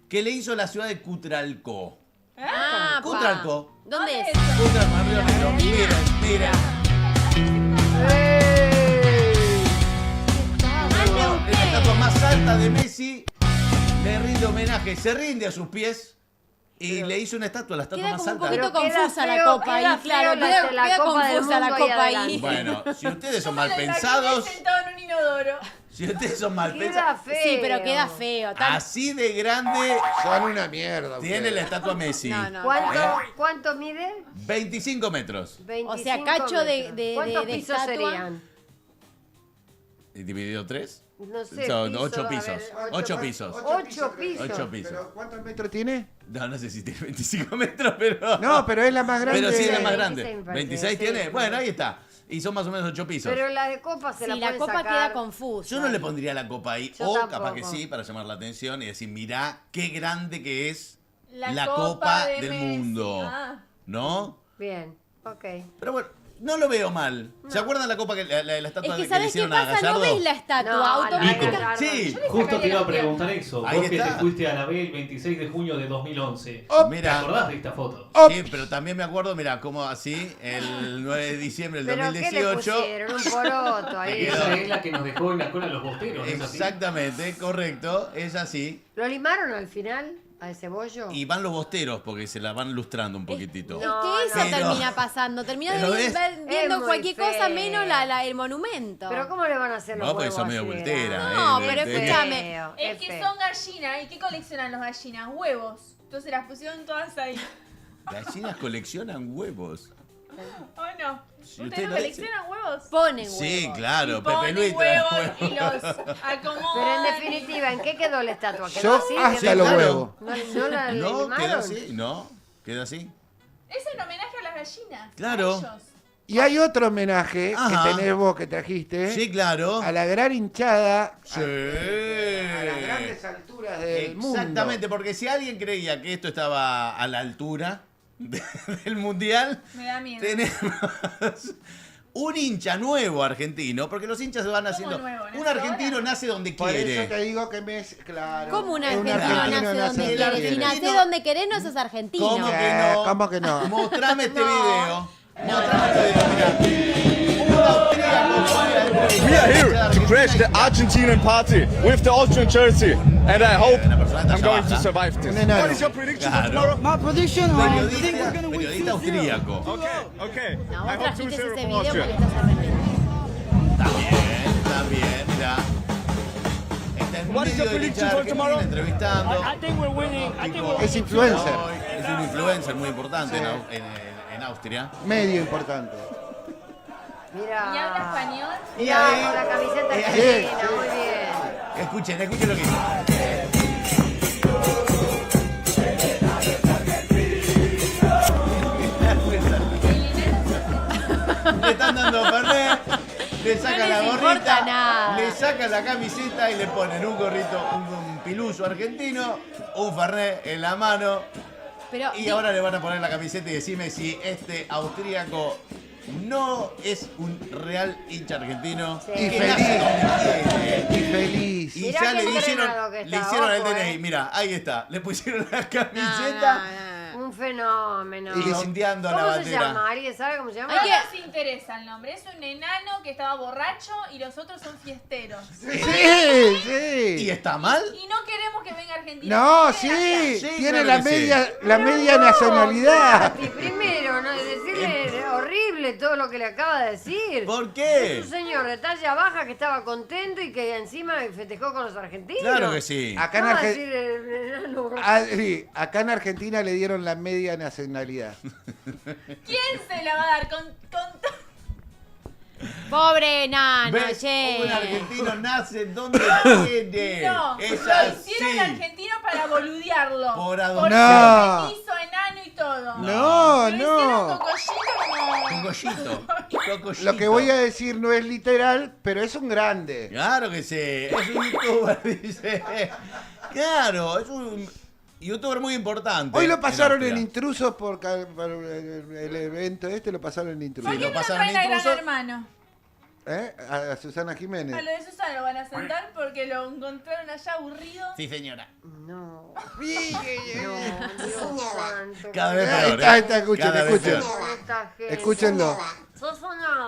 Speaker 1: que le hizo la ciudad de Cutralcó.
Speaker 4: Ah,
Speaker 1: Cutralcó.
Speaker 4: ¿Dónde es?
Speaker 1: Cutralcó, Río Negro. Miren, miren. La estatua más alta de Messi le rinde homenaje, se rinde a sus pies y le hizo una estatua, la estatua
Speaker 4: Queda
Speaker 1: más
Speaker 4: como un
Speaker 1: alta.
Speaker 4: poquito
Speaker 2: Pero queda
Speaker 4: confusa la
Speaker 2: feo,
Speaker 4: copa ahí,
Speaker 2: queda
Speaker 4: claro.
Speaker 2: feo la
Speaker 4: Queda
Speaker 2: Copa del
Speaker 4: confusa la
Speaker 2: Mundo ahí
Speaker 4: copa ahí.
Speaker 2: adelante.
Speaker 1: Bueno, si ustedes son
Speaker 3: Yo me
Speaker 1: mal
Speaker 3: la imaginé
Speaker 1: pensados,
Speaker 3: sentado en un inodoro.
Speaker 1: si ustedes son mal
Speaker 2: Queda
Speaker 1: pensados,
Speaker 2: feo.
Speaker 4: Sí, pero queda feo.
Speaker 1: así de grande
Speaker 5: Son una mierda.
Speaker 1: tiene
Speaker 5: ustedes.
Speaker 1: la estatua Messi.
Speaker 4: No, no.
Speaker 2: ¿Cuánto mide?
Speaker 1: 25 metros.
Speaker 2: 25
Speaker 4: O sea, cacho de-
Speaker 2: metros. ¿Cuántos
Speaker 4: de
Speaker 2: pisos
Speaker 4: estatua?
Speaker 2: serían?
Speaker 1: ¿Y dividido 3?
Speaker 2: No sé.
Speaker 1: Son
Speaker 2: piso,
Speaker 1: 8
Speaker 2: a ver,
Speaker 1: pisos. 8 pisos.
Speaker 2: Ocho pisos.
Speaker 1: 8 pisos.
Speaker 5: ¿Pero cuántos metros tiene?
Speaker 1: No sé si tiene 25 metros, pero.
Speaker 5: No, pero es la más grande.
Speaker 1: Pero sí es la más
Speaker 2: 26
Speaker 1: grande.
Speaker 2: me parece,
Speaker 1: 26
Speaker 2: sí.
Speaker 1: tiene. Bueno, ahí está. Y son más o menos 8 pisos.
Speaker 2: Pero la de copa se
Speaker 4: Sí,
Speaker 2: la
Speaker 4: la
Speaker 2: pueden
Speaker 4: copa
Speaker 2: sacar.
Speaker 4: queda confusa.
Speaker 1: Yo no le pondría la copa ahí.
Speaker 2: Yo
Speaker 1: O
Speaker 2: tampoco.
Speaker 1: capaz que sí, para llamar la atención y decir, mirá qué grande que es
Speaker 3: La
Speaker 1: la
Speaker 3: copa
Speaker 1: copa
Speaker 3: de
Speaker 1: del
Speaker 3: Messi.
Speaker 1: mundo.
Speaker 3: Ah.
Speaker 1: ¿No?
Speaker 2: Bien, ok.
Speaker 1: Pero bueno, no lo veo mal. ¿Se acuerdan la copa que la estatua
Speaker 4: Es que
Speaker 1: que le
Speaker 4: ¿sabes qué
Speaker 1: hicieron a
Speaker 4: pasa? No
Speaker 1: Gallardo?
Speaker 4: ves la estatua
Speaker 2: No,
Speaker 4: automática.
Speaker 2: no,
Speaker 1: Sí,
Speaker 6: Justo te iba a preguntar eso.
Speaker 1: Ahí
Speaker 6: Vos que
Speaker 1: está.
Speaker 6: te fuiste a la B el 26 de junio de 2011. ¿Te
Speaker 1: Mira.
Speaker 6: acordás de esta foto?
Speaker 1: Sí, pero también me acuerdo, mira, como así, el 9 de diciembre del
Speaker 2: ¿Pero qué le
Speaker 1: 2018.
Speaker 2: pusieron? Un poroto ahí.
Speaker 6: Esa es la que nos dejó en la cola los bosteros. ¿no es así?
Speaker 1: Exactamente, correcto, es así.
Speaker 2: ¿Lo limaron al final? ¿Al cebollo?
Speaker 1: Y van los bosteros porque se la van lustrando un poquitito.
Speaker 2: No,
Speaker 4: Es que eso
Speaker 1: Pero-
Speaker 4: termina pasando. Termina
Speaker 1: Pero ves-
Speaker 4: viendo
Speaker 2: Es muy
Speaker 4: cualquier cosa
Speaker 2: feo.
Speaker 4: menos el monumento.
Speaker 2: ¿Pero cómo le van a hacer los
Speaker 1: No, porque
Speaker 2: huevos
Speaker 1: son medio
Speaker 2: así de
Speaker 1: volteras,
Speaker 2: grandes?
Speaker 4: No,
Speaker 1: ¿eh?
Speaker 4: pero
Speaker 1: Viste.
Speaker 4: escúchame.
Speaker 2: Feo,
Speaker 3: Es que
Speaker 2: feo.
Speaker 3: son gallinas. ¿Y qué coleccionan los gallinas? Huevos. Entonces las pusieron todas ahí.
Speaker 1: Gallinas coleccionan huevos.
Speaker 3: ¿O no?
Speaker 1: Si
Speaker 3: ¿Ustedes
Speaker 1: usted
Speaker 3: no
Speaker 1: lo dice.
Speaker 3: coleccionan huevos?
Speaker 4: Ponen huevos.
Speaker 1: Sí, claro,
Speaker 3: Y
Speaker 1: Pepe
Speaker 3: ponen
Speaker 1: Luis.
Speaker 3: huevos
Speaker 1: trae
Speaker 3: y los
Speaker 1: huevos.
Speaker 3: acomodan.
Speaker 2: Pero en definitiva, ¿en qué quedó la estatua? ¿Quedó
Speaker 5: Yo
Speaker 2: así?
Speaker 5: hasta
Speaker 2: ¿Quedó
Speaker 5: los
Speaker 2: así?
Speaker 5: huevos.
Speaker 2: ¿No la
Speaker 1: No,
Speaker 2: limaron?
Speaker 1: queda así, no, queda así.
Speaker 3: Es en homenaje a las gallinas.
Speaker 1: Claro.
Speaker 3: A ellos.
Speaker 5: Y hay otro homenaje
Speaker 1: Ajá.
Speaker 5: que tenés vos que trajiste.
Speaker 1: Sí, claro.
Speaker 5: A la gran hinchada.
Speaker 1: Sí.
Speaker 5: A las grandes alturas del mundo.
Speaker 1: Exactamente, porque si alguien creía que esto estaba a la altura del mundial,
Speaker 3: Me da miedo.
Speaker 1: tenemos un hincha nuevo argentino, porque los hinchas se van haciendo.
Speaker 3: nuevo? ¿Nace
Speaker 1: Un argentino
Speaker 3: ahora?
Speaker 1: nace donde
Speaker 5: Por eso te
Speaker 1: quiere.
Speaker 5: digo que me... Claro.
Speaker 4: ¿Cómo un
Speaker 5: Es
Speaker 4: argentino nace donde
Speaker 1: nace
Speaker 4: quiere?
Speaker 1: donde
Speaker 4: Si nace
Speaker 1: quiere.
Speaker 4: donde querés, no sos argentino.
Speaker 1: ¿Cómo que no?
Speaker 5: ¿Cómo que no?
Speaker 1: Mostrame este video. Mostrame este video, mirá. Un austríaco fue a la
Speaker 12: We are here to crash the Argentinian party with the Austrian jersey, and I hope I'm going to survive this.
Speaker 5: Un enano.
Speaker 12: What is your prediction for
Speaker 1: Claro.
Speaker 12: tomorrow?
Speaker 13: My prediction,
Speaker 1: Periodista austríaco.
Speaker 12: Okay.
Speaker 4: No,
Speaker 12: I
Speaker 4: vos
Speaker 12: hope
Speaker 4: trajiste
Speaker 12: 2-0
Speaker 4: ese
Speaker 12: for
Speaker 4: video porque
Speaker 12: Austria.
Speaker 4: estás arrepentido.
Speaker 1: También, mirá. Está en
Speaker 12: What is
Speaker 1: medio
Speaker 12: your
Speaker 1: de
Speaker 12: prediction
Speaker 1: hinchada
Speaker 12: for
Speaker 1: argentina
Speaker 12: tomorrow?
Speaker 1: entrevistando.
Speaker 13: think we're winning.
Speaker 5: Es influencer.
Speaker 1: Es un influencer muy importante en Austria.
Speaker 5: Medio importante.
Speaker 2: Mira.
Speaker 3: ¿Y habla español?
Speaker 1: Y
Speaker 2: Mira,
Speaker 1: ahí-
Speaker 2: con la camiseta
Speaker 1: y ahí-
Speaker 2: argentina, muy bien.
Speaker 1: Escuchen lo que hizo. Le están dando Fernet, le sacan
Speaker 4: No
Speaker 1: la
Speaker 4: les importa
Speaker 1: gorrita,
Speaker 4: nada.
Speaker 1: le sacan la camiseta y le ponen un gorrito, un piluso argentino, un Fernet en la mano.
Speaker 4: Pero
Speaker 1: Y ahora le van a poner la camiseta y decime si este austríaco no es un real hincha argentino.
Speaker 2: Sí.
Speaker 5: Y
Speaker 1: que nace
Speaker 5: feliz.
Speaker 1: donde quiere.
Speaker 5: Y feliz.
Speaker 1: Y
Speaker 2: Mirá
Speaker 1: ya
Speaker 2: qué
Speaker 1: le hicieron,
Speaker 2: entrenado que
Speaker 1: le
Speaker 2: está,
Speaker 1: hicieron el
Speaker 2: ojo,
Speaker 1: DNI. Mira, ahí está. Le pusieron la
Speaker 4: no,
Speaker 1: camiseta
Speaker 4: no.
Speaker 2: Un fenómeno.
Speaker 1: y ondeando la
Speaker 2: ¿Cómo se
Speaker 1: bandera.
Speaker 2: llama? ¿Alguien sabe cómo se llama?
Speaker 3: No nos interesa el nombre. Es un enano que estaba borracho y los otros son fiesteros.
Speaker 5: Sí,
Speaker 1: ¿Y
Speaker 5: sí.
Speaker 1: está mal?
Speaker 3: Y no queremos que venga Argentina.
Speaker 5: No,
Speaker 3: Que venga
Speaker 5: sí.
Speaker 1: Sí,
Speaker 5: Tiene
Speaker 1: claro
Speaker 5: la
Speaker 1: que sí.
Speaker 5: media, la media nacionalidad.
Speaker 2: Y primero, ¿no? Decirle horrible todo lo que le acaba de decir.
Speaker 1: ¿Por qué?
Speaker 2: Es un señor de talla baja que estaba contento y que encima festejó con los argentinos.
Speaker 1: Claro que sí.
Speaker 5: Acá en,
Speaker 2: ¿Cómo va a
Speaker 5: Arge-
Speaker 2: decir el enano?
Speaker 5: Sí, acá en Argentina le dieron la media nacionalidad.
Speaker 3: ¿Quién se la va a dar? Con
Speaker 4: Pobre enano,
Speaker 1: ¿Ves?
Speaker 4: che.
Speaker 1: Un argentino nace donde quiere.
Speaker 3: No,
Speaker 1: Es
Speaker 3: lo hicieron
Speaker 1: así.
Speaker 3: argentino para boludearlo.
Speaker 1: Por
Speaker 3: Por
Speaker 5: No.
Speaker 3: ser petizo, enano y todo.
Speaker 5: No,
Speaker 3: Lo hicieron
Speaker 5: no.
Speaker 3: cocollito como...
Speaker 1: Cocollito.
Speaker 5: Lo que voy a decir no es literal, pero es un grande.
Speaker 1: Claro que sí. Es un youtuber, dice. Claro, es un youtuber muy importante.
Speaker 5: Hoy lo pasaron en
Speaker 1: Austria.
Speaker 5: Intrusos por el evento este, lo pasaron en Intrusos.
Speaker 3: ¿Por qué
Speaker 1: lo
Speaker 3: no lo
Speaker 1: pasaron
Speaker 3: traen a Gran
Speaker 1: intrusos.
Speaker 3: Hermano?
Speaker 5: ¿Eh? A Susana Jiménez.
Speaker 3: A lo de Susana lo van a sentar porque lo encontraron allá aburrido.
Speaker 1: Sí, señora.
Speaker 2: No. No, Dios santo.
Speaker 1: Cada vez
Speaker 5: Ahí
Speaker 1: peor.
Speaker 5: está, ahí está, escuchen,
Speaker 1: Cada vez
Speaker 5: escuchen.
Speaker 1: peor.
Speaker 2: Esta gente.
Speaker 5: Escúchenlo.
Speaker 2: Sos nada.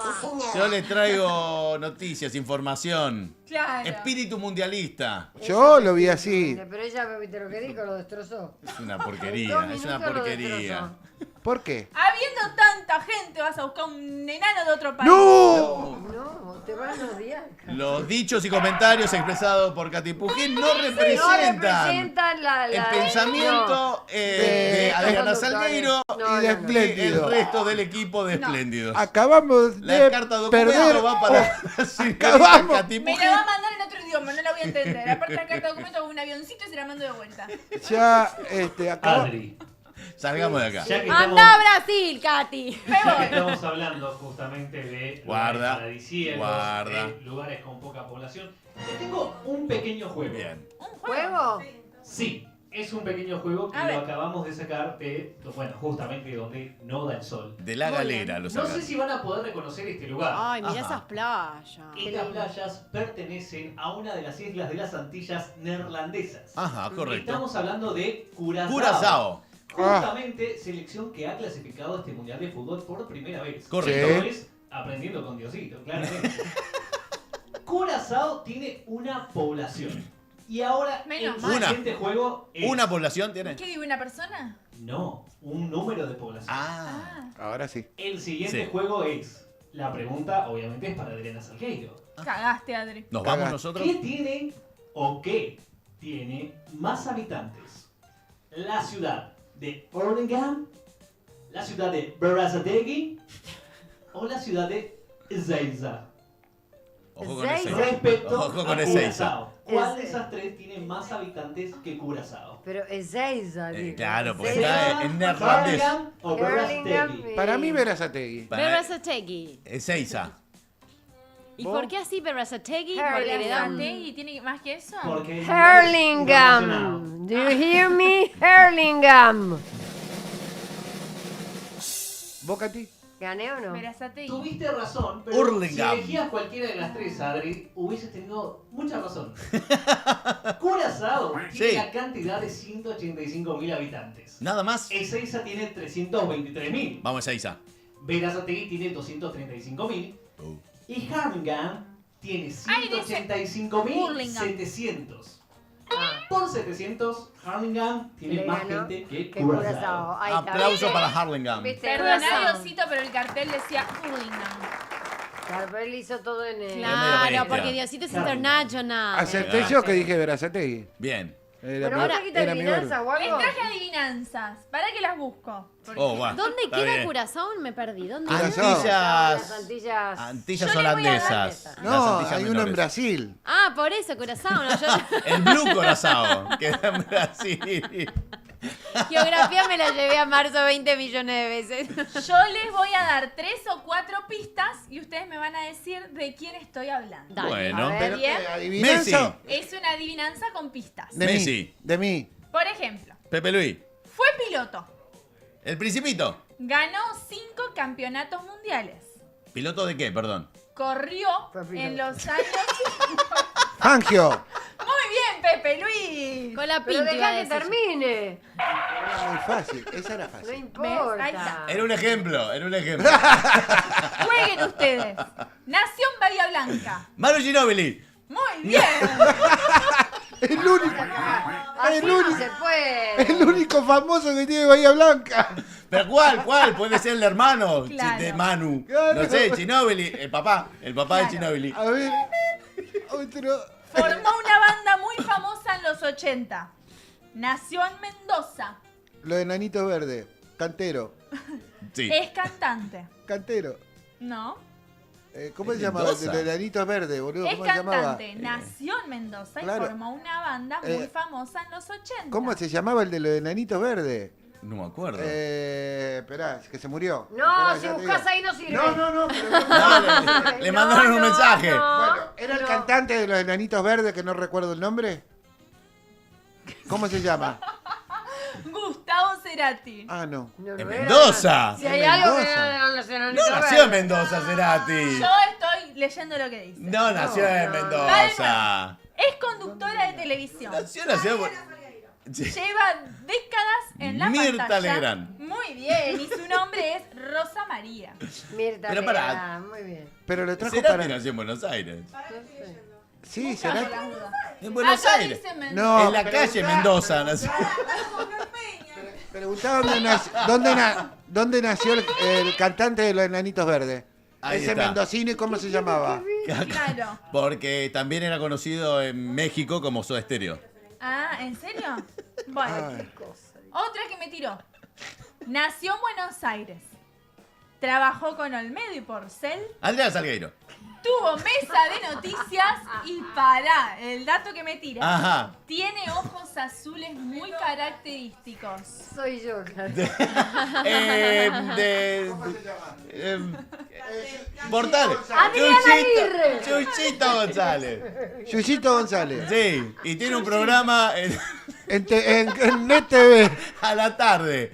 Speaker 1: Yo les traigo noticias, información.
Speaker 3: Claro.
Speaker 1: Espíritu mundialista.
Speaker 5: Yo lo vi así.
Speaker 2: Pero ella, ¿viste lo que dijo? Lo destrozó.
Speaker 1: Es una
Speaker 2: En
Speaker 1: porquería,
Speaker 2: dos
Speaker 1: es una
Speaker 2: minutos lo
Speaker 1: porquería.
Speaker 2: destrozó.
Speaker 5: ¿Por qué?
Speaker 3: Habiendo tanta gente, vas a buscar un enano de otro país.
Speaker 5: ¡No!
Speaker 2: No, te van a odiar.
Speaker 1: Los dichos y comentarios expresados por Katy Pujín no
Speaker 2: No
Speaker 1: representan
Speaker 2: representan
Speaker 1: el pensamiento de Adriana Salgueiro
Speaker 5: Y de
Speaker 1: y
Speaker 5: Espléndido.
Speaker 1: el resto del equipo de Espléndidos.
Speaker 5: Acabamos
Speaker 1: La
Speaker 5: de
Speaker 1: carta
Speaker 5: perder.
Speaker 1: documento va para la señorita
Speaker 5: acabamos.
Speaker 1: Katy
Speaker 3: Me
Speaker 1: Pujín.
Speaker 3: la va a mandar en otro idioma, no la voy a entender. Aparte la carta de documento con un avioncito y se la mando de vuelta.
Speaker 5: Ya, acabamos.
Speaker 6: Adri,
Speaker 1: Salgamos de acá.
Speaker 6: ya que estamos,
Speaker 4: ¡Anda a Brasil, Katy!
Speaker 6: ya que estamos hablando justamente de
Speaker 1: Guarda,
Speaker 6: lugares paradisíacos,
Speaker 1: guarda.
Speaker 6: de lugares con poca población, te tengo un pequeño juego.
Speaker 1: Bien.
Speaker 2: ¿Juego?
Speaker 6: Sí, es un pequeño juego que
Speaker 3: A
Speaker 6: lo
Speaker 3: ver.
Speaker 6: acabamos de sacar de, bueno, justamente donde no da el sol.
Speaker 1: De la
Speaker 3: Muy
Speaker 1: galera,
Speaker 3: bien.
Speaker 1: los
Speaker 6: No sé
Speaker 1: sacan.
Speaker 6: si van a poder reconocer este lugar.
Speaker 4: Ay, mira
Speaker 1: Ajá.
Speaker 4: esas playas.
Speaker 6: Estas playas pertenecen a una de las islas de las Antillas neerlandesas.
Speaker 1: Ajá, correcto.
Speaker 6: Estamos hablando de Curazao.
Speaker 1: Curazao.
Speaker 6: Justamente selección que ha clasificado este Mundial de Fútbol por primera vez.
Speaker 1: Correcto.
Speaker 6: Esto es aprendiendo con Diosito, claramente. Curazao tiene una población. Y ahora
Speaker 3: Menos
Speaker 6: el
Speaker 3: mal.
Speaker 6: siguiente juego es...
Speaker 1: ¿Una población tiene?
Speaker 3: ¿Qué vive una persona?
Speaker 6: No, un número de población.
Speaker 1: Ah.
Speaker 5: Ahora sí.
Speaker 6: El siguiente
Speaker 1: Sí.
Speaker 6: juego es... La pregunta, obviamente, es para Adriana Salgueiro.
Speaker 3: Cagaste, Adri.
Speaker 1: ¿Nos
Speaker 5: Caga.
Speaker 1: vamos nosotros?
Speaker 6: ¿Qué tiene o qué tiene más habitantes? ¿La ciudad de Hurlingham? ¿La ciudad de Berazategui? ¿O la ciudad de Ezeiza?
Speaker 1: Ojo con
Speaker 2: Ezeiza.
Speaker 1: ese.
Speaker 6: Respecto
Speaker 1: Ojo con
Speaker 6: a
Speaker 1: Ezeiza.
Speaker 6: Curazao. ¿Cuál de
Speaker 2: Eze-
Speaker 6: esas tres tiene más habitantes que Curazao?
Speaker 2: Pero es Eiza, digo.
Speaker 1: Claro, porque
Speaker 2: Ezeiza.
Speaker 1: está en neerlandés.
Speaker 6: Hurlingham o Berazategui.
Speaker 5: Para mí, Berazategui.
Speaker 4: Berazategui.
Speaker 1: Ezeiza.
Speaker 4: ¿Y
Speaker 5: ¿Vos?
Speaker 4: por qué así Berazategui? Porque le dan...
Speaker 3: ¿Y tiene más que eso?
Speaker 6: Porque el mundial es internacional.
Speaker 2: Hurlingham. Do you hear me? Hurlingham.
Speaker 5: ¿Vos, Katy?
Speaker 2: ¿Gané o no?
Speaker 3: Berazategui.
Speaker 6: Tuviste razón, pero
Speaker 1: Hurlingham.
Speaker 6: si elegías cualquiera de las tres, Adri, hubieses tenido mucha razón. Curazao tiene
Speaker 1: Sí.
Speaker 6: la cantidad de 185.000 habitantes.
Speaker 1: Nada más.
Speaker 6: Ezeiza tiene 323.000.
Speaker 1: Vamos, Ezeiza.
Speaker 6: Berazategui tiene 235.000. Y Hurlingham tiene
Speaker 3: Ay, dice
Speaker 6: 185.700. Por 700, Hurlingham tiene
Speaker 2: Le
Speaker 6: más
Speaker 2: ganó
Speaker 6: gente que
Speaker 2: que
Speaker 6: Curazao.
Speaker 2: Curazao. Ahí está.
Speaker 1: Aplauso para Hurlingham.
Speaker 2: ¿Viste?
Speaker 3: Perdoná,
Speaker 2: Curazao.
Speaker 3: Diosito, pero el cartel decía Hurlingham.
Speaker 2: Claro, pero él hizo todo en el...
Speaker 4: Claro,
Speaker 1: bestia.
Speaker 4: porque Diosito es
Speaker 6: Claro.
Speaker 4: international.
Speaker 5: Acerté yo que dije Berazategui.
Speaker 1: Bien.
Speaker 2: Pero ahora trajiste
Speaker 5: era mi
Speaker 2: adivinanza
Speaker 5: verbo.
Speaker 2: o
Speaker 3: Les
Speaker 2: algo.
Speaker 3: traje adivinanzas. ¿Para que las busco? Porque
Speaker 1: Oh, bueno.
Speaker 4: ¿Dónde
Speaker 1: Está
Speaker 4: queda
Speaker 1: bien.
Speaker 4: Curazao? Me perdí. ¿Dónde
Speaker 5: Curazao.
Speaker 4: queda?
Speaker 2: Las Antillas.
Speaker 1: Antillas
Speaker 3: Yo le voy a dar
Speaker 1: holandesas.
Speaker 3: esa.
Speaker 1: Las
Speaker 5: No,
Speaker 1: Antillas
Speaker 5: hay uno en
Speaker 1: menores.
Speaker 5: Brasil.
Speaker 4: Ah, por eso, Curazao. No, yo...
Speaker 1: El Blue Curazao, que era en Brasil.
Speaker 4: Geografía me la llevé a marzo 20 millones de veces.
Speaker 3: yo les voy a dar 3 o 4 pistas y ustedes me van a decir de quién estoy hablando.
Speaker 4: Dale.
Speaker 1: Bueno.
Speaker 2: A ver.
Speaker 5: Pero
Speaker 3: Bien.
Speaker 5: ¿qué? ¿Adivinanza?
Speaker 3: Es una adivinanza con pistas.
Speaker 5: De
Speaker 1: Messi.
Speaker 5: mí. De mí.
Speaker 3: Por ejemplo,
Speaker 1: Pepe Luis.
Speaker 3: fue piloto.
Speaker 1: El Principito.
Speaker 3: Ganó 5 campeonatos mundiales.
Speaker 1: ¿Piloto de qué? Perdón.
Speaker 3: Corrió
Speaker 2: Fue piloto.
Speaker 3: en los años...
Speaker 5: Fangio.
Speaker 3: Muy bien, Pepe Luis.
Speaker 4: Con la
Speaker 2: Pero
Speaker 4: pinta iba a
Speaker 2: dejá que
Speaker 4: decir.
Speaker 2: termine.
Speaker 5: Era muy fácil. Esa era
Speaker 2: No
Speaker 5: fácil.
Speaker 3: Ahí
Speaker 2: importa.
Speaker 3: está.
Speaker 1: Era un ejemplo, era un ejemplo.
Speaker 3: Jueguen ustedes. Nació en Bahía Blanca.
Speaker 1: Manu Ginóbili.
Speaker 3: Muy bien.
Speaker 5: El único,
Speaker 2: Así
Speaker 5: El
Speaker 2: no
Speaker 5: único-
Speaker 2: se puede.
Speaker 5: el único famoso que tiene Bahía Blanca.
Speaker 1: ¿Pero cuál? Puede ser el hermano
Speaker 3: Claro.
Speaker 1: de Manu.
Speaker 5: Claro.
Speaker 1: No sé, Ginóbili, el papá de Ginóbili.
Speaker 5: A ver, otro.
Speaker 3: Formó una banda muy famosa en los 80. Nació en Mendoza.
Speaker 5: Lo de Nanito Verde. Cantero.
Speaker 1: Sí.
Speaker 3: Es cantante.
Speaker 5: Cantero.
Speaker 3: No.
Speaker 5: ¿Cómo se
Speaker 1: ¿Es
Speaker 5: llamaba?
Speaker 1: Mendoza?
Speaker 5: Lo de Nanitos Verde, boludo.
Speaker 3: Es
Speaker 5: ¿Cómo se llamaba?
Speaker 3: cantante. Nació en Mendoza
Speaker 5: claro.
Speaker 3: y formó una banda muy famosa en los 80.
Speaker 5: ¿Cómo se llamaba el de lo de Nanitos Verde?
Speaker 1: No me acuerdo.
Speaker 5: Esperá, que se murió.
Speaker 2: No,
Speaker 5: Esperá,
Speaker 2: si
Speaker 5: ya te
Speaker 2: buscas
Speaker 5: digo.
Speaker 2: ahí no sirve.
Speaker 5: No, pero...
Speaker 1: No, le mandaron un mensaje.
Speaker 5: Bueno, ¿era el
Speaker 2: no.
Speaker 5: cantante de los Enanitos Verdes que no recuerdo el nombre? ¿Cómo se llama?
Speaker 3: Gustavo Cerati.
Speaker 5: Ah, no.
Speaker 2: No,
Speaker 1: En
Speaker 2: no era.
Speaker 1: Mendoza.
Speaker 2: Si hay
Speaker 5: En
Speaker 2: algo que
Speaker 5: Mendoza.
Speaker 2: eran los enanitos
Speaker 1: No nació en
Speaker 2: verdes.
Speaker 1: Mendoza, Cerati.
Speaker 3: Yo estoy leyendo lo que dice.
Speaker 1: No nació en Mendoza.
Speaker 3: Es conductora de televisión.
Speaker 1: Nació en la ciudad. Sí.
Speaker 3: Lleva décadas en la
Speaker 1: Mirta
Speaker 3: pantalla.
Speaker 1: Legrand.
Speaker 3: Muy bien. Y su nombre es Rosa María.
Speaker 2: Mirta,
Speaker 1: Pero pará.
Speaker 2: muy bien.
Speaker 5: Pero le trajo
Speaker 1: Cerati
Speaker 5: para...
Speaker 1: nació en Buenos Aires.
Speaker 5: Sí,
Speaker 3: Buscame
Speaker 5: será...
Speaker 3: la duda.
Speaker 1: En Buenos
Speaker 3: Acá
Speaker 1: Aires.
Speaker 3: dice Mendoza.
Speaker 5: No,
Speaker 1: En la calle Mendoza nació.
Speaker 5: Preguntaba dónde nació el cantante de los Enanitos Verdes.
Speaker 1: Ahí
Speaker 5: Ese
Speaker 1: está.
Speaker 5: mendocino, ¿y cómo se llamaba?
Speaker 3: Claro.
Speaker 1: Porque también era conocido en México como Soda Stereo.
Speaker 3: Ah, ¿en serio? Bueno,
Speaker 5: Ay.
Speaker 3: otra que me tiró. Nació en Buenos Aires. Trabajó con Olmedo y Porcel.
Speaker 1: Adrián Salgueiro.
Speaker 3: Tuvo mesa de noticias y pará, el dato que me tira.
Speaker 1: Ajá.
Speaker 3: Tiene ojos azules muy característicos.
Speaker 2: Soy yo, claro.
Speaker 1: Portales.
Speaker 2: Adrián Aguirre.
Speaker 1: Chuchito González.
Speaker 5: Yuyito González.
Speaker 1: Sí, y tiene un programa
Speaker 5: En Net TV.
Speaker 1: a la tarde.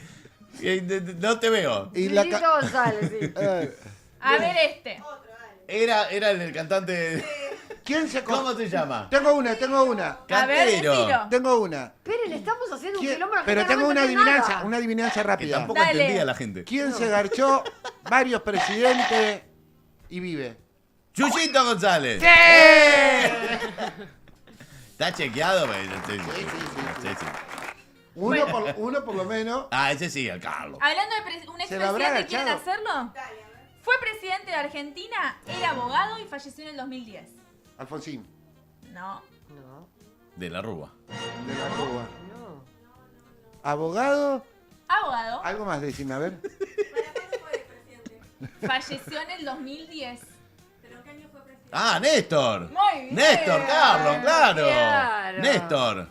Speaker 1: No te veo.
Speaker 5: Y la
Speaker 2: Luisito
Speaker 5: ca-
Speaker 2: González, sí.
Speaker 3: A ver este.
Speaker 1: Era el del cantante.
Speaker 5: ¿Quién se
Speaker 1: ¿Cómo se llama?
Speaker 5: Tengo una.
Speaker 3: A ver, decilo.
Speaker 5: Tengo una.
Speaker 2: Esperen, estamos haciendo un quilombo. la
Speaker 5: Pero
Speaker 2: gente no
Speaker 5: tengo una
Speaker 2: entiende
Speaker 5: adivinanza,
Speaker 2: nada.
Speaker 5: una adivinanza
Speaker 1: Que
Speaker 5: rápida.
Speaker 1: tampoco
Speaker 3: Dale.
Speaker 1: entendía la gente.
Speaker 5: ¿Quién se garchó varios presidentes y vive?
Speaker 1: Chuchito González. ¿Está chequeado? Sí.
Speaker 5: Uno por lo menos.
Speaker 1: Ah, ese sí, el Carlos.
Speaker 3: Hablando de un
Speaker 5: ¿Se la habrá
Speaker 3: expresidente, ¿quieren
Speaker 5: agachado?
Speaker 3: hacerlo? Fue presidente de Argentina, era abogado y falleció en el 2010.
Speaker 5: Alfonsín,
Speaker 3: No.
Speaker 2: No,
Speaker 1: De la Rúa.
Speaker 5: de la Rúa.
Speaker 2: no.
Speaker 5: Abogado.
Speaker 3: Abogado,
Speaker 5: Algo más, decime, a ver.
Speaker 3: falleció en el 2010.
Speaker 1: Ah, Néstor.
Speaker 3: Muy bien.
Speaker 1: Néstor, Carlos, claro.
Speaker 2: Claro.
Speaker 1: Néstor.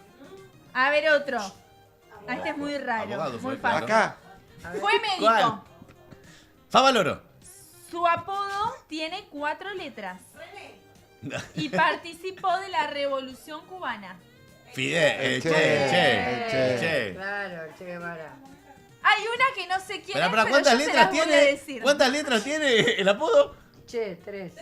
Speaker 3: A ver otro. Este es muy raro,
Speaker 1: Abogado
Speaker 3: muy
Speaker 1: fue,
Speaker 3: fácil.
Speaker 5: Acá.
Speaker 3: Fue médico.
Speaker 1: ¿Cuál? Favaloro.
Speaker 3: Su apodo tiene 4 letras. Y participó de la Revolución Cubana.
Speaker 1: Fidel, Che.
Speaker 2: Claro, el Che Guevara.
Speaker 3: Hay una que no sé quién
Speaker 1: Pero
Speaker 3: es,
Speaker 1: para
Speaker 3: pero
Speaker 1: ¿cuántas
Speaker 3: yo se
Speaker 1: letras
Speaker 3: las voy a
Speaker 1: tiene?
Speaker 3: decir.
Speaker 1: ¿Cuántas letras tiene el apodo?
Speaker 2: Che, 3.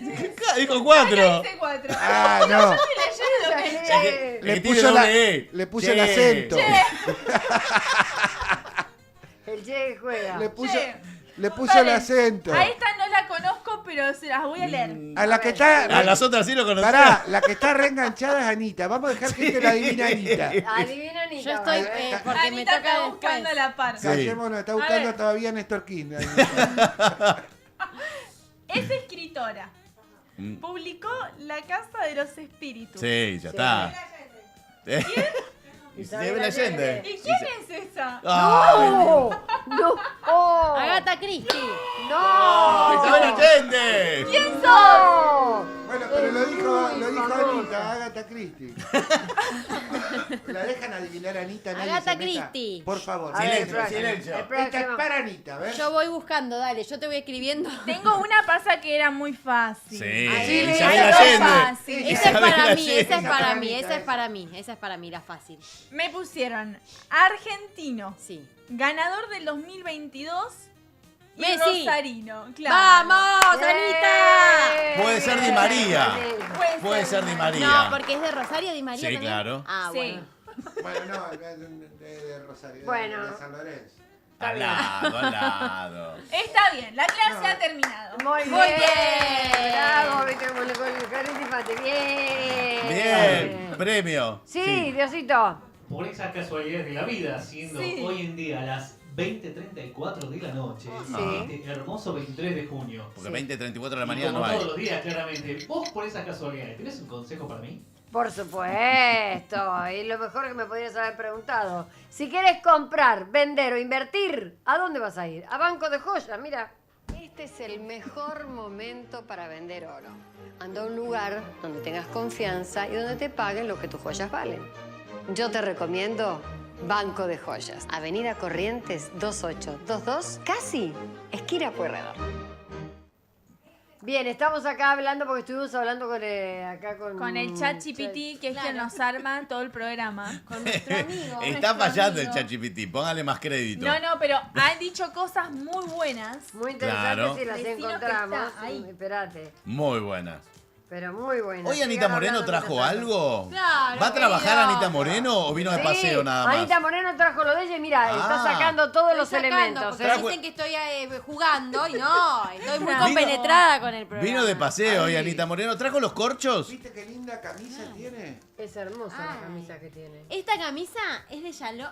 Speaker 1: Dijo
Speaker 3: Acá
Speaker 1: 4.
Speaker 3: dice 4.
Speaker 5: Ah, no.
Speaker 3: Estoy leyendo lo que
Speaker 2: Che.
Speaker 5: Le
Speaker 1: tiene
Speaker 5: puso,
Speaker 1: doble E.
Speaker 5: le puso
Speaker 1: Che.
Speaker 5: el acento.
Speaker 2: El Che juega.
Speaker 5: Le puso el
Speaker 3: Paren.
Speaker 5: acento.
Speaker 3: A esta no la conozco, pero se las voy a leer.
Speaker 5: A la que está.
Speaker 1: A las otras sí lo conocía.
Speaker 5: Pará, la que está reenganchada es Anita. Vamos a dejar que te la adivine Anita.
Speaker 2: Adivina, Anita.
Speaker 4: Yo estoy,
Speaker 2: vale.
Speaker 4: porque me
Speaker 3: Anita
Speaker 4: toca
Speaker 3: está
Speaker 4: después.
Speaker 3: buscando la par.
Speaker 1: Sí.
Speaker 5: Callémonos, está
Speaker 3: A
Speaker 5: buscando
Speaker 3: ver.
Speaker 5: todavía Néstor Kirchner.
Speaker 3: Es escritora.
Speaker 1: Mm.
Speaker 3: Publicó La Casa de los Espíritus.
Speaker 1: Sí, ya está.
Speaker 2: Isabel
Speaker 1: Isabel Allende.
Speaker 3: ¿Y quién es esa?
Speaker 1: ¡Ah!
Speaker 2: No. Oh.
Speaker 4: Agatha Christie.
Speaker 2: No.
Speaker 1: ¡Isabel Allende!
Speaker 3: ¿Quién sos?
Speaker 2: No.
Speaker 5: Bueno, pero lo dijo Anita, Agatha Christie. ¿La dejan adivinar Anita? Nadie
Speaker 4: Agatha
Speaker 5: se meta.
Speaker 4: Christie.
Speaker 5: Por favor.
Speaker 2: A ver,
Speaker 1: Silencio,
Speaker 2: el próximo.
Speaker 1: silencio.
Speaker 2: El
Speaker 5: Esta es
Speaker 2: próximo.
Speaker 5: para Anita, ¿ves?
Speaker 4: Yo voy buscando, dale, yo te voy escribiendo.
Speaker 3: Tengo una pasa que era muy fácil.
Speaker 1: Sí,
Speaker 2: sí,
Speaker 1: Isabel
Speaker 3: esa es
Speaker 1: Allende.
Speaker 3: fácil.
Speaker 4: Esa es para
Speaker 1: Isabel
Speaker 4: mí, esa es
Speaker 1: Allende.
Speaker 4: para mí,
Speaker 5: Esa
Speaker 4: esa es
Speaker 5: es.
Speaker 4: para mí, esa es para mí, la fácil.
Speaker 3: Me pusieron argentino,
Speaker 4: Sí.
Speaker 3: ganador del 2022 y
Speaker 4: Messi.
Speaker 3: rosarino. Claro.
Speaker 4: ¡Vamos, Anita!
Speaker 1: Puede ser Di María. Puede ser Di María.
Speaker 4: No, porque es de Rosario Di María
Speaker 1: Sí,
Speaker 4: también.
Speaker 1: claro.
Speaker 4: Ah,
Speaker 3: Sí.
Speaker 4: bueno.
Speaker 5: Bueno, no, de Rosario.
Speaker 2: Bueno.
Speaker 5: De San Lorenzo.
Speaker 1: Al lado, al lado.
Speaker 3: Está bien, la clase ha terminado.
Speaker 2: Muy
Speaker 4: Muy
Speaker 2: bien.
Speaker 4: bien.
Speaker 2: Bravo, viste como le con el infante. Bien.
Speaker 1: Bien, premio.
Speaker 2: Sí, Diosito.
Speaker 6: Por esas casualidades de la vida, siendo
Speaker 3: Sí.
Speaker 6: hoy en día las 20:34 de la noche.
Speaker 2: Sí.
Speaker 6: Este hermoso 23 de junio.
Speaker 1: Porque 20:34 de la
Speaker 6: Y
Speaker 1: mañana
Speaker 6: como
Speaker 1: no hay.
Speaker 6: todos los días, claramente. Vos por esas casualidades, ¿tenés un consejo para mí?
Speaker 2: Por supuesto, y lo mejor que me podrías haber preguntado. Si quieres comprar, vender o invertir, ¿a dónde vas a ir? A Banco de Joyas, mira. Este es el mejor momento para vender oro. Anda a un lugar donde tengas confianza y donde te paguen lo que tus joyas valen. Yo te recomiendo Banco de Joyas, Avenida Corrientes 2822, casi esquina Pueyrredón. Bien, estamos acá hablando porque estuvimos hablando con
Speaker 3: Con el ChatGPT, que es quien nos arma todo el programa.
Speaker 4: Con nuestro amigo.
Speaker 1: Está fallando el ChatGPT, póngale más crédito.
Speaker 3: No, pero han dicho cosas muy buenas.
Speaker 2: Muy interesantes
Speaker 1: Claro.
Speaker 2: y las
Speaker 3: Decinos que
Speaker 2: encontramos.
Speaker 3: está ahí.
Speaker 2: Espérate,
Speaker 1: Muy buenas.
Speaker 2: pero muy buenas.
Speaker 1: ¿Hoy Anita
Speaker 2: Sigan
Speaker 1: Moreno
Speaker 2: hablando
Speaker 1: trajo
Speaker 2: mientras tanto.
Speaker 1: algo?
Speaker 4: Claro,
Speaker 1: ¿Va a trabajar
Speaker 4: querido.
Speaker 1: Anita Moreno o vino de
Speaker 2: Sí,
Speaker 1: paseo nada más?
Speaker 2: Anita Moreno trajo lo de ella y mira, está
Speaker 1: Ah.
Speaker 2: sacando todos los
Speaker 4: Estoy sacando,
Speaker 2: elementos.
Speaker 4: porque
Speaker 2: ¿eh?
Speaker 1: Trajo-
Speaker 4: dicen que estoy jugando y no, estoy muy
Speaker 1: Vino-
Speaker 4: compenetrada con el programa.
Speaker 1: Vino de paseo hoy
Speaker 5: Ay.
Speaker 1: Anita Moreno. ¿Trajo los corchos?
Speaker 5: ¿Viste qué linda camisa tiene?
Speaker 2: Es hermosa
Speaker 4: Ay.
Speaker 2: la camisa que tiene.
Speaker 4: Esta camisa es de Yaló.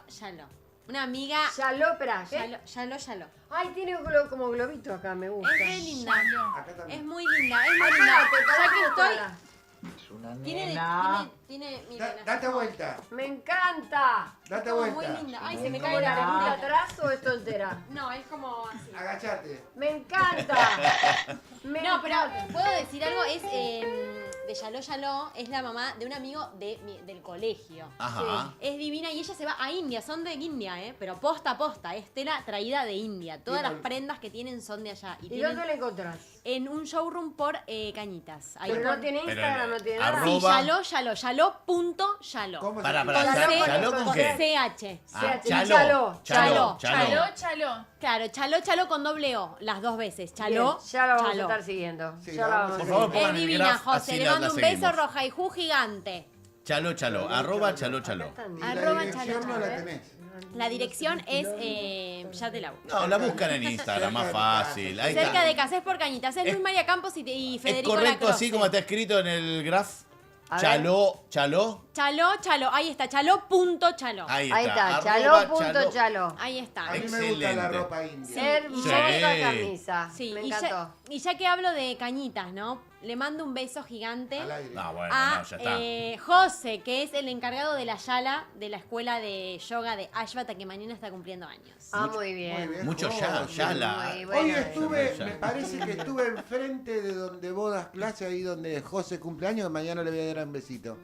Speaker 4: Una amiga.
Speaker 2: Yaló, espera, ¿qué?
Speaker 4: Yaló.
Speaker 2: Ay, tiene como globito acá, me gusta.
Speaker 4: Es re linda.
Speaker 5: Acá también.
Speaker 4: Es muy linda, es muy
Speaker 2: Ay,
Speaker 4: linda.
Speaker 2: espérate,
Speaker 4: Ya que estoy.
Speaker 2: para.
Speaker 4: Tiene, miren,
Speaker 5: Date vuelta,
Speaker 2: Me encanta.
Speaker 5: date
Speaker 4: como
Speaker 5: vuelta.
Speaker 4: muy linda. Ay, se me
Speaker 2: ¿Cómo
Speaker 4: cae
Speaker 2: la
Speaker 4: la
Speaker 2: remita
Speaker 4: remita.
Speaker 2: atrás o esto entera?
Speaker 4: No, es como así.
Speaker 5: Agachate.
Speaker 2: Me encanta.
Speaker 4: No, pero puedo decir algo, es de Yaló, es la mamá de un amigo del colegio.
Speaker 1: Ajá.
Speaker 4: Es divina y ella se va a India, son de India, pero posta, es tela traída de India. Todas las prendas que tienen son de allá.
Speaker 2: ¿Y
Speaker 4: tienen
Speaker 2: dónde la encontrás?
Speaker 4: en un showroom por Cañitas. Ahí
Speaker 2: Pero
Speaker 4: por-
Speaker 2: no tiene
Speaker 1: Pero
Speaker 2: Instagram, no tiene nada.
Speaker 1: arroba-
Speaker 4: Sí, Yaló.Yaló.
Speaker 5: ¿Cómo
Speaker 1: Para,
Speaker 5: se
Speaker 1: para,
Speaker 5: llama?
Speaker 4: Con C-
Speaker 1: ¿Yaló con
Speaker 4: con
Speaker 1: qué?
Speaker 4: CH.
Speaker 1: Ah,
Speaker 2: Chaló.
Speaker 1: Chaló.
Speaker 3: Chaló.
Speaker 4: Claro, Chaló con doble O, las dos veces. Chaló,
Speaker 2: Bien, ya la vamos
Speaker 4: Chaló.
Speaker 2: a estar siguiendo.
Speaker 5: Sí,
Speaker 2: ya
Speaker 5: la
Speaker 2: la
Speaker 5: vamos
Speaker 2: vamos
Speaker 5: a
Speaker 2: a
Speaker 1: Por favor,
Speaker 2: seguir.
Speaker 1: pongan
Speaker 4: Es
Speaker 1: el
Speaker 4: divina,
Speaker 1: graph,
Speaker 4: José.
Speaker 1: así
Speaker 4: Le
Speaker 1: la
Speaker 4: mando un beso
Speaker 1: seguimos.
Speaker 4: Rojaijú gigante.
Speaker 1: Chaló. Arroba Chaló.
Speaker 5: Y la
Speaker 4: Arroba
Speaker 5: dirección
Speaker 4: Chaló.
Speaker 5: no la tenés.
Speaker 4: La dirección es ya te la busco.
Speaker 1: No, la buscan en Instagram, más fácil. Ahí
Speaker 4: Cerca
Speaker 1: está.
Speaker 4: de Casés por Cañitas. Es Luis María Campos y
Speaker 1: ¿Es
Speaker 4: Federico
Speaker 1: correcto
Speaker 4: Lacroce.
Speaker 1: así como está escrito en el graph?
Speaker 2: A ver.
Speaker 1: Chaló.
Speaker 4: Chaló. Ahí está, Chaló.Chaló.
Speaker 1: Ahí
Speaker 2: Ahí está,
Speaker 1: arroba
Speaker 2: Chaló.Chaló.
Speaker 4: Ahí está.
Speaker 5: A mí me gusta la
Speaker 1: Excelente.
Speaker 5: ropa india.
Speaker 4: Sí.
Speaker 2: Hermosa
Speaker 1: Sí.
Speaker 2: camisa.
Speaker 4: Sí,
Speaker 2: me
Speaker 4: y
Speaker 2: encantó.
Speaker 4: ya que hablo de Cañitas, ¿no? Le mando un beso gigante
Speaker 5: Al aire.
Speaker 1: No, bueno,
Speaker 4: a
Speaker 1: no, ya está.
Speaker 4: José, que es el encargado de la Yala, de la escuela de yoga de Ashvata, que mañana está cumpliendo años.
Speaker 2: Ah, muy bien.
Speaker 5: Muy bien,
Speaker 1: Mucho
Speaker 5: José.
Speaker 1: ya la.
Speaker 2: Muy bueno.
Speaker 5: Hoy estuve,
Speaker 1: Ya.
Speaker 5: me parece que estuve enfrente de donde vos das clase, ahí donde José cumpleaños, mañana le voy a dar un besito.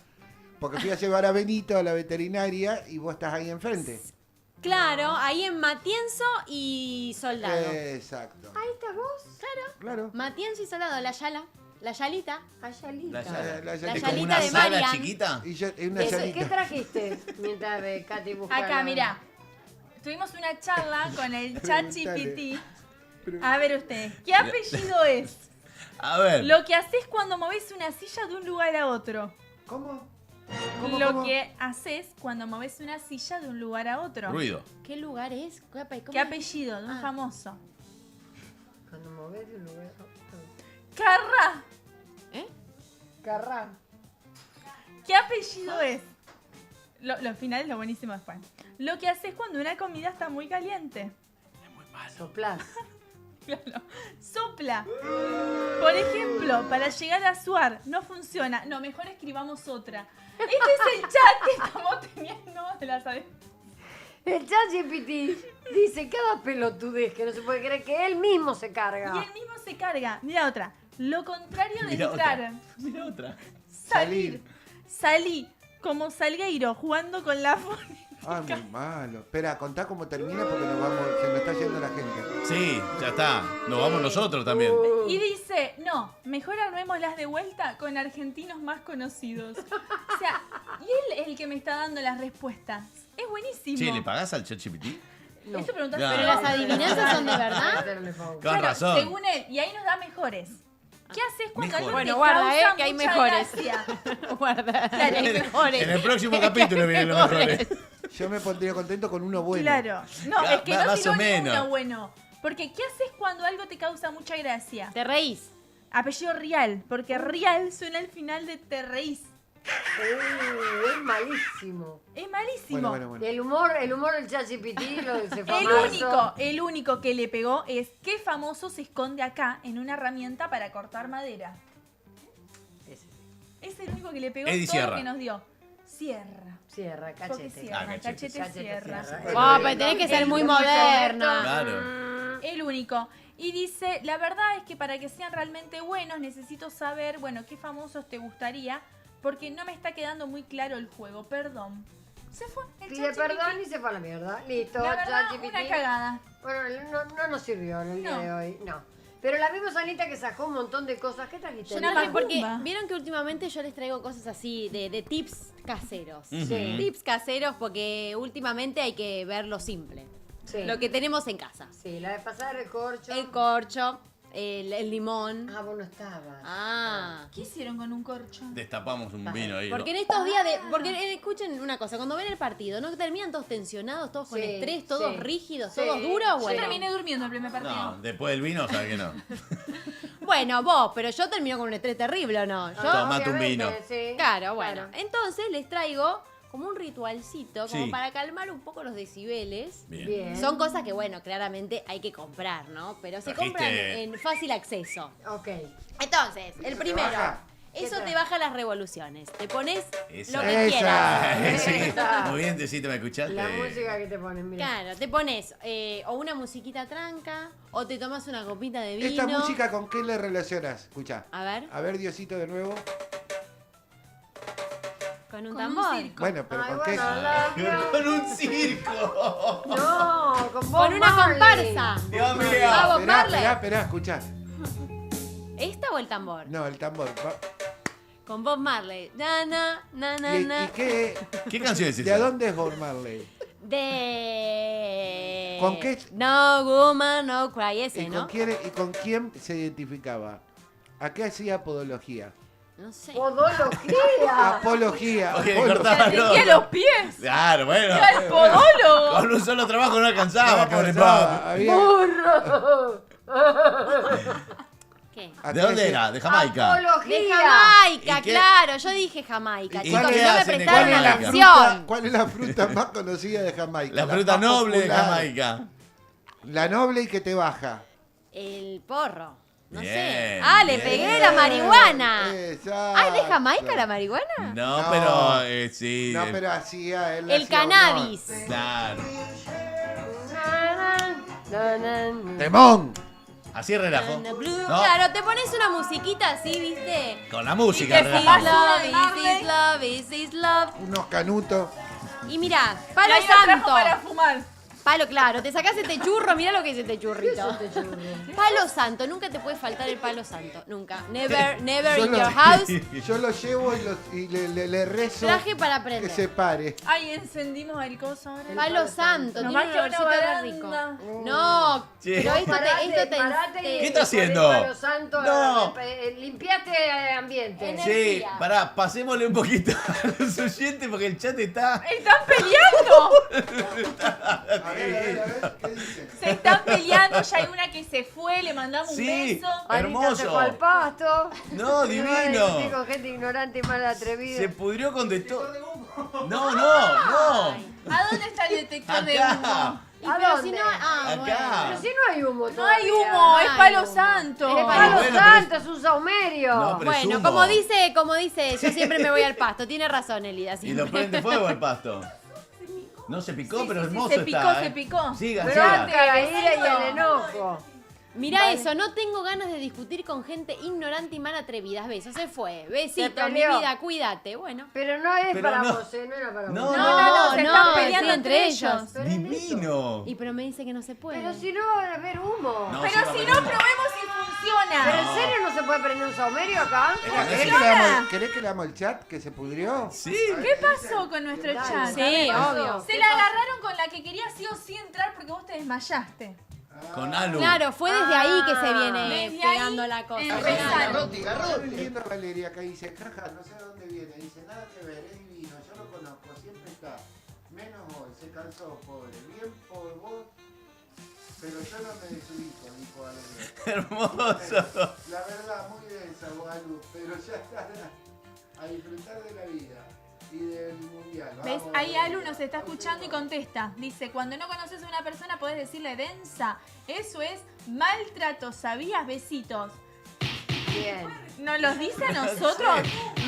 Speaker 5: Porque fui a llevar a Benito a la veterinaria y vos estás ahí enfrente.
Speaker 4: Claro, ahí en Matienzo y Soldado.
Speaker 5: Exacto.
Speaker 2: Ahí estás vos.
Speaker 5: Claro.
Speaker 4: Matienzo y Soldado, la Yala, la Yalita.
Speaker 2: Ayalita.
Speaker 5: La
Speaker 1: ¿Es
Speaker 5: Yalita.
Speaker 1: como
Speaker 4: Yalita
Speaker 1: una
Speaker 4: de
Speaker 1: sala
Speaker 4: Marian.
Speaker 1: chiquita?
Speaker 5: Y yo, una
Speaker 2: ¿Qué
Speaker 5: salita.
Speaker 2: trajiste mientras Katy busca?
Speaker 3: Acá, mira. Tuvimos una charla con el ChatGPT. A ver ustedes, ¿qué apellido es?
Speaker 1: A ver.
Speaker 3: Lo que haces cuando moves una silla de un lugar a otro.
Speaker 5: ¿Cómo?
Speaker 3: Lo que haces cuando moves una silla de un lugar a otro.
Speaker 1: Ruido.
Speaker 4: ¿Qué lugar es?
Speaker 3: ¿Qué apellido de un famoso?
Speaker 2: Cuando movés de un lugar.
Speaker 3: Carra.
Speaker 2: Carrá.
Speaker 3: ¿Qué apellido es? Los finales, lo buenísimo después. Lo que haces cuando una comida está muy caliente.
Speaker 2: Soplás.
Speaker 3: Claro. Sopla. Por ejemplo, para llegar a Suar no funciona. No, mejor escribamos otra. Este es el chat que estamos teniendo de las aves.
Speaker 2: El ChatGPT dice cada pelotudez que no se puede creer que él mismo se carga.
Speaker 3: Y él mismo se carga. Mira otra. Lo contrario de
Speaker 1: Mira
Speaker 3: entrar.
Speaker 1: otra. Mira otra.
Speaker 3: Salir. Salí. Como Salgueiro jugando con la
Speaker 5: Ah, muy malo. Espera, contá cómo termina porque se nos está yendo la gente.
Speaker 1: Sí, ya está. Nos vamos nosotros también.
Speaker 3: Y dice, no, mejor armémoslas de vuelta con argentinos más conocidos. O sea, y él es el que me está dando las respuestas. Es buenísimo.
Speaker 1: Che, ¿le pagás al ChatGPT?
Speaker 3: Eso preguntaste.
Speaker 1: No.
Speaker 4: Pero las adivinanzas son de verdad.
Speaker 1: Con
Speaker 3: Claro,
Speaker 1: razón.
Speaker 3: según él. Y ahí nos da mejores. ¿Qué haces cuando
Speaker 1: Mejores.
Speaker 3: algo
Speaker 4: Bueno,
Speaker 3: te
Speaker 4: guarda,
Speaker 3: causa
Speaker 4: que hay
Speaker 3: mucha
Speaker 4: mejores.
Speaker 3: gracia?
Speaker 4: Guarda,
Speaker 3: Claro,
Speaker 4: hay mejores.
Speaker 1: En el próximo capítulo vienen los mejores.
Speaker 5: Yo me pondría contento con uno bueno.
Speaker 3: Claro. No,
Speaker 1: Ya,
Speaker 3: es que
Speaker 1: más
Speaker 3: no
Speaker 1: o
Speaker 3: tiró
Speaker 1: menos.
Speaker 3: ninguno bueno. Porque ¿qué haces cuando algo te causa mucha gracia?
Speaker 4: Te reís.
Speaker 3: Apellido Rial, porque Rial suena al final de te reís.
Speaker 2: Es malísimo.
Speaker 3: Es malísimo.
Speaker 5: Bueno.
Speaker 2: El humor del ChatGPT lo de famoso.
Speaker 3: El único que le pegó es ¿qué famoso se esconde acá en una herramienta para cortar madera? Es el único que le pegó
Speaker 1: Eddie
Speaker 3: todo
Speaker 1: Sierra.
Speaker 3: lo que nos dio. Sierra,
Speaker 2: Cachete.
Speaker 3: Cierra, Cachete Sierra.
Speaker 4: Pero tenés que ser muy moderna.
Speaker 1: Claro.
Speaker 3: El único. Y dice, la verdad es que para que sean realmente buenos necesito saber, bueno, qué famosos te gustaría, porque no me está quedando muy claro el juego, perdón. Se fue. El
Speaker 2: Pide
Speaker 3: ChatGPT.
Speaker 2: perdón y se fue a la mierda. Listo,
Speaker 3: La verdad,
Speaker 2: ChatGPT.
Speaker 3: una cagada.
Speaker 2: Bueno, no nos sirvió en el día
Speaker 3: No.
Speaker 2: de hoy, no. Pero la vimos Anita que sacó un montón de cosas. ¿Qué trajiste?
Speaker 4: Yo
Speaker 3: Una
Speaker 4: traje porque
Speaker 3: macumba.
Speaker 4: vieron que últimamente yo les traigo cosas así de tips caseros.
Speaker 1: Ujú.
Speaker 2: Sí.
Speaker 4: Tips caseros porque últimamente hay que ver lo simple.
Speaker 2: Sí.
Speaker 4: Lo que tenemos en casa.
Speaker 2: Sí, la de pasar el corcho.
Speaker 4: El corcho, el limón.
Speaker 2: Ah, vos no estabas.
Speaker 4: Ah.
Speaker 3: ¿Qué hicieron con un corcho?
Speaker 1: Destapamos un vino ahí.
Speaker 4: Porque en estos días de. Porque escuchen una cosa, cuando ven el partido, ¿no terminan todos tensionados, todos con
Speaker 2: Sí,
Speaker 4: estrés, todos
Speaker 2: sí.
Speaker 4: rígidos,
Speaker 2: Sí.
Speaker 4: todos duros?
Speaker 3: Yo
Speaker 4: Bueno.
Speaker 3: terminé durmiendo el primer partido.
Speaker 1: No, después del vino, ¿sabes que no?
Speaker 4: Bueno, vos, pero yo termino con un estrés terrible, ¿o no? Yo.
Speaker 1: Tomate un
Speaker 2: Obviamente,
Speaker 1: vino.
Speaker 2: Sí.
Speaker 4: Claro, bueno. Entonces les traigo como un ritualcito, como
Speaker 1: Sí.
Speaker 4: para calmar un poco los decibeles.
Speaker 1: Bien.
Speaker 2: Bien.
Speaker 4: Son cosas que, bueno, claramente hay que comprar, ¿no? Pero se
Speaker 1: Trajiste-
Speaker 4: compran en fácil acceso.
Speaker 2: Ok.
Speaker 4: Entonces, el primero,
Speaker 5: baja?
Speaker 4: eso
Speaker 2: ¿Qué
Speaker 4: te
Speaker 2: tal?
Speaker 4: baja las revoluciones. Te pones
Speaker 1: Esa.
Speaker 4: lo que quieras.
Speaker 1: Sí,
Speaker 2: Esa.
Speaker 1: muy bien, Tecito, ¿me escuchaste?
Speaker 2: La música que te ponen, mira.
Speaker 4: Claro, te pones o una musiquita tranca, o te tomas una copita de vino.
Speaker 5: ¿Esta música con qué le relacionas? Escucha.
Speaker 4: A ver,
Speaker 5: A ver, Diosito, de nuevo.
Speaker 4: con un
Speaker 3: Con un
Speaker 4: tambor.
Speaker 3: circo.
Speaker 5: Bueno, pero
Speaker 2: Ay,
Speaker 5: ¿con qué?
Speaker 2: bueno, la-
Speaker 1: Con un circo.
Speaker 2: No, con Bob
Speaker 4: Con una
Speaker 2: Marley.
Speaker 4: comparsa.
Speaker 1: Dios mío.
Speaker 4: Ah, Bob Marley.
Speaker 5: Esperá, escuchá.
Speaker 4: ¿Esta o el tambor?
Speaker 5: No, el tambor.
Speaker 4: Con Bob Marley. Na, na, na, na,
Speaker 5: ¿Y
Speaker 4: na.
Speaker 5: qué?
Speaker 1: ¿Qué canción es
Speaker 5: ¿De
Speaker 1: esa?
Speaker 5: dónde es Bob Marley?
Speaker 4: De...
Speaker 5: ¿Con qué?
Speaker 4: No Woman, No Cry, ese,
Speaker 5: ¿Y
Speaker 4: ¿no?
Speaker 5: con quién se identificaba? ¿A qué hacía podología?
Speaker 4: No sé.
Speaker 2: Podología.
Speaker 5: Apología.
Speaker 1: Porque le
Speaker 5: apología.
Speaker 1: cortaba
Speaker 3: Te
Speaker 1: todo.
Speaker 3: tenía los pies.
Speaker 1: Claro, bueno.
Speaker 3: Era el podólogo.
Speaker 1: Con un solo trabajo no alcanzaba,
Speaker 5: No
Speaker 1: pobre
Speaker 5: alcanzaba,
Speaker 1: papi.
Speaker 5: había-
Speaker 2: Burro.
Speaker 4: ¿Qué?
Speaker 5: ¿A
Speaker 1: ¿De
Speaker 5: qué
Speaker 1: dónde
Speaker 5: hacía-
Speaker 1: era? ¿De Jamaica?
Speaker 4: De
Speaker 2: Apología.
Speaker 4: Jamaica,
Speaker 1: ¿Y qué?
Speaker 4: claro. Yo dije Jamaica,
Speaker 1: ¿Y
Speaker 4: chicos.
Speaker 1: qué
Speaker 4: Y no me
Speaker 1: hacen en
Speaker 4: prestaron
Speaker 5: ¿Cuál es, la
Speaker 1: Jamaica?
Speaker 5: fruta,
Speaker 4: atención.
Speaker 5: ¿Cuál es la fruta más conocida de Jamaica?
Speaker 1: La fruta
Speaker 5: más
Speaker 1: noble de
Speaker 5: popular.
Speaker 1: Jamaica.
Speaker 5: La noble y que te baja.
Speaker 4: El porro. No
Speaker 1: Bien,
Speaker 4: sé. Ah, le
Speaker 1: bien.
Speaker 4: pegué la marihuana.
Speaker 5: Exacto.
Speaker 4: Ah, ¿es de Jamaica la marihuana?
Speaker 1: No,
Speaker 5: No.
Speaker 1: pero sí.
Speaker 5: No, pero hacía él.
Speaker 4: El
Speaker 5: hacía
Speaker 4: cannabis.
Speaker 1: Claro.
Speaker 5: honor. ¡Temón!
Speaker 1: Así relajo.
Speaker 4: And the blue-
Speaker 1: No,
Speaker 4: Claro, te pones una musiquita así, ¿viste?
Speaker 1: con la música
Speaker 3: Y te
Speaker 4: This is
Speaker 3: fumas
Speaker 1: relajamos.
Speaker 4: love, this is love, this is love.
Speaker 5: Unos canutos.
Speaker 4: Y mirá, palo
Speaker 3: Ahí lo trajo
Speaker 4: santo.
Speaker 3: para fumar.
Speaker 4: Palo, claro, te sacás este churro, mirá lo que es este churrito. Palo santo, nunca te puede faltar el palo santo, nunca. Never, never
Speaker 5: Yo
Speaker 4: in
Speaker 5: lo-
Speaker 4: your house.
Speaker 5: Yo lo llevo y le rezo
Speaker 4: Traje para
Speaker 5: que
Speaker 4: aprender.
Speaker 5: se pare.
Speaker 3: Ay, encendimos el coso ahora.
Speaker 4: Palo santo,
Speaker 3: Nos
Speaker 4: tiene
Speaker 3: va
Speaker 4: un
Speaker 3: a quedar
Speaker 4: olorcito
Speaker 3: una
Speaker 4: re rico.
Speaker 3: baranda.
Speaker 4: No,
Speaker 1: Sí.
Speaker 4: pero esto te
Speaker 2: Parate y
Speaker 1: ¿Qué está haciendo?
Speaker 2: Palo Santo,
Speaker 1: No.
Speaker 2: limpiate ambiente.
Speaker 1: Sí, pará, pasémosle un poquito a los oyentes porque el chat está.
Speaker 3: ¡Están peleando!
Speaker 5: A ver, ¿qué dice?
Speaker 3: Se están peleando, ya hay una que se fue, le mandamos
Speaker 1: Sí.
Speaker 3: un beso.
Speaker 2: Anita se
Speaker 1: Hermoso.
Speaker 2: fue al pasto.
Speaker 1: No, divino.
Speaker 2: Ay, con gente ignorante y mal atrevida.
Speaker 1: Se pudrió con de todo. No, no.
Speaker 3: ¿A dónde está el detector de
Speaker 1: Acá.
Speaker 3: humo?
Speaker 4: Y
Speaker 2: ¿A
Speaker 4: pero
Speaker 2: dónde?
Speaker 4: si no,
Speaker 1: Acá.
Speaker 2: Pero si no hay humo
Speaker 3: No hay
Speaker 2: todavía.
Speaker 3: humo, es
Speaker 4: Ay,
Speaker 3: palo
Speaker 4: humo.
Speaker 3: santo.
Speaker 2: Es
Speaker 4: Es
Speaker 2: palo
Speaker 1: bueno, pero
Speaker 2: santo, es un saumerio.
Speaker 1: No, pero-
Speaker 4: Bueno,
Speaker 1: Presumo.
Speaker 4: como dice, yo siempre me voy al pasto. Tiene razón, Elida.
Speaker 1: Y
Speaker 4: siempre.
Speaker 1: lo prende fuego al pasto. No se picó,
Speaker 3: Sí,
Speaker 1: pero
Speaker 3: sí, sí,
Speaker 1: hermoso
Speaker 3: se picó,
Speaker 1: está.
Speaker 3: se picó.
Speaker 1: Siga,
Speaker 2: Pero
Speaker 1: siga.
Speaker 2: ante la ira y el enojo.
Speaker 4: Mirá eso, no tengo ganas de discutir con gente ignorante y mal atrevida. Besos, se fue. Besito,
Speaker 2: Se
Speaker 4: mi
Speaker 2: peleó.
Speaker 4: vida, cuídate. Bueno.
Speaker 2: Pero no es
Speaker 1: Pero
Speaker 2: para
Speaker 1: no.
Speaker 2: vos, no era para
Speaker 1: No,
Speaker 2: vos.
Speaker 3: No, se están peleando
Speaker 4: sí,
Speaker 3: entre ellos.
Speaker 2: Pero es
Speaker 1: Divino.
Speaker 4: Y pero me dice que no se puede.
Speaker 2: Pero si no va a haber humo.
Speaker 1: No,
Speaker 3: Pero
Speaker 1: sí va a
Speaker 3: si
Speaker 1: haber
Speaker 3: no,
Speaker 1: humo.
Speaker 3: probemos si funciona.
Speaker 2: ¿Pero en serio no se puede prender un saumerio acá?
Speaker 5: ¿Querés que leamos el chat que se pudrió?
Speaker 1: Sí.
Speaker 3: ¿Qué pasó con nuestro chat?
Speaker 4: Sí, obvio.
Speaker 3: Se la agarraron con la que quería sí o sí entrar porque vos te desmayaste.
Speaker 1: Con Alu.
Speaker 4: Claro, fue desde ahí que se viene
Speaker 3: Desde
Speaker 4: pegando
Speaker 3: ahí
Speaker 4: la cosa.
Speaker 3: empezaron.
Speaker 5: Estoy leyendo a Valeria acá y dice, jaja, no sé de dónde viene. Dice, nada que ver, es divino, yo lo conozco, siempre está. Menos hoy, se cansó, pobre. Bien por vos, pero yo no me desubico, dijo Valeria.
Speaker 1: Hermoso.
Speaker 5: La verdad, muy densa, Guadalupe, pero ya está. a disfrutar de la vida y del mundial.
Speaker 3: ¿Ves?
Speaker 5: Vamos,
Speaker 3: Ahí Alu
Speaker 5: mundial.
Speaker 3: nos está escuchando y contesta. Dice, cuando no conoces a una persona podés decirle densa. Eso es maltrato, ¿sabías? Besitos.
Speaker 2: Bien.
Speaker 3: ¿Nos los dice a nosotros?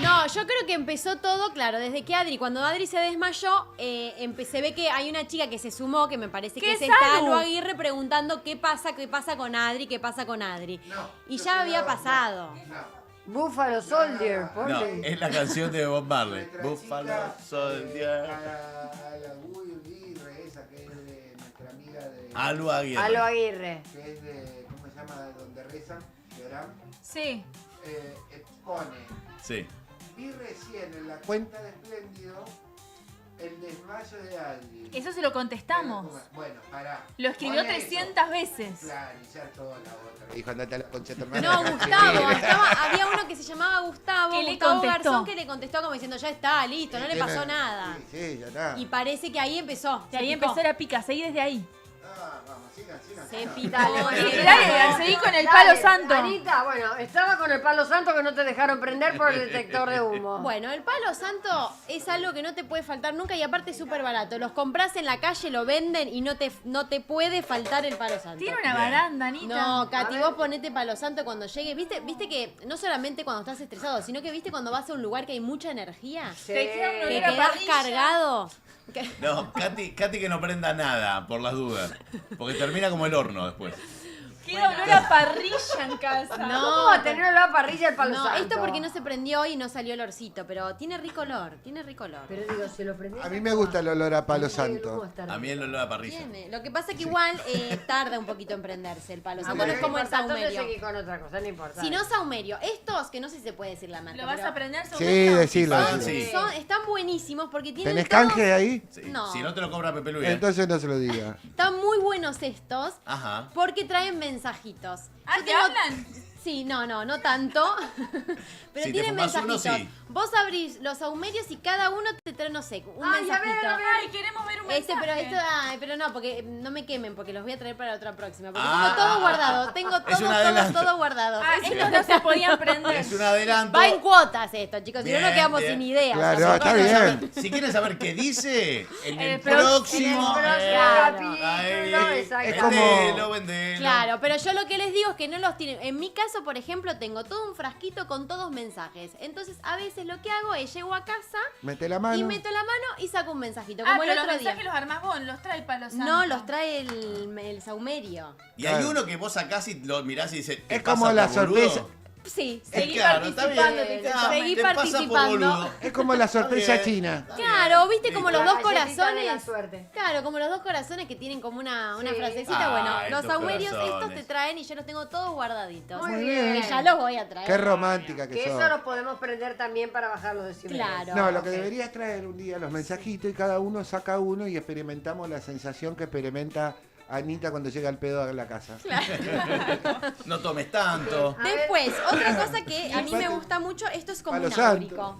Speaker 4: No, yo creo que empezó todo, claro, desde que cuando Adri se desmayó, se ve que hay una chica que se sumó, que me parece que es esta Alu Aguirre, preguntando qué pasa con Adri, qué pasa con Adri. Y ya había pasado.
Speaker 2: Buffalo Soldier,
Speaker 1: No,
Speaker 2: ponle.
Speaker 1: es la canción de Bob Marley.
Speaker 5: Nuestra
Speaker 1: Buffalo
Speaker 5: chica,
Speaker 1: Soldier.
Speaker 5: a la Aguirre, esa que es de nuestra amiga de...
Speaker 1: Alu Aguirre.
Speaker 2: Alo Aguirre.
Speaker 5: Que es de, ¿cómo se llama? Donde rezan, de Orán.
Speaker 3: Sí.
Speaker 5: Expone.
Speaker 1: Sí.
Speaker 5: Vi recién en la cuenta de Espléndido el desmayo de Adri.
Speaker 3: Eso se lo contestamos.
Speaker 5: Bueno, pará.
Speaker 3: Lo escribió
Speaker 5: Pone
Speaker 3: 300 veces.
Speaker 5: Claro, y ya toda la otra. Dijo, andate a la concha de tu hermana.
Speaker 4: No, Gustavo, había uno que se llamaba Gustavo,
Speaker 3: Que le
Speaker 4: Gustavo
Speaker 3: contestó.
Speaker 4: Garzón, que le contestó como diciendo, ya está, listo, no le pasó nada.
Speaker 5: Sí, ya está.
Speaker 4: Y parece que ahí empezó.
Speaker 3: Y ahí empezó la pica, seguí desde ahí.
Speaker 5: Vamos, sigan.
Speaker 4: Se picó.
Speaker 3: Dale, seguí con el palo santo.
Speaker 2: Anita, bueno, estaba con el palo santo que no te dejaron prender por el detector de humo.
Speaker 4: Bueno, el palo santo es algo que no te puede faltar nunca y aparte es súper barato. Los compras en la calle, lo venden y no te puede faltar el palo santo.
Speaker 3: Tiene una baranda, Anita.
Speaker 4: No, Katy, vos ponete palo santo cuando llegue. ¿Viste que no solamente cuando estás estresado, sino que viste cuando vas a un lugar que hay mucha energía?
Speaker 3: Te queda un
Speaker 4: Que
Speaker 3: olor a
Speaker 4: quedás
Speaker 3: parrilla.
Speaker 4: cargado.
Speaker 1: No, Katy que no prenda nada, por las dudas. Porque termina como el horno después.
Speaker 3: Queda olor a parrilla en casa.
Speaker 4: No,
Speaker 2: ¿Cómo va a tener olor a parrilla el palo
Speaker 4: No,
Speaker 2: santo?
Speaker 4: esto porque no se prendió y no salió olorcito, pero tiene rico olor,
Speaker 2: Pero digo, se lo prendí.
Speaker 5: A mí me gusta el olor a palo santo.
Speaker 1: A mí el olor a parrilla.
Speaker 4: Tiene. Lo que pasa es que igual tarda un poquito en prenderse el palo santo.
Speaker 2: Bueno,
Speaker 4: No es como el
Speaker 2: entonces
Speaker 4: saumerio.
Speaker 2: seguí con otra cosa, no importa.
Speaker 4: Si no saumerio, estos que no sé si se puede decir la marca.
Speaker 3: ¿Lo vas
Speaker 4: pero
Speaker 3: a prender
Speaker 5: Sí,
Speaker 3: sobre
Speaker 5: decilo.
Speaker 1: Sí.
Speaker 4: están buenísimos porque tienen
Speaker 5: ¿Tenés
Speaker 4: todos-
Speaker 5: canje ahí?
Speaker 1: Sí.
Speaker 4: No.
Speaker 1: Si no te lo cobra Pepe Luis.
Speaker 5: Entonces no se lo diga.
Speaker 4: Están muy buenos estos
Speaker 1: Ajá.
Speaker 4: porque traen mensajitos.
Speaker 3: Ah,
Speaker 4: Yo
Speaker 3: ¿te
Speaker 4: tengo-
Speaker 3: hablan?
Speaker 4: Sí, no tanto. Pero
Speaker 1: Si te
Speaker 4: tienen
Speaker 1: fumás uno,
Speaker 4: mensajitos.
Speaker 1: sí.
Speaker 4: Vos abrís los saumerios y cada uno te trae, no sé, un
Speaker 2: Ay, a ver,
Speaker 4: mensajito.
Speaker 2: a ver.
Speaker 3: Ay, queremos ver un
Speaker 4: Este,
Speaker 3: mensaje.
Speaker 4: pero no, porque no me quemen, porque los voy a traer para la otra próxima. Porque
Speaker 1: Ah.
Speaker 4: tengo todo guardado, tengo
Speaker 1: Es un adelanto.
Speaker 4: todo guardado.
Speaker 3: Ah,
Speaker 4: Es
Speaker 3: estos no se podían prender.
Speaker 1: Es un adelanto.
Speaker 4: Va en cuotas esto, chicos, si no nos
Speaker 1: Bien,
Speaker 4: quedamos
Speaker 1: bien.
Speaker 4: sin ideas.
Speaker 5: Claro, está bien.
Speaker 1: Si quieren saber qué dice, en el
Speaker 3: próximo-
Speaker 1: próximo.
Speaker 2: Claro.
Speaker 1: ahí,
Speaker 2: exacto.
Speaker 5: Es como-
Speaker 1: vendelo.
Speaker 4: Claro, pero yo lo que les digo es que no los tienen. En mi caso, por ejemplo, tengo todo un frasquito con todos mensajes. Entonces, a veces lo que hago es llego a casa
Speaker 5: Mete la
Speaker 4: y
Speaker 5: mano.
Speaker 4: meto la mano y saco un mensajito.
Speaker 3: Ah,
Speaker 4: Como el
Speaker 3: pero los
Speaker 4: otro día.
Speaker 3: mensajes los armás vos, los trae el palo santo.
Speaker 4: No, los trae el saumerio.
Speaker 1: Y hay
Speaker 5: Claro.
Speaker 1: uno que vos sacás y lo mirás y dice.
Speaker 5: Es como la sorpresa.
Speaker 4: Sí,
Speaker 3: Seguí
Speaker 1: Claro, está
Speaker 3: participando,
Speaker 1: bien.
Speaker 3: te
Speaker 1: Ah,
Speaker 4: Seguí
Speaker 1: te pasa por
Speaker 4: participando.
Speaker 1: boludo.
Speaker 5: Es como la sorpresa
Speaker 1: Está bien.
Speaker 5: china.
Speaker 4: Claro, viste como los
Speaker 2: La
Speaker 4: dos
Speaker 2: galletita de la
Speaker 4: corazones.
Speaker 2: suerte.
Speaker 4: Claro, como los dos corazones que tienen como una
Speaker 2: Sí.
Speaker 4: frasecita. Bueno,
Speaker 1: Ay,
Speaker 4: los
Speaker 1: estos
Speaker 4: saumerios estos
Speaker 1: corazones.
Speaker 4: te traen y yo los tengo todos guardaditos.
Speaker 2: Muy bien.
Speaker 4: Que ya los voy a traer.
Speaker 5: Qué romántica que
Speaker 2: Que eso
Speaker 5: sos.
Speaker 2: lo podemos prender también para bajar los decibeles.
Speaker 4: Claro.
Speaker 5: No, lo que deberías traer un día los mensajitos y cada uno saca uno y experimentamos la sensación que experimenta Anita cuando llega el pedo a la casa.
Speaker 1: No tomes tanto.
Speaker 4: Después, otra cosa que a mí me
Speaker 5: Aparte-
Speaker 4: gusta mucho, esto es como
Speaker 5: Palo
Speaker 4: un
Speaker 5: santo.
Speaker 4: áurico.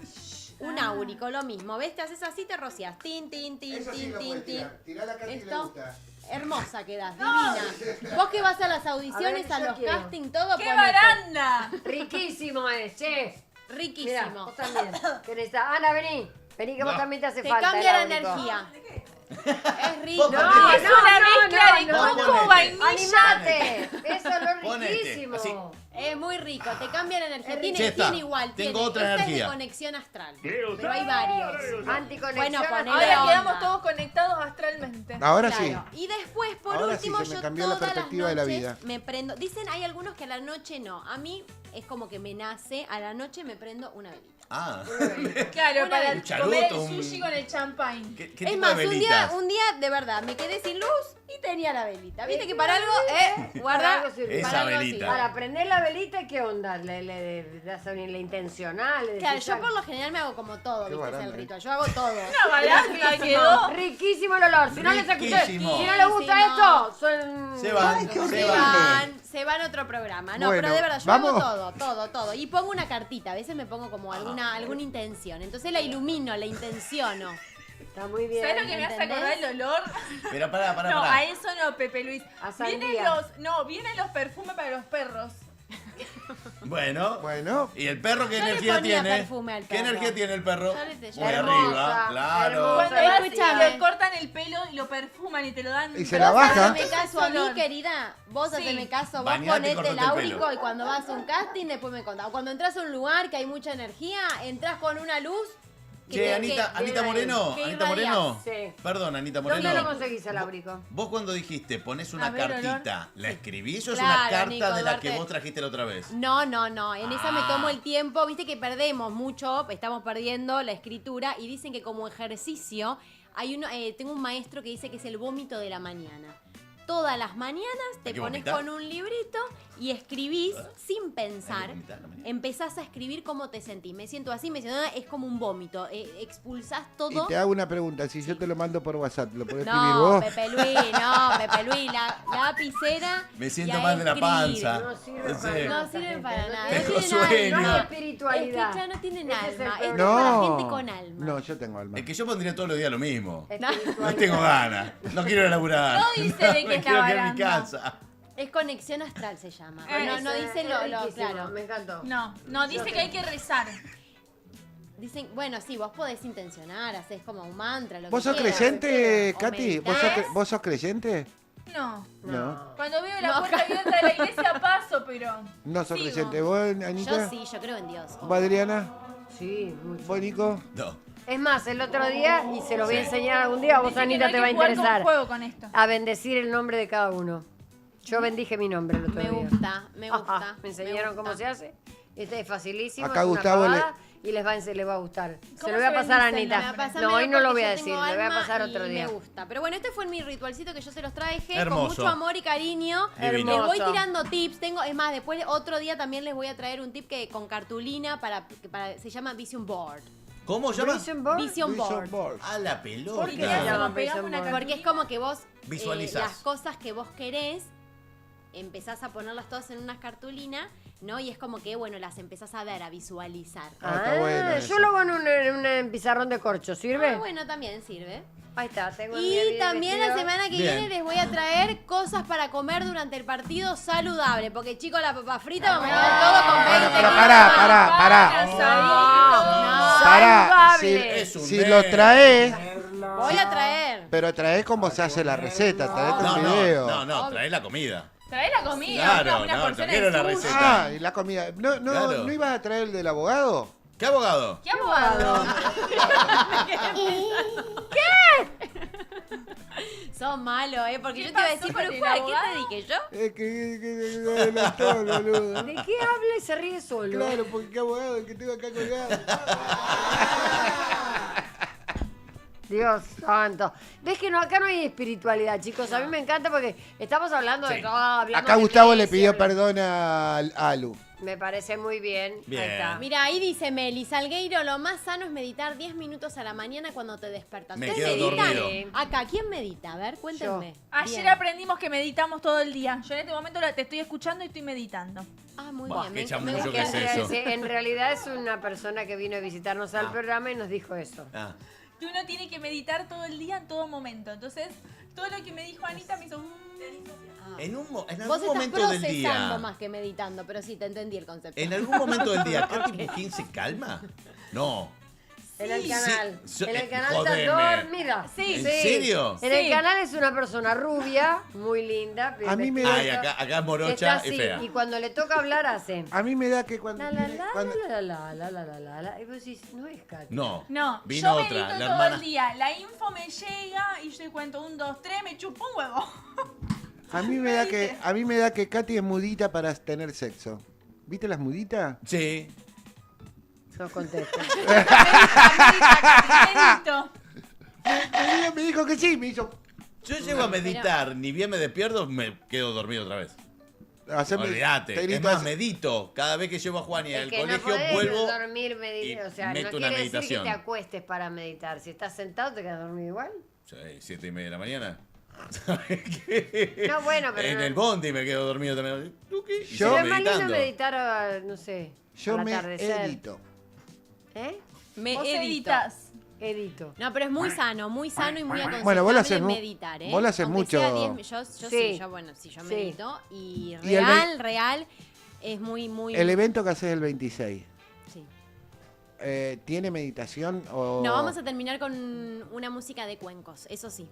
Speaker 4: Un áurico, lo mismo. ¿Ves? Te haces así, te rocias. Tin, tin, tin,
Speaker 5: Eso sí
Speaker 4: tin,
Speaker 5: lo
Speaker 4: tin,
Speaker 5: puedes
Speaker 4: tin.
Speaker 5: tirar. Tirá la cara y le
Speaker 4: Esto,
Speaker 5: gusta.
Speaker 4: hermosa quedás, divina. Vos que vas a las audiciones,
Speaker 2: A
Speaker 4: a,
Speaker 2: ver, yo
Speaker 4: los
Speaker 2: quiero.
Speaker 4: casting, todo
Speaker 3: ¡Qué
Speaker 4: ponete.
Speaker 3: baranda!
Speaker 2: Riquísimo es, che. Mira,
Speaker 4: Riquísimo.
Speaker 2: vos también. ¿Qué necesitas? Ana, vení. Vení que vos
Speaker 1: No.
Speaker 2: también te hace
Speaker 4: Te
Speaker 2: falta.
Speaker 4: cambia
Speaker 2: el
Speaker 4: la
Speaker 2: áurico.
Speaker 4: energía. Es rico.
Speaker 1: Vos
Speaker 2: No,
Speaker 1: ponete.
Speaker 3: Es una mezcla de
Speaker 1: no.
Speaker 3: coco,
Speaker 1: Ponete.
Speaker 3: vainilla.
Speaker 2: ¡Animate! Eso es lo
Speaker 1: Ponete,
Speaker 2: riquísimo.
Speaker 1: así.
Speaker 4: Es muy rico, te cambia la energía.
Speaker 2: Es
Speaker 4: Tiene,
Speaker 1: rico.
Speaker 4: tiene
Speaker 1: Cheta,
Speaker 4: igual,
Speaker 1: tengo
Speaker 4: tiene.
Speaker 1: otra
Speaker 4: Este es
Speaker 1: energía.
Speaker 4: de conexión astral. Pero hay varios.
Speaker 2: Anticonexión.
Speaker 4: Bueno, ponele
Speaker 3: Ahora
Speaker 4: onda.
Speaker 3: quedamos todos conectados astralmente.
Speaker 5: Ahora
Speaker 4: Claro. Y después, por
Speaker 5: Ahora sí,
Speaker 4: último,
Speaker 5: se me
Speaker 4: yo
Speaker 5: cambió la
Speaker 4: todas las
Speaker 5: perspectiva de la
Speaker 4: noches
Speaker 5: vida.
Speaker 4: me prendo. Dicen, hay algunos que a la noche no. A mí es como que me nace, a la noche me prendo una velita.
Speaker 1: Ah.
Speaker 3: Claro,
Speaker 4: Una
Speaker 3: para
Speaker 4: vez.
Speaker 3: comer el
Speaker 1: Un charuto,
Speaker 3: sushi con el champagne.
Speaker 1: ¿Qué
Speaker 4: Es
Speaker 1: tipo
Speaker 4: más,
Speaker 1: de
Speaker 4: un
Speaker 1: velitas?
Speaker 4: día de verdad me quedé sin luz y tenía la velita. Viste que para algo,
Speaker 2: Para
Speaker 4: guarda,
Speaker 2: algo sirve.
Speaker 1: Esa
Speaker 4: para algo
Speaker 1: velita.
Speaker 4: sirve.
Speaker 2: Para prender la velita, ¿qué onda? ¿Le das la intencional? ¿Le
Speaker 4: Claro,
Speaker 2: decís
Speaker 4: yo
Speaker 2: algo?
Speaker 4: por lo general me hago como todo,
Speaker 5: Qué
Speaker 4: ¿viste? Es
Speaker 5: baranda,
Speaker 4: el ritual. Yo hago todo.
Speaker 3: Una baranda quedó.
Speaker 2: Riquísimo el olor. Si no les escuché, si
Speaker 1: Riquísimo.
Speaker 2: no les gusta
Speaker 4: Riquísimo.
Speaker 2: esto, son...
Speaker 1: Se van,
Speaker 4: Se van a otro programa. No,
Speaker 5: Bueno,
Speaker 4: pero de verdad, yo
Speaker 5: vamos.
Speaker 4: hago todo. Y pongo una cartita, a veces me pongo como alguna intención. Entonces la ilumino, la intenciono.
Speaker 2: Está muy bien.
Speaker 3: ¿Sabes lo que me hace acordar el olor?
Speaker 1: Pero pará.
Speaker 3: No, a eso no, Pepe Luis.
Speaker 2: A
Speaker 3: Vienen
Speaker 2: sandía.
Speaker 3: vienen los perfumes para los perros.
Speaker 1: Bueno.
Speaker 5: Bueno.
Speaker 1: ¿Y el perro qué
Speaker 4: Yo le
Speaker 1: energía
Speaker 4: ponía
Speaker 1: tiene?
Speaker 4: perfume al
Speaker 1: ¿Qué
Speaker 4: perro.
Speaker 1: energía tiene el perro?
Speaker 4: Yo le-
Speaker 1: Muy
Speaker 2: Hermosa,
Speaker 1: arriba, claro.
Speaker 2: hermosa.
Speaker 3: Cuando vas y
Speaker 4: Escúchame.
Speaker 3: le cortan el pelo y lo perfuman y te lo dan.
Speaker 5: Y se la baja.
Speaker 4: Haceme caso a mí,
Speaker 3: Olor.
Speaker 4: querida. Vos
Speaker 3: Sí.
Speaker 4: haceme caso. Vos
Speaker 1: Bañate y
Speaker 4: ponete el
Speaker 1: cortate el
Speaker 4: áurico
Speaker 1: pelo.
Speaker 4: y cuando vas a un casting después me contás. O cuando entras a un lugar que hay mucha energía, entras con una luz. que
Speaker 1: Che,
Speaker 4: te-
Speaker 1: Anita,
Speaker 4: que-
Speaker 1: Anita Moreno,
Speaker 4: que
Speaker 1: Anita
Speaker 4: irradias.
Speaker 1: Moreno.
Speaker 2: Sí.
Speaker 1: Perdón, Anita
Speaker 2: ¿Dónde lo
Speaker 1: Moreno.
Speaker 2: conseguís el abrigo?
Speaker 1: Vos cuando dijiste pones una
Speaker 3: A ver,
Speaker 1: cartita, ¿la escribís o es
Speaker 4: Claro,
Speaker 1: una carta
Speaker 4: Nico,
Speaker 1: de la que
Speaker 4: Duarte.
Speaker 1: vos trajiste la otra vez?
Speaker 4: No, en esa me tomo
Speaker 1: Ah.
Speaker 4: el tiempo, viste que perdemos mucho, estamos perdiendo la escritura y dicen que como ejercicio hay uno, tengo un maestro que dice que es el vómito de la mañana. Todas las mañanas te
Speaker 1: ¿Hay que
Speaker 4: pones
Speaker 1: vomitar?
Speaker 4: con un librito y escribís sin
Speaker 1: ¿Hay
Speaker 4: pensar.
Speaker 1: que vomitar a la mañana?
Speaker 4: Empezás a escribir cómo te sentís. Me siento así, me siento es como un vómito. Expulsás
Speaker 5: Y
Speaker 4: todo.
Speaker 5: te hago una pregunta. Si yo te lo mando por WhatsApp, ¿lo podés escribir
Speaker 4: No,
Speaker 5: vos?
Speaker 4: Pepe Luis, la lapicera.
Speaker 1: Me
Speaker 4: y
Speaker 1: siento
Speaker 4: a
Speaker 1: mal de la
Speaker 4: escribir.
Speaker 1: panza.
Speaker 2: No sirve
Speaker 1: Sí.
Speaker 2: para
Speaker 4: No sirven para nada.
Speaker 1: Tengo
Speaker 4: No tienen
Speaker 1: sueño.
Speaker 4: alma.
Speaker 2: No hay espiritualidad.
Speaker 4: Es que ya no tienen
Speaker 2: Ese es el
Speaker 4: alma.
Speaker 2: problema.
Speaker 4: Esto es para
Speaker 5: No.
Speaker 4: gente con alma.
Speaker 5: No, yo tengo alma.
Speaker 1: Es que yo pondría todos los días lo mismo. No
Speaker 2: Espiritualidad.
Speaker 1: tengo ganas. No quiero ir a laburar.
Speaker 3: No dice de qué
Speaker 1: Me
Speaker 3: está
Speaker 1: quiero quedar en mi
Speaker 3: hablando.
Speaker 1: casa.
Speaker 4: Es conexión astral se llama. No
Speaker 2: Eso
Speaker 4: dice
Speaker 2: es
Speaker 4: lo
Speaker 2: riquísimo,
Speaker 4: claro.
Speaker 2: Me encantó.
Speaker 3: No, dice que hay que rezar.
Speaker 4: Dicen, bueno, sí, vos podés intencionar, haces como un mantra, lo
Speaker 5: ¿Vos
Speaker 4: que
Speaker 5: sos
Speaker 4: quieras,
Speaker 5: creyente,
Speaker 4: o
Speaker 5: Katy? ¿Vos
Speaker 4: meditás.
Speaker 5: vos sos creyente?
Speaker 3: No.
Speaker 5: No.
Speaker 3: Cuando veo la
Speaker 4: No.
Speaker 3: puerta abierta de la iglesia paso, pero.
Speaker 5: No sos
Speaker 3: Sigo.
Speaker 5: creyente. ¿Vos, Anita?
Speaker 4: Yo sí, yo creo en Dios.
Speaker 5: ¿Vos, Adriana?
Speaker 2: Sí, mucho.
Speaker 5: ¿Vos, Nico?
Speaker 1: No.
Speaker 2: Es más, el otro día, y se lo voy a enseñar algún día, a vos,
Speaker 3: Dice que
Speaker 2: Anita,
Speaker 3: no hay
Speaker 2: te
Speaker 3: que
Speaker 2: va a
Speaker 3: jugar con
Speaker 2: interesar.
Speaker 3: fuego con esto.
Speaker 2: A bendecir el nombre de cada uno. Yo bendije mi nombre el otro
Speaker 4: Me
Speaker 2: día.
Speaker 4: gusta, me gusta.
Speaker 2: Ajá, me enseñaron cómo se hace. Este es facilísimo.
Speaker 5: Acá
Speaker 2: es una
Speaker 5: Gustavo
Speaker 2: pavada y les va a gustar. Se
Speaker 3: ¿Cómo
Speaker 2: lo voy a
Speaker 3: se
Speaker 2: pasar a
Speaker 3: bendice el
Speaker 2: Anita.
Speaker 3: nombre?
Speaker 4: Pásamelo
Speaker 2: No, hoy no lo
Speaker 4: porque
Speaker 2: voy a
Speaker 4: yo
Speaker 2: decir,
Speaker 4: tengo
Speaker 2: lo voy a
Speaker 4: alma
Speaker 2: pasar
Speaker 4: y
Speaker 2: otro día.
Speaker 4: Me gusta. Pero bueno, este fue mi ritualcito que yo se los traje
Speaker 1: Hermoso.
Speaker 4: con mucho amor y cariño.
Speaker 1: Divino.
Speaker 4: Les voy
Speaker 2: Hermoso.
Speaker 4: tirando tips. Es más, después otro día también les voy a traer un tip que con cartulina se llama Vision Board.
Speaker 1: ¿Cómo se llama?
Speaker 2: Vision board.
Speaker 4: Vision
Speaker 5: Vision
Speaker 4: Board.
Speaker 5: board.
Speaker 1: A la
Speaker 2: ¿Por qué
Speaker 1: pelota.
Speaker 2: se llama
Speaker 3: Pegamos
Speaker 2: Vision
Speaker 3: una
Speaker 2: board?
Speaker 4: Porque es como que vos
Speaker 1: Visualizás.
Speaker 4: las cosas que vos querés empezás a ponerlas todas en unas cartulinas, ¿no? Y es como que, bueno, las empezás a ver, a visualizar.
Speaker 5: Ah, está bueno eso.
Speaker 2: Yo lo hago en un pizarrón de corcho, ¿sirve?
Speaker 4: Ah, bueno, también sirve.
Speaker 2: Ahí está, tengo mi
Speaker 4: Y también la
Speaker 2: vestido.
Speaker 4: semana que
Speaker 1: Bien.
Speaker 4: viene les voy a traer cosas para comer durante el partido saludable. Porque, chicos, la papa frita vamos a comer todo con 20
Speaker 5: Bueno, pero
Speaker 4: gramos.
Speaker 5: pará.
Speaker 4: No,
Speaker 5: Pará.
Speaker 2: Saludable.
Speaker 1: Es un
Speaker 5: Si
Speaker 1: nene.
Speaker 5: lo traes,
Speaker 4: voy a traer.
Speaker 5: pero traes como se hace la receta, traete
Speaker 1: No,
Speaker 5: un video.
Speaker 1: no, trae la comida.
Speaker 3: Trae la comida.
Speaker 1: Claro,
Speaker 3: una
Speaker 1: no,
Speaker 3: porción
Speaker 1: no quiero
Speaker 3: de
Speaker 1: la
Speaker 3: sushi.
Speaker 1: receta.
Speaker 5: Ah, y la comida. No
Speaker 1: Claro.
Speaker 5: ibas a traer el del abogado?
Speaker 1: ¿Qué abogado?
Speaker 3: ¿Qué abogado?
Speaker 4: Son malos, ¿eh? Porque
Speaker 3: ¿Qué
Speaker 4: yo te iba a
Speaker 3: pasó
Speaker 4: decir,
Speaker 3: con
Speaker 4: pero
Speaker 3: el
Speaker 4: ¿a qué
Speaker 3: abogado?
Speaker 4: te dije yo?
Speaker 5: Es que adelantó, boludo.
Speaker 2: ¿De qué habla y se ríe solo?
Speaker 5: Claro, porque qué abogado el que tengo acá colgado.
Speaker 2: Dios santo. Ves que no, acá no hay espiritualidad, chicos. A mí me encanta porque estamos hablando de
Speaker 1: Sí.
Speaker 2: todo. hablando
Speaker 5: Acá
Speaker 2: de
Speaker 5: Gustavo le
Speaker 2: iglesia,
Speaker 5: pidió
Speaker 2: bla-
Speaker 5: perdón a Alu.
Speaker 2: Me parece muy bien.
Speaker 1: Bien.
Speaker 2: Ahí está.
Speaker 4: Mira, ahí dice Meli, Salgueiro, lo más sano es meditar 10 minutos a la mañana cuando te despertas.
Speaker 1: Me
Speaker 4: ¿Ustedes
Speaker 1: quedo
Speaker 4: meditan?
Speaker 1: dormido.
Speaker 4: Acá, ¿quién medita? A ver, cuéntenme.
Speaker 3: Ayer
Speaker 4: Bien.
Speaker 3: aprendimos que meditamos todo el día. Yo en este momento te estoy escuchando y estoy meditando.
Speaker 4: Ah, muy
Speaker 1: Buah,
Speaker 4: bien.
Speaker 1: qué
Speaker 4: me
Speaker 1: chamullo
Speaker 4: gusta.
Speaker 1: que es eso.
Speaker 2: Sí, en realidad es una persona que vino a visitarnos al programa y nos dijo eso.
Speaker 1: Ah.
Speaker 3: Que uno tiene que meditar todo el día, en todo momento. Entonces, todo lo que me dijo Anita me hizo...
Speaker 1: En
Speaker 4: Vos
Speaker 1: algún
Speaker 4: estás
Speaker 1: momento del
Speaker 4: procesando
Speaker 1: día.
Speaker 4: más que meditando, pero sí, te entendí el concepto.
Speaker 1: En algún momento del día, ¿Katy Mujín se calma? No.
Speaker 2: En el
Speaker 1: Sí.
Speaker 2: canal.
Speaker 1: Sí.
Speaker 2: En el canal
Speaker 1: Jodeme.
Speaker 2: está dormida.
Speaker 3: Sí.
Speaker 1: ¿En serio?
Speaker 2: En el
Speaker 3: Sí.
Speaker 2: canal es una persona rubia, muy linda.
Speaker 5: A mí me
Speaker 1: Ay,
Speaker 5: da,
Speaker 1: acá es
Speaker 2: está
Speaker 1: morocha
Speaker 2: así,
Speaker 1: y fea.
Speaker 2: y cuando le toca hablar hace...
Speaker 5: a mí me da que cuando,
Speaker 2: La la
Speaker 5: tiene-
Speaker 2: la
Speaker 5: cuando-
Speaker 2: la la la la la la la. Y vos decís, no es Katy.
Speaker 1: No.
Speaker 3: No,
Speaker 1: Vino
Speaker 3: yo
Speaker 1: otra,
Speaker 3: medito
Speaker 1: la
Speaker 3: todo
Speaker 1: hermana.
Speaker 3: el día. La info me llega y yo te cuento 1, 2, 3, me chupo un huevo.
Speaker 5: a mí me da que Katy es mudita para tener sexo. ¿Viste las muditas?
Speaker 1: Sí.
Speaker 2: No contesto.
Speaker 3: Medito.
Speaker 5: Me dijo que sí, me hizo.
Speaker 1: Yo llego a meditar, ni bien me despierto, me quedo dormido otra vez.
Speaker 5: Hacerme-
Speaker 1: Olvídate.
Speaker 5: te
Speaker 1: Es
Speaker 5: grito
Speaker 1: más,
Speaker 5: así.
Speaker 1: medito. Cada vez que llevo a Juan y
Speaker 2: Es
Speaker 1: al
Speaker 2: que no
Speaker 1: colegio,
Speaker 2: podés
Speaker 1: vuelvo.
Speaker 2: dormir,
Speaker 1: y
Speaker 2: o sea, no
Speaker 1: meto una
Speaker 2: quiere decir que
Speaker 1: meditación.
Speaker 2: te acuestes para meditar. Si estás sentado, te quedas dormido igual.
Speaker 1: Sí, 7:30 de la mañana. ¿Sabes qué?
Speaker 2: No, bueno, pero
Speaker 1: En
Speaker 2: no.
Speaker 1: el bondi me quedo dormido también. ¿Tuki? Y
Speaker 5: Yo-
Speaker 1: sigo
Speaker 2: Pero es más lindo
Speaker 1: meditando.
Speaker 2: meditar, no sé,
Speaker 5: Yo
Speaker 2: al
Speaker 5: me
Speaker 2: atardecer.
Speaker 5: edito.
Speaker 2: ¿Eh?
Speaker 4: Me
Speaker 3: Vos
Speaker 4: edito.
Speaker 3: editas.
Speaker 2: Edito.
Speaker 4: No, pero es muy sano y muy aconsejable
Speaker 5: Bueno, vos lo haces
Speaker 4: meditar, ¿eh?
Speaker 5: Vos lo haces
Speaker 4: Aunque
Speaker 5: mucho.
Speaker 4: sea 10 yo
Speaker 2: Sí.
Speaker 4: sí, yo
Speaker 2: Sí.
Speaker 4: medito y
Speaker 5: Y el
Speaker 4: real, Es muy...
Speaker 5: El evento que haces el 26,
Speaker 4: Sí.
Speaker 5: ¿tiene meditación o...?
Speaker 4: No, vamos a terminar con una música de cuencos, eso sí.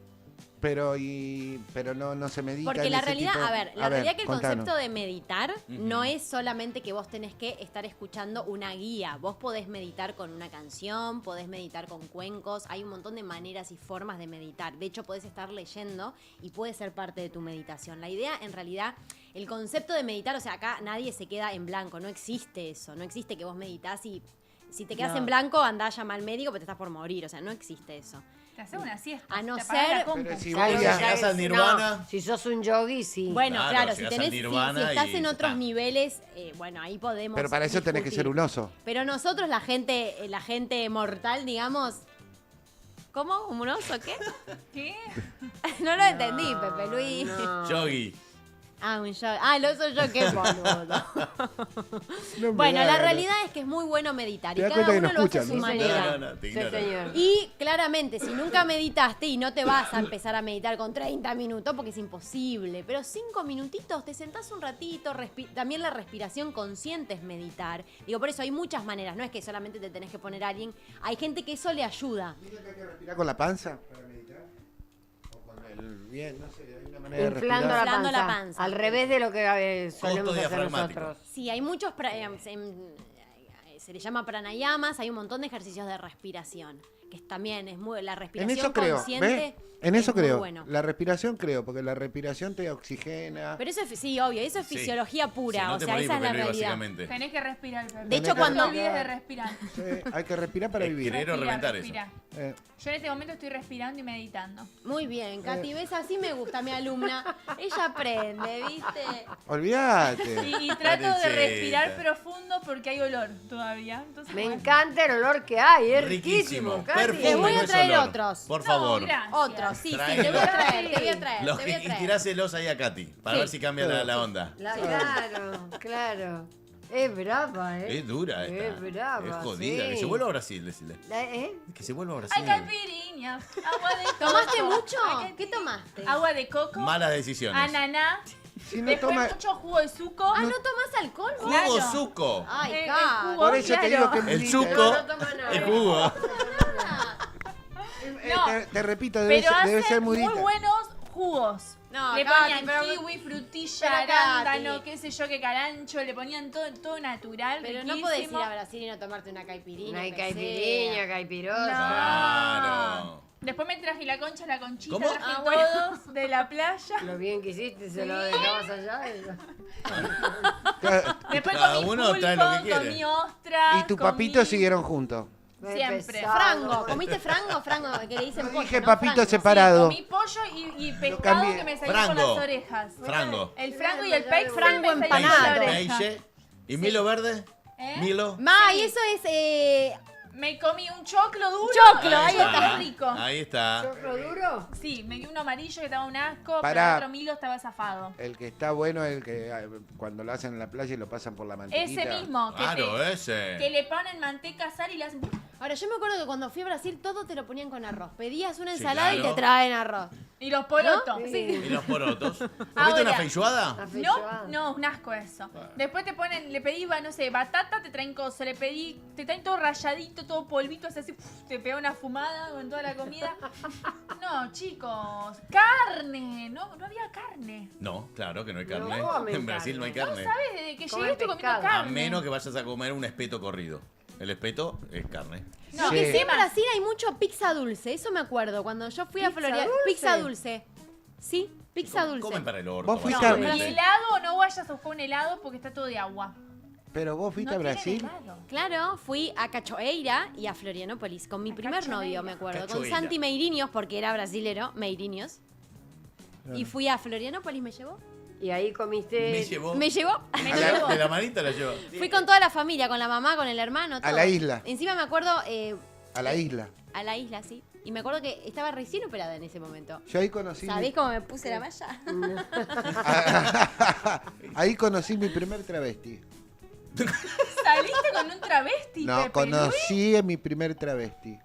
Speaker 5: Pero no se medita.
Speaker 4: Porque
Speaker 5: en
Speaker 4: la
Speaker 5: ese
Speaker 4: realidad,
Speaker 5: tipo-
Speaker 4: a ver, la realidad que el
Speaker 5: contanos.
Speaker 4: concepto de meditar no es solamente que vos tenés que estar escuchando una guía. Vos podés meditar con una canción, podés meditar con cuencos. Hay un montón de maneras y formas de meditar. De hecho, podés estar leyendo y puede ser parte de tu meditación. La idea, en realidad, el concepto de meditar, o sea, acá nadie se queda en blanco. No existe eso. No existe que vos meditás y si te quedas
Speaker 2: No.
Speaker 4: en blanco, andá a llamar al médico porque te estás por morir. O sea, no existe eso.
Speaker 3: Te haces una siesta.
Speaker 4: A no
Speaker 3: te apagás
Speaker 4: ser-
Speaker 3: la compu.
Speaker 5: Pero si
Speaker 2: Claro,
Speaker 5: voy
Speaker 2: ya
Speaker 5: a...
Speaker 1: Llegás al
Speaker 2: es-
Speaker 1: Nirvana.
Speaker 2: no, si sos un yogi, sí.
Speaker 4: Bueno,
Speaker 1: Claro,
Speaker 4: claro, si,
Speaker 1: llegás al
Speaker 4: tenés, si
Speaker 1: Nirvana
Speaker 4: estás
Speaker 1: y
Speaker 4: en otros
Speaker 1: está.
Speaker 4: niveles, bueno, ahí podemos.
Speaker 5: Pero para eso tenés que
Speaker 4: discutir.
Speaker 5: ser un oso.
Speaker 4: Pero nosotros, la gente mortal, digamos. ¿Cómo? ¿Un oso? ¿Qué?
Speaker 3: ¿Qué?
Speaker 4: No lo entendí, Pepe Luis.
Speaker 2: No.
Speaker 1: Yogi.
Speaker 4: Ah, un yogi. Ah, el oso yo, qué boludo.
Speaker 5: No me
Speaker 4: Bueno,
Speaker 5: da
Speaker 4: la
Speaker 5: ganas.
Speaker 4: realidad es que es muy bueno meditar.
Speaker 5: Te
Speaker 4: Y
Speaker 5: das
Speaker 4: cada
Speaker 5: cuenta que
Speaker 4: uno
Speaker 5: no
Speaker 4: lo hace a
Speaker 5: escuchan,
Speaker 4: su
Speaker 5: ¿no?
Speaker 4: manera.
Speaker 1: No, te
Speaker 2: Sí,
Speaker 1: ignoran.
Speaker 2: señor.
Speaker 4: Y claramente, si nunca meditaste y no te vas a empezar a meditar con 30 minutos porque es imposible, pero 5 minutitos, te sentás un ratito, también la respiración consciente es meditar. Digo, por eso hay muchas maneras, no es que solamente te tenés que poner a alguien, hay gente que eso le ayuda.
Speaker 5: ¿Tiene que respirar con la panza para meditar? ¿O con el bien? No sé, hay una manera de
Speaker 2: Inflando
Speaker 5: respirar.
Speaker 2: la
Speaker 4: Inflando
Speaker 2: panza.
Speaker 4: la panza.
Speaker 2: Al revés de lo que solemos
Speaker 1: Costo
Speaker 2: hacer
Speaker 1: diafragmático.
Speaker 2: nosotros.
Speaker 4: Sí, hay muchos, se le llama pranayamas, hay un montón de ejercicios de respiración, que también es muy, la
Speaker 5: En
Speaker 4: respiración
Speaker 5: eso creo,
Speaker 4: consciente.
Speaker 5: ¿ves? En eso
Speaker 4: es muy
Speaker 5: creo.
Speaker 4: bueno.
Speaker 5: La respiración creo, porque la respiración te oxigena.
Speaker 4: Pero eso es, sí, obvio, eso es
Speaker 1: Sí.
Speaker 4: fisiología pura,
Speaker 1: Si no
Speaker 4: o
Speaker 1: te
Speaker 4: sea,
Speaker 1: morís,
Speaker 4: esa es la
Speaker 1: Pepe Luis,
Speaker 4: realidad.
Speaker 1: básicamente.
Speaker 3: Tenés que respirar, Pepe.
Speaker 4: De hecho,
Speaker 5: Tenés que
Speaker 4: cuando-
Speaker 3: No te olvides de respirar.
Speaker 5: Sí, hay que respirar para vivir.
Speaker 1: Quiero reventar eso.
Speaker 3: respira.
Speaker 5: Eh,
Speaker 3: Yo en este momento estoy respirando y meditando.
Speaker 4: Muy bien, Katy, ves, así me gusta mi alumna. Ella aprende, ¿viste?
Speaker 5: olvídate.
Speaker 3: Y trato de
Speaker 1: Karencita.
Speaker 3: respirar profundo porque hay olor todavía. Entonces,
Speaker 2: Me
Speaker 3: bueno.
Speaker 2: encanta el olor que hay, es riquísimo.
Speaker 1: Riquísimo.
Speaker 2: Katy.
Speaker 1: Perfume,
Speaker 4: Te voy a
Speaker 1: no es
Speaker 4: traer
Speaker 1: olor.
Speaker 4: otros.
Speaker 1: Por
Speaker 3: No,
Speaker 1: favor.
Speaker 3: gracias.
Speaker 4: Otro, sí,
Speaker 1: Traelo.
Speaker 4: te voy a traer, te voy a traer,
Speaker 1: Los
Speaker 4: te voy a
Speaker 1: y
Speaker 4: traer.
Speaker 1: tiráselos ahí a Katy, para
Speaker 4: Sí.
Speaker 1: ver si cambia la onda.
Speaker 2: Claro, claro. Es brava, ¿eh?
Speaker 1: Es dura esta.
Speaker 2: Es brava,
Speaker 1: Es jodida.
Speaker 2: sí.
Speaker 1: Que se vuelva a Brasil, decirle.
Speaker 2: ¿Eh?
Speaker 1: Que se vuelva a
Speaker 3: Hay
Speaker 1: Brasil.
Speaker 3: caipirinha, agua de coco.
Speaker 4: ¿Tomaste mucho?
Speaker 3: Hay
Speaker 4: ¿Qué tomaste?
Speaker 3: Agua de coco,
Speaker 1: Malas decisiones.
Speaker 3: ananá,
Speaker 5: Si no
Speaker 3: después
Speaker 5: toma...
Speaker 3: mucho jugo de suco.
Speaker 4: Ah, ¿no tomás alcohol? vos?
Speaker 1: Jugo
Speaker 3: Claro.
Speaker 1: suco.
Speaker 4: Ay,
Speaker 3: El
Speaker 4: Kat.
Speaker 3: jugo.
Speaker 5: Por eso te digo que
Speaker 1: El
Speaker 5: medita.
Speaker 1: suco.
Speaker 2: No toma nada.
Speaker 1: El jugo.
Speaker 3: No,
Speaker 5: te repito, debe
Speaker 3: Pero
Speaker 5: ser
Speaker 3: hacen
Speaker 5: muy
Speaker 3: muy
Speaker 5: rica.
Speaker 3: buenos jugos.
Speaker 4: No,
Speaker 3: le
Speaker 4: Katy,
Speaker 3: ponían
Speaker 4: pero-
Speaker 3: kiwi, frutilla,
Speaker 4: pero,
Speaker 3: arándano,
Speaker 4: Katy.
Speaker 3: qué sé yo, qué carancho, le ponían todo natural,
Speaker 4: Pero
Speaker 3: riquísimo.
Speaker 4: no podés ir a Brasil y no tomarte una caipirinha.
Speaker 2: No hay
Speaker 4: aunque
Speaker 2: caipirinha,
Speaker 4: sea.
Speaker 2: caipirosa.
Speaker 1: Claro.
Speaker 3: Después me traje la concha, la conchita,
Speaker 1: ¿Cómo?
Speaker 3: traje
Speaker 4: Ah, bueno.
Speaker 3: todos de la playa.
Speaker 2: Lo bien que hiciste, se lo dejabas allá.
Speaker 3: Después
Speaker 1: Cada
Speaker 3: comí
Speaker 1: uno
Speaker 3: pulpo,
Speaker 1: trae lo que quiere.
Speaker 3: comí ostra.
Speaker 5: Y tu
Speaker 3: comí-
Speaker 5: papito siguieron juntos.
Speaker 3: Siempre.
Speaker 4: Frango, ¿comiste frango? Frango, que le dicen
Speaker 5: No
Speaker 4: pollo,
Speaker 5: dije
Speaker 4: ¿no?
Speaker 5: papito
Speaker 4: Frango.
Speaker 5: separado.
Speaker 3: Comí pollo y pescado
Speaker 5: cambié.
Speaker 3: que me salió
Speaker 1: Frango.
Speaker 3: por las orejas.
Speaker 1: Frango.
Speaker 3: El frango y el peixe
Speaker 4: Frango
Speaker 3: me salían por la
Speaker 4: empanado.
Speaker 3: oreja.
Speaker 1: Peixe. ¿Y Milo verde?
Speaker 3: ¿Eh?
Speaker 1: Milo.
Speaker 4: Ma, y eso es
Speaker 3: Me comí un choclo duro.
Speaker 4: Choclo, ahí
Speaker 3: está rico.
Speaker 1: Ahí está.
Speaker 2: ¿Choclo duro?
Speaker 3: Sí, me di uno amarillo que estaba un asco,
Speaker 5: Pará.
Speaker 3: pero el otro Milo estaba zafado.
Speaker 5: El que está bueno es el que cuando lo hacen en la playa y lo pasan por la mantequita.
Speaker 3: Ese mismo, que,
Speaker 1: Claro,
Speaker 3: que
Speaker 1: ese.
Speaker 3: le ponen manteca, sal y le hacen...
Speaker 4: Ahora, yo me acuerdo que cuando fui a Brasil todo te lo ponían con arroz. Pedías una
Speaker 1: Sí,
Speaker 4: ensalada y
Speaker 1: claro.
Speaker 4: te traen arroz.
Speaker 3: Y los porotos.
Speaker 4: ¿No?
Speaker 2: Sí.
Speaker 1: ¿Y los porotos? ¿Comiste
Speaker 3: Ahora.
Speaker 1: una feijoada?
Speaker 2: La
Speaker 3: No,
Speaker 2: feijoada.
Speaker 3: no, un asco eso. Después te ponen, le pedí, no sé, batata, te traen coso, le pedí, te traen todo rayadito, todo polvito, así, te pega una fumada con toda la comida. No, chicos, carne, no había carne.
Speaker 1: No, claro que no hay carne.
Speaker 2: No comen
Speaker 1: En Brasil no hay
Speaker 3: No
Speaker 1: carne.
Speaker 3: sabes, desde que
Speaker 2: Comen
Speaker 3: llegué estoy comiendo
Speaker 2: pescado.
Speaker 1: A
Speaker 3: carne.
Speaker 1: menos que vayas a comer un espeto corrido. El espeto es carne.
Speaker 3: No,
Speaker 4: Lo
Speaker 5: Sí.
Speaker 4: que sí en Brasil hay mucho pizza dulce, eso me acuerdo. Cuando yo fui a
Speaker 2: ¿Pizza
Speaker 4: Florida.
Speaker 2: dulce?
Speaker 4: Pizza dulce. Sí, pizza dulce.
Speaker 1: Comen para el orto.
Speaker 5: ¿Vos fuiste
Speaker 3: No,
Speaker 5: a-
Speaker 3: y
Speaker 1: básicamente.
Speaker 3: helado, no vayas a buscar un helado porque está todo de agua.
Speaker 5: Pero vos fuiste
Speaker 3: No
Speaker 5: a Brasil.
Speaker 3: tienen helado.
Speaker 4: Claro, fui a Cachoeira y a Florianópolis con mi primer
Speaker 3: Cachoeira.
Speaker 4: novio, me acuerdo. Con
Speaker 1: Cachoeira.
Speaker 4: Santi Meirinios, porque era brasilero, Meirinios. Y fui a Florianópolis, ¿me llevó?
Speaker 2: Y ahí comiste.
Speaker 1: Me llevó.
Speaker 4: ¿Me llevó?
Speaker 1: De la manita la llevó.
Speaker 4: Fui con toda la familia, con la mamá, con el hermano, todo.
Speaker 5: A la isla.
Speaker 4: Encima me acuerdo
Speaker 5: A la isla.
Speaker 4: a la isla, sí. Y me acuerdo que estaba recién operada en ese momento.
Speaker 5: Yo ahí conocí.
Speaker 4: ¿Sabés cómo me puse la malla?
Speaker 5: Ahí conocí mi primer travesti.
Speaker 3: ¿Saliste con un travesti,
Speaker 5: No,
Speaker 3: Pepe
Speaker 5: conocí a mi primer travesti.
Speaker 3: Luis?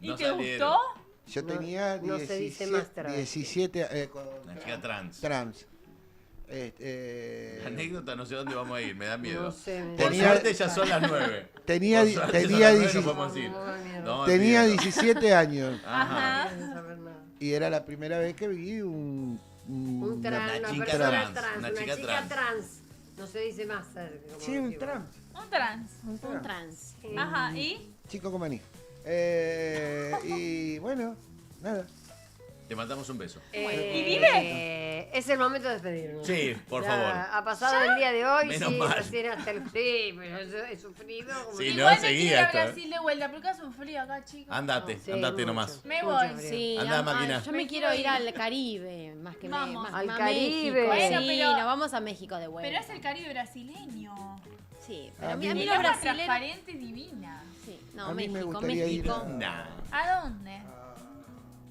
Speaker 3: ¿Y
Speaker 1: No
Speaker 3: te
Speaker 1: salieron.
Speaker 3: gustó?
Speaker 5: Yo
Speaker 2: No,
Speaker 5: tenía
Speaker 2: no se dice
Speaker 5: 17,
Speaker 2: más travesti.
Speaker 5: 17
Speaker 1: Una chica trans.
Speaker 5: trans.
Speaker 1: Anécdota, no sé dónde vamos a ir, me da miedo.
Speaker 2: No sé,
Speaker 1: Por suerte ya son las 9.
Speaker 5: Tenía 17 años.
Speaker 3: Ajá.
Speaker 5: Y era la primera vez que vi
Speaker 2: Una
Speaker 1: chica
Speaker 2: persona
Speaker 1: trans, una
Speaker 2: una
Speaker 1: chica
Speaker 2: chica trans. No se dice más. Como
Speaker 5: Sí, un
Speaker 2: digo.
Speaker 5: trans.
Speaker 3: Un trans.
Speaker 4: Un trans.
Speaker 3: Ajá, ¿y?
Speaker 5: Chico con maní. Y bueno, nada.
Speaker 1: Te mandamos un beso.
Speaker 3: ¿Y vive?
Speaker 2: Es el momento de despedirnos.
Speaker 1: Sí, por
Speaker 2: Ya
Speaker 1: favor.
Speaker 2: Ha pasado el día de hoy,
Speaker 1: Menos
Speaker 2: sí,
Speaker 1: mal.
Speaker 2: recién hasta el... Sí, pero yo he sufrido. Como
Speaker 1: Sí,
Speaker 2: que-
Speaker 1: no,
Speaker 3: Igual me
Speaker 1: seguí
Speaker 3: quiero ir a
Speaker 1: esto,
Speaker 3: Brasil de vuelta, porque hace un frío acá, chicos.
Speaker 1: Andate,
Speaker 2: Sí,
Speaker 1: andate
Speaker 2: mucho.
Speaker 1: nomás.
Speaker 3: Me
Speaker 2: Mucho
Speaker 3: voy.
Speaker 2: frío.
Speaker 4: Sí,
Speaker 1: Andá, máquina.
Speaker 4: yo me quiero ir al Caribe, más que
Speaker 3: Vamos.
Speaker 4: más,
Speaker 2: Al
Speaker 4: más
Speaker 2: Caribe.
Speaker 4: México.
Speaker 3: Bueno,
Speaker 4: Sí,
Speaker 3: pero-
Speaker 4: nos vamos a México de vuelta.
Speaker 3: Pero es el Caribe brasileño.
Speaker 4: Sí,
Speaker 5: A
Speaker 4: pero a
Speaker 5: mí
Speaker 4: mí,
Speaker 5: me-
Speaker 4: los
Speaker 3: El agua
Speaker 4: brasileños...
Speaker 3: transparente y divina.
Speaker 4: Sí,
Speaker 5: A
Speaker 4: no,
Speaker 5: mí me
Speaker 4: México,
Speaker 5: gustaría ir
Speaker 4: México.
Speaker 1: Nah.
Speaker 3: ¿A dónde?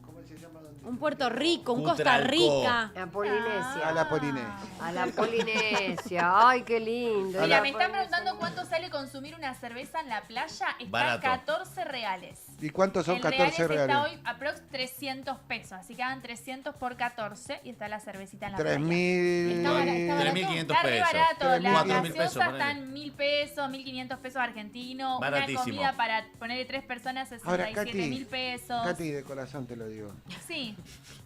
Speaker 5: ¿Cómo se llama?
Speaker 4: Un Puerto Rico, un Costa
Speaker 1: Cutralcó.
Speaker 4: Rica.
Speaker 2: A Polinesia.
Speaker 5: A la Polinesia.
Speaker 2: A la Polinesia. Ay, qué lindo.
Speaker 3: Mira,
Speaker 2: La
Speaker 3: me están
Speaker 2: Polinesia.
Speaker 3: preguntando cuánto sale consumir una cerveza en la playa. Está
Speaker 1: Barato.
Speaker 3: 14 reales.
Speaker 5: ¿Y cuántos son
Speaker 3: En
Speaker 5: 14
Speaker 3: reales? Está
Speaker 5: reales?
Speaker 3: hoy aprox 300 pesos. Así que hagan 300 por 14 y está la cervecita en la playa.
Speaker 5: 3.000.
Speaker 4: Está barato.
Speaker 1: 3.500
Speaker 3: Está re
Speaker 1: pesos.
Speaker 3: barato. La
Speaker 1: 4.000 pesos,
Speaker 3: gaseosa
Speaker 1: ponele.
Speaker 3: está en 1.000 pesos, 1.500 pesos argentinos.
Speaker 1: Baratísimo.
Speaker 3: Una comida para ponerle 3 personas,
Speaker 5: Ahora,
Speaker 3: 67.000 pesos.
Speaker 5: Katy, de corazón te lo digo.
Speaker 3: Sí,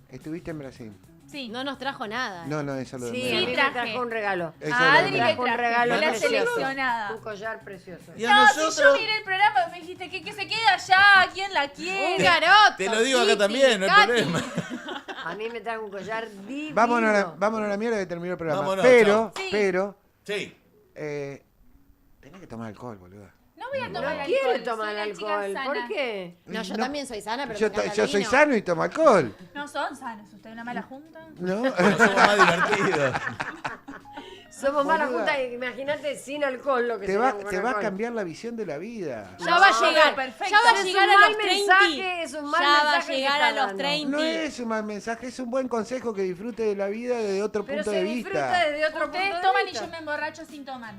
Speaker 5: ¿Estuviste en Brasil?
Speaker 3: sí.
Speaker 4: No nos trajo nada.
Speaker 5: No, eso lo
Speaker 2: Sí,
Speaker 5: de
Speaker 2: a
Speaker 5: menos.
Speaker 2: mí me
Speaker 3: traje.
Speaker 2: trajo un regalo.
Speaker 5: Eso
Speaker 3: A
Speaker 5: lo de
Speaker 3: Adri
Speaker 5: menos.
Speaker 3: le
Speaker 2: Un
Speaker 3: traje.
Speaker 2: regalo
Speaker 3: Fue la
Speaker 2: precioso.
Speaker 3: seleccionada.
Speaker 2: Un collar precioso.
Speaker 1: Y a
Speaker 3: No, si yo
Speaker 1: nosotros.
Speaker 3: miré el programa me dijiste que se quede allá, ¿quién la
Speaker 4: Un
Speaker 3: quiere?
Speaker 4: garoto.
Speaker 1: Te lo digo acá
Speaker 4: Titi,
Speaker 1: también, no hay
Speaker 4: Katy.
Speaker 1: problema.
Speaker 2: A mí me trajo un collar divino.
Speaker 5: Vámonos a la mierda que terminó el programa.
Speaker 1: Vámonos,
Speaker 5: pero,
Speaker 3: chao. Sí.
Speaker 5: pero,
Speaker 1: Sí.
Speaker 5: tenés que tomar alcohol, boludo.
Speaker 3: No voy a tomar
Speaker 2: No
Speaker 3: alcohol.
Speaker 2: quiero tomar
Speaker 3: soy una chica
Speaker 2: alcohol.
Speaker 3: sana.
Speaker 2: ¿Por qué?
Speaker 4: No, yo
Speaker 5: No.
Speaker 4: también soy sana, pero
Speaker 5: Yo,
Speaker 4: me encanta
Speaker 5: yo
Speaker 4: el
Speaker 5: soy
Speaker 4: vino.
Speaker 5: sano y tomo alcohol.
Speaker 3: No son sanos, usted una mala junta.
Speaker 5: ¿No?
Speaker 1: No somos más divertidos.
Speaker 2: Somos malas
Speaker 5: Boluda.
Speaker 2: juntas, imagínate sin alcohol lo que
Speaker 5: Te va,
Speaker 2: seríamos con
Speaker 5: te va a
Speaker 2: alcohol.
Speaker 5: cambiar la visión de la vida.
Speaker 4: Ya va a
Speaker 3: No,
Speaker 4: llegar.
Speaker 3: perfecto.
Speaker 4: Ya va a
Speaker 2: Es
Speaker 4: llegar
Speaker 2: un
Speaker 4: a
Speaker 2: mal
Speaker 4: los 30.
Speaker 2: mensaje, es un mal
Speaker 4: Ya va a
Speaker 2: mensaje que
Speaker 4: llegar
Speaker 2: está
Speaker 4: a los
Speaker 2: dando.
Speaker 4: 30.
Speaker 5: No es un mal mensaje, es un buen consejo que disfrute de la vida desde otro
Speaker 2: Pero
Speaker 5: punto
Speaker 2: se
Speaker 5: de
Speaker 2: disfruta
Speaker 5: vista.
Speaker 2: desde otro
Speaker 3: Ustedes
Speaker 2: punto de
Speaker 3: toman y
Speaker 2: vista.
Speaker 3: yo me emborracho sin tomar.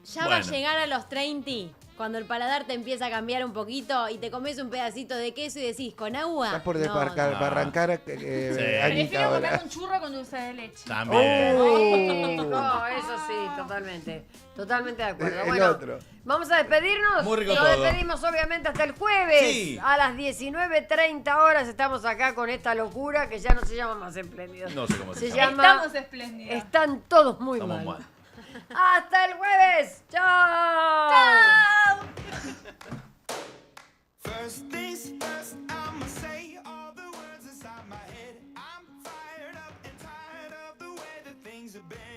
Speaker 4: Ya va a
Speaker 1: Bueno.
Speaker 4: llegar a los 30, cuando el paladar te empieza a cambiar un poquito y te comes un pedacito de queso y decís, ¿con agua?
Speaker 5: Estás por
Speaker 4: No,
Speaker 5: desbarcar,
Speaker 1: no.
Speaker 5: para arrancar
Speaker 1: Sí.
Speaker 5: Anita
Speaker 3: Prefiero
Speaker 5: ahora.
Speaker 3: comer un churro con dulce de leche.
Speaker 1: También.
Speaker 2: No, eso sí, totalmente. Totalmente de acuerdo.
Speaker 5: El
Speaker 2: Bueno,
Speaker 5: otro.
Speaker 2: vamos a despedirnos.
Speaker 1: Muy rico
Speaker 2: Nos
Speaker 1: todo.
Speaker 2: despedimos obviamente hasta el jueves.
Speaker 1: Sí.
Speaker 2: A las 19:30 horas estamos acá con esta locura que ya no se llama más espléndidos.
Speaker 1: No sé cómo se
Speaker 2: Se
Speaker 1: llama.
Speaker 2: llama
Speaker 3: Estamos espléndidos.
Speaker 2: Están todos muy
Speaker 1: Estamos
Speaker 2: mal.
Speaker 1: mal.
Speaker 2: Hasta el jueves. ¡Chao!
Speaker 3: ¡Chao!
Speaker 13: First things first, I'ma say all the words inside my head. I'm fired up and tired of the way that things have been.